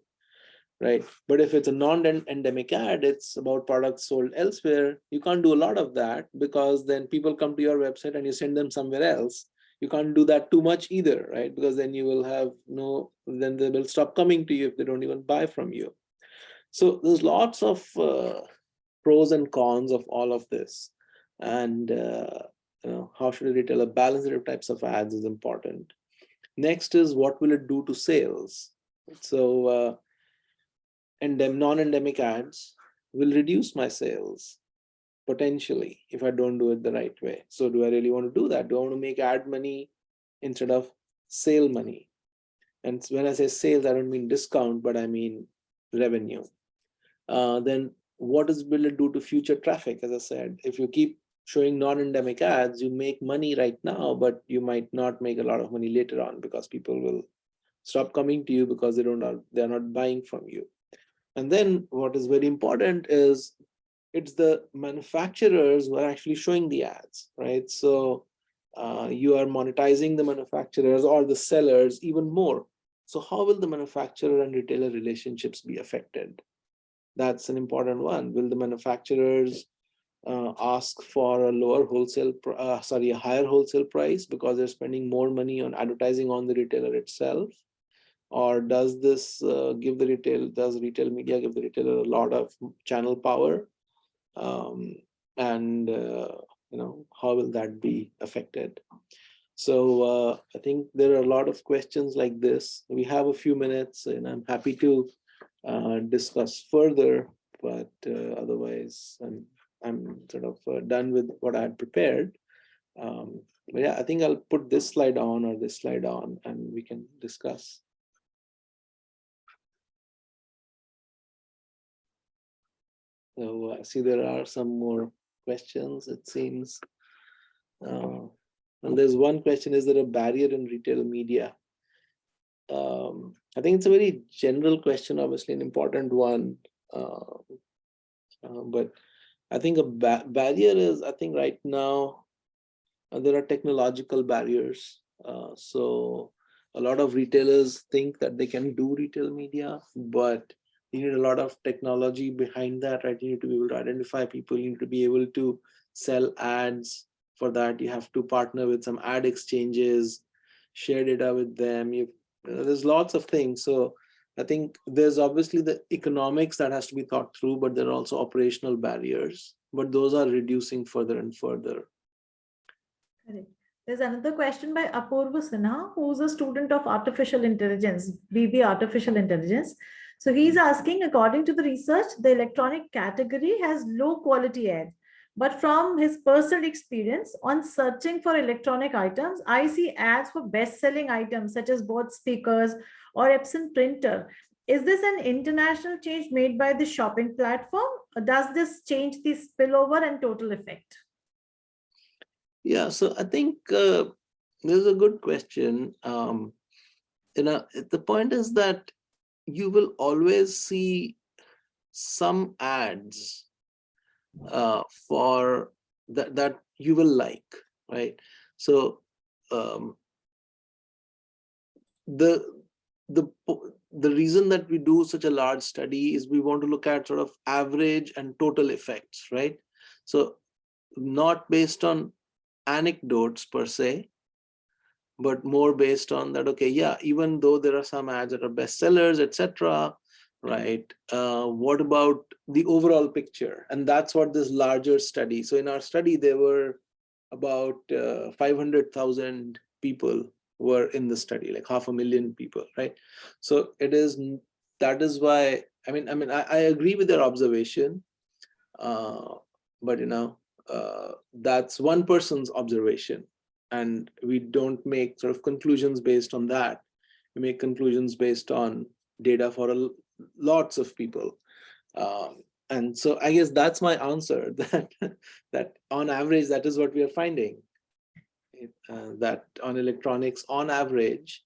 right? But if it's a non-endemic ad, it's about products sold elsewhere, you can't do a lot of that, because then people come to your website and you send them somewhere else. You can't do that too much either, right? Because then you will have then they will stop coming to you if they don't even buy from you. So there's lots of pros and cons of all of this. And how should a retailer balance the types of ads is important. Next is, what will it do to sales? So non-endemic ads will reduce my sales potentially if I don't do it the right way. So do I really want to do that? Do I want to make ad money instead of sale money? And when I say sales, I don't mean discount, but I mean revenue. Then what will it do to future traffic? As I said, if you keep showing non-endemic ads, you make money right now, but you might not make a lot of money later on, because people will stop coming to you because they're not buying from you. And then what is very important is, it's the manufacturers who are actually showing the ads, right? So you are monetizing the manufacturers or the sellers even more. So how will the manufacturer and retailer relationships be affected? That's an important one. Will the manufacturers ask for a higher wholesale price because they're spending more money on advertising on the retailer itself? Or does this does retail media give the retailer a lot of channel power? How will that be affected? So I think there are a lot of questions like this. We have a few minutes, and I'm happy to discuss further, but otherwise I'm sort of done with what I had prepared. But yeah, I think I'll put this slide on or this slide on, and we can discuss. So I see there are some more questions, it seems. And there's one question: is there a barrier in retail media? I think it's a very general question, obviously an important one. But I think a barrier is, I think right now, there are technological barriers. So a lot of retailers think that they can do retail media, but you need a lot of technology behind that, right? You need to be able to identify people, you need to be able to sell ads. For that, you have to partner with some ad exchanges, share data with them. There's lots of things. So I think there's obviously the economics that has to be thought through, but there are also operational barriers, but those are reducing further and further. Correct. There's another question by Apurva Sinha, who's a student of artificial intelligence, BB Artificial Intelligence. So he's asking, according to the research, the electronic category has low quality ads. But from his personal experience on searching for electronic items, I see ads for best-selling items such as both speakers or Epson printer. Is this an international change made by the shopping platform? Or does this change the spillover and total effect? Yeah, so I think this is a good question. The point is that you will always see some ads for that you will like, right? So the reason that we do such a large study is we want to look at sort of average and total effects, right? So not based on anecdotes per se, but more based on that, okay, yeah, even though there are some ads that are bestsellers, etc., right? What about the overall picture? And that's what this larger study. So in our study, there were about 500,000 people were in the study, like 500,000 people, right? So that is why, I agree with your observation, but that's one person's observation, and we don't make sort of conclusions based on that. We make conclusions based on data for lots of people. And so I guess that's my answer, that on average, that is what we are finding. That on electronics, on average,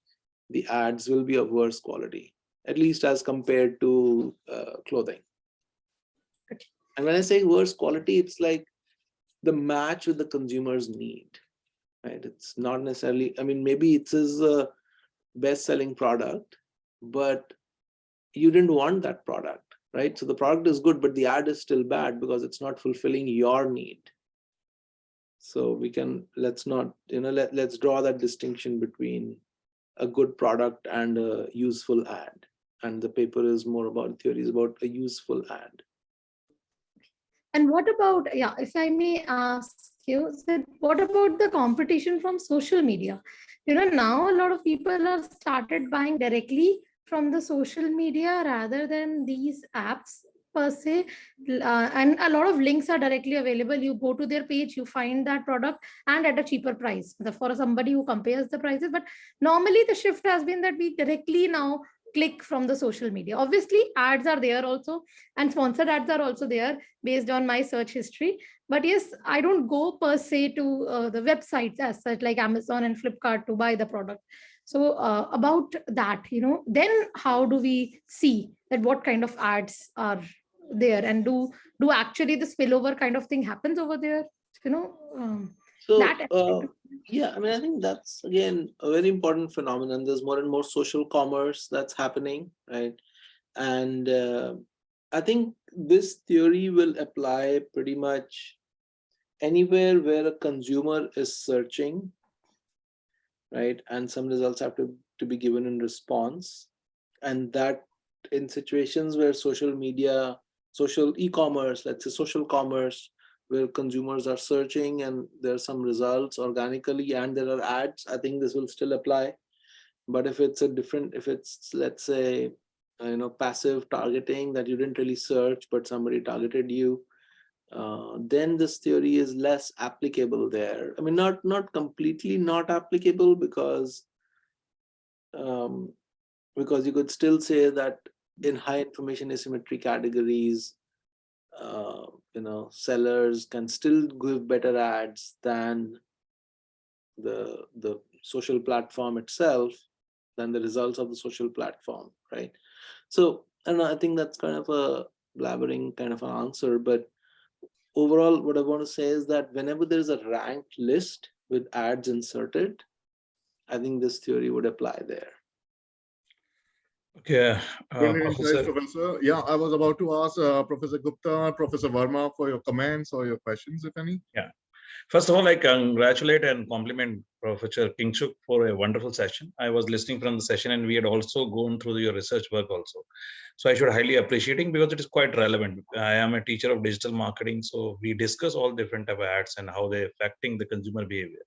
the ads will be of worse quality, at least as compared to clothing. And when I say worse quality, it's like the match with the consumer's need, right? It's not necessarily, maybe it's his best-selling product, but you didn't want that product, right? So the product is good, but the ad is still bad because it's not fulfilling your need. So let's draw that distinction between a good product and a useful ad. And the paper is more about theories about a useful ad. And what about, if I may ask you, what about the competition from social media? Now a lot of people have started buying directly from the social media rather than these apps per se. And a lot of links are directly available. You go to their page, you find that product and at a cheaper price for somebody who compares the prices. But normally the shift has been that we directly now click from the social media. Obviously, ads are there also, and sponsored ads are also there based on my search history. But yes, I don't go per se to the websites as such, like Amazon and Flipkart, to buy the product. So about that, then how do we see that what kind of ads are there, and do actually the spillover kind of thing happens over there? Yeah, I think that's, again, a very important phenomenon. There's more and more social commerce that's happening, right? And I think this theory will apply pretty much anywhere where a consumer is searching, right? And some results have to be given in response. And that in situations where social media, social e-commerce, let's say social commerce, where consumers are searching and there are some results organically and there are ads, I think this will still apply. But if it's let's say, passive targeting, that you didn't really search, but somebody targeted you, then this theory is less applicable there. Not completely not applicable, because you could still say that in high information asymmetry categories, sellers can still give better ads than the social platform itself, than the results of the social platform, right? So, and I think that's kind of a blabbering kind of an answer, but overall, what I want to say is that whenever there's a ranked list with ads inserted, I think this theory would apply there. Okay, Professor. Yeah, I was about to ask Professor Gupta, Professor Verma for your comments or your questions, if any. Yeah. First of all, I congratulate and compliment Professor Kingchuk for a wonderful session. I was listening from the session, and we had also gone through your research work also. So I should highly appreciate it because it is quite relevant. I am a teacher of digital marketing, so we discuss all different type of ads and how they're affecting the consumer behavior.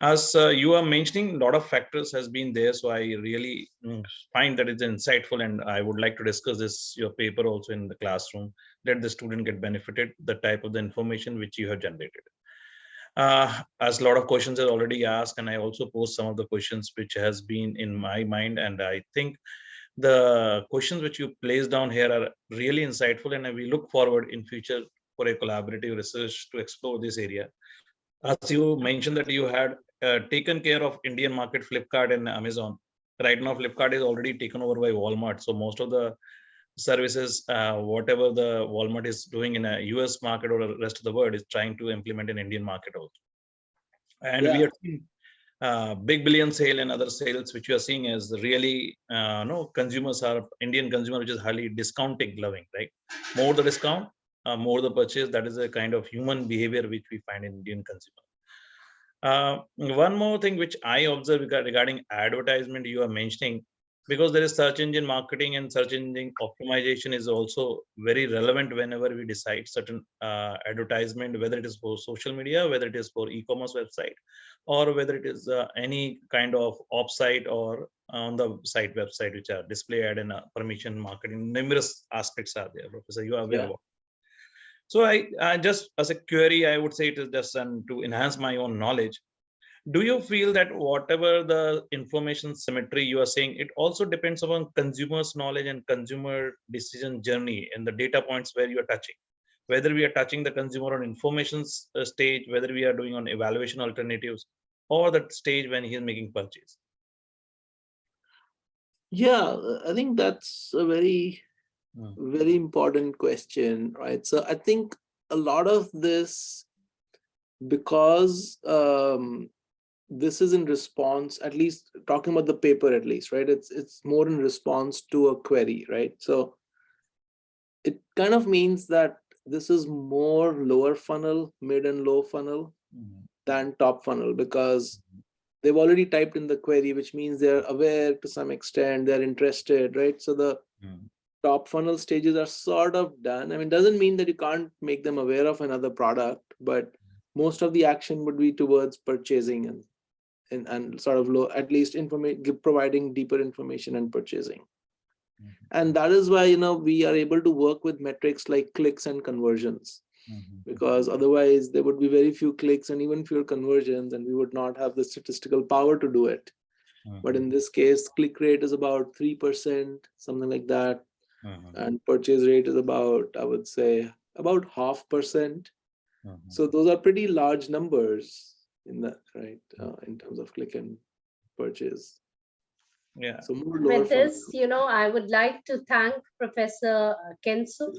As you are mentioning, a lot of factors has been there, so I really find that it's insightful, and I would like to discuss your paper also in the classroom. Let the student get benefited the type of the information which you have generated. As a lot of questions are already asked, and I also posed some of the questions which has been in my mind, and I think the questions which you place down here are really insightful, and we look forward in future for a collaborative research to explore this area. As you mentioned that you had taken care of Indian market, Flipkart and Amazon. Right now, Flipkart is already taken over by Walmart. So most of the services, whatever the Walmart is doing in a US market or the rest of the world, is trying to implement in Indian market also. And we are seeing big billion sale and other sales, which we are seeing as really, consumers are, Indian consumer, which is highly discounting loving, right? More the discount, more the purchase. That is a kind of human behavior which we find in Indian consumer. One more thing which I observe regarding advertisement you are mentioning, because there is search engine marketing, and search engine optimization is also very relevant whenever we decide certain advertisement, whether it is for social media, whether it is for e-commerce website, or whether it is any kind of offsite or on the site website, which are display ad and permission marketing. Numerous aspects are there, Professor. You are aware Yeah. about. So I just, as a query, I would say it is just to enhance my own knowledge. Do you feel that whatever the information symmetry you are saying, it also depends upon consumers' knowledge and consumer decision journey and the data points where you are touching? Whether we are touching the consumer on information stage, whether we are doing on evaluation alternatives, or that stage when he is making purchase? Yeah, I think that's a very important question, right? So I think a lot of this, because this is in response, at least talking about the paper, at least, right? It's more in response to a query, right? So it kind of means that this is more lower funnel, mid and low funnel than top funnel, because they've already typed in the query, which means they're aware to some extent, they're interested, right? So the top funnel stages are sort of done. I mean, doesn't mean that you can't make them aware of another product, but most of the action would be towards purchasing and sort of low, at least providing deeper information and purchasing. And that is why, we are able to work with metrics like clicks and conversions, because otherwise there would be very few clicks and even fewer conversions, and we would not have the statistical power to do it. But in this case, click rate is about 3%, something like that. And purchase rate is about, I would say, about 0.5%. So those are pretty large numbers in that, right? In terms of click and purchase. Yeah. So more lower With this, I would like to thank Professor Kinsuk,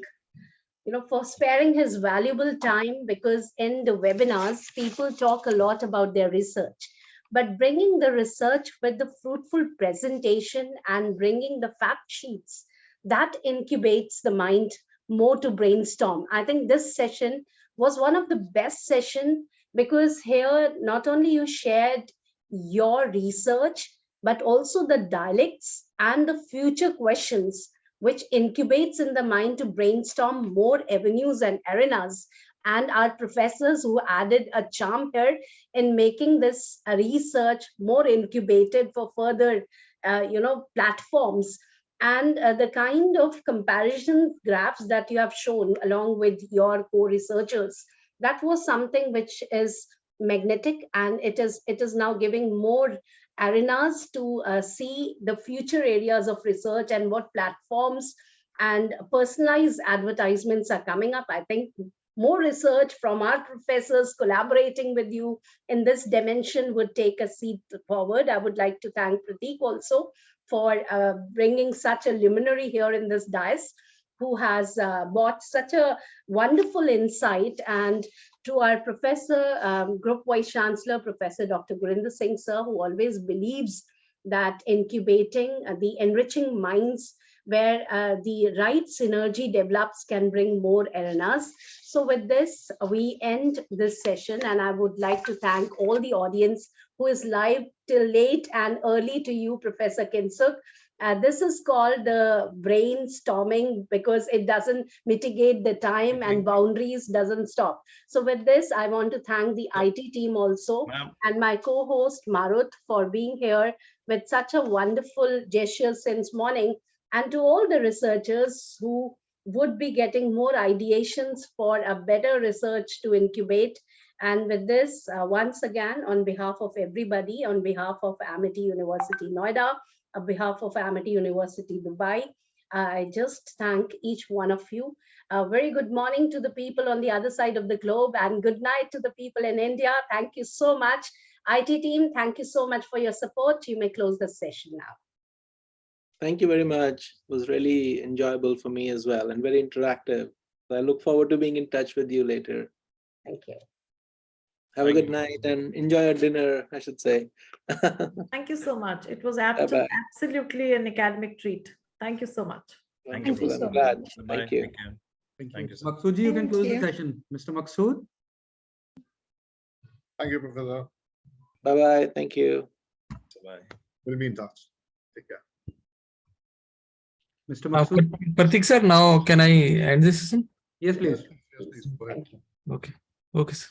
for sparing his valuable time, because in the webinars, people talk a lot about their research, but bringing the research with the fruitful presentation and bringing the fact sheets, that incubates the mind more to brainstorm. I think this session was one of the best sessions, because here not only you shared your research, but also the dialects and the future questions, which incubates in the mind to brainstorm more avenues and arenas. And our professors who added a charm here in making this research more incubated for further, platforms. And the kind of comparison graphs that you have shown along with your co-researchers, that was something which is magnetic, and it is now giving more arenas to see the future areas of research and what platforms and personalized advertisements are coming up. I think more research from our professors collaborating with you in this dimension would take a seat forward. I would like to thank Prateek also for bringing such a luminary here in this dais, who has brought such a wonderful insight. And to our professor, Group Vice Chancellor, Professor Dr. Gurinder Singh sir, who always believes that incubating the enriching minds where the right synergy develops can bring more arenas. So with this, we end this session, and I would like to thank all the audience who is live till late and early, to you, Professor Kinsuk. This is called the brainstorming because it doesn't mitigate the time and boundaries doesn't stop. So with this, I want to thank the IT team also and my co-host Marut for being here with such a wonderful gesture since morning, and to all the researchers who would be getting more ideations for a better research to incubate. And with this, once again, on behalf of everybody, on behalf of Amity University Noida, on behalf of Amity University Dubai, I just thank each one of you. A very good morning to the people on the other side of the globe, and good night to the people in India. Thank you so much. IT team, thank you so much for your support. You may close the session now. Thank you very much. It was really enjoyable for me as well and very interactive. I look forward to being in touch with you later. Thank you. Have a good night and enjoy your dinner, I should say. Thank you so much. It was Bye-bye. absolutely an academic treat. Thank you so much. Thank you so much. Thank you. Thank you. Maqsood ji, you can close the session. Mr. Maqsood. Thank you, Professor. Bye-bye. Thank you. Bye. We'll be in touch. Take care. Mr. Maksud? Pratik sir, now can I end this session? Yes, please. Yes, please. Go ahead. Okay. Okay, sir.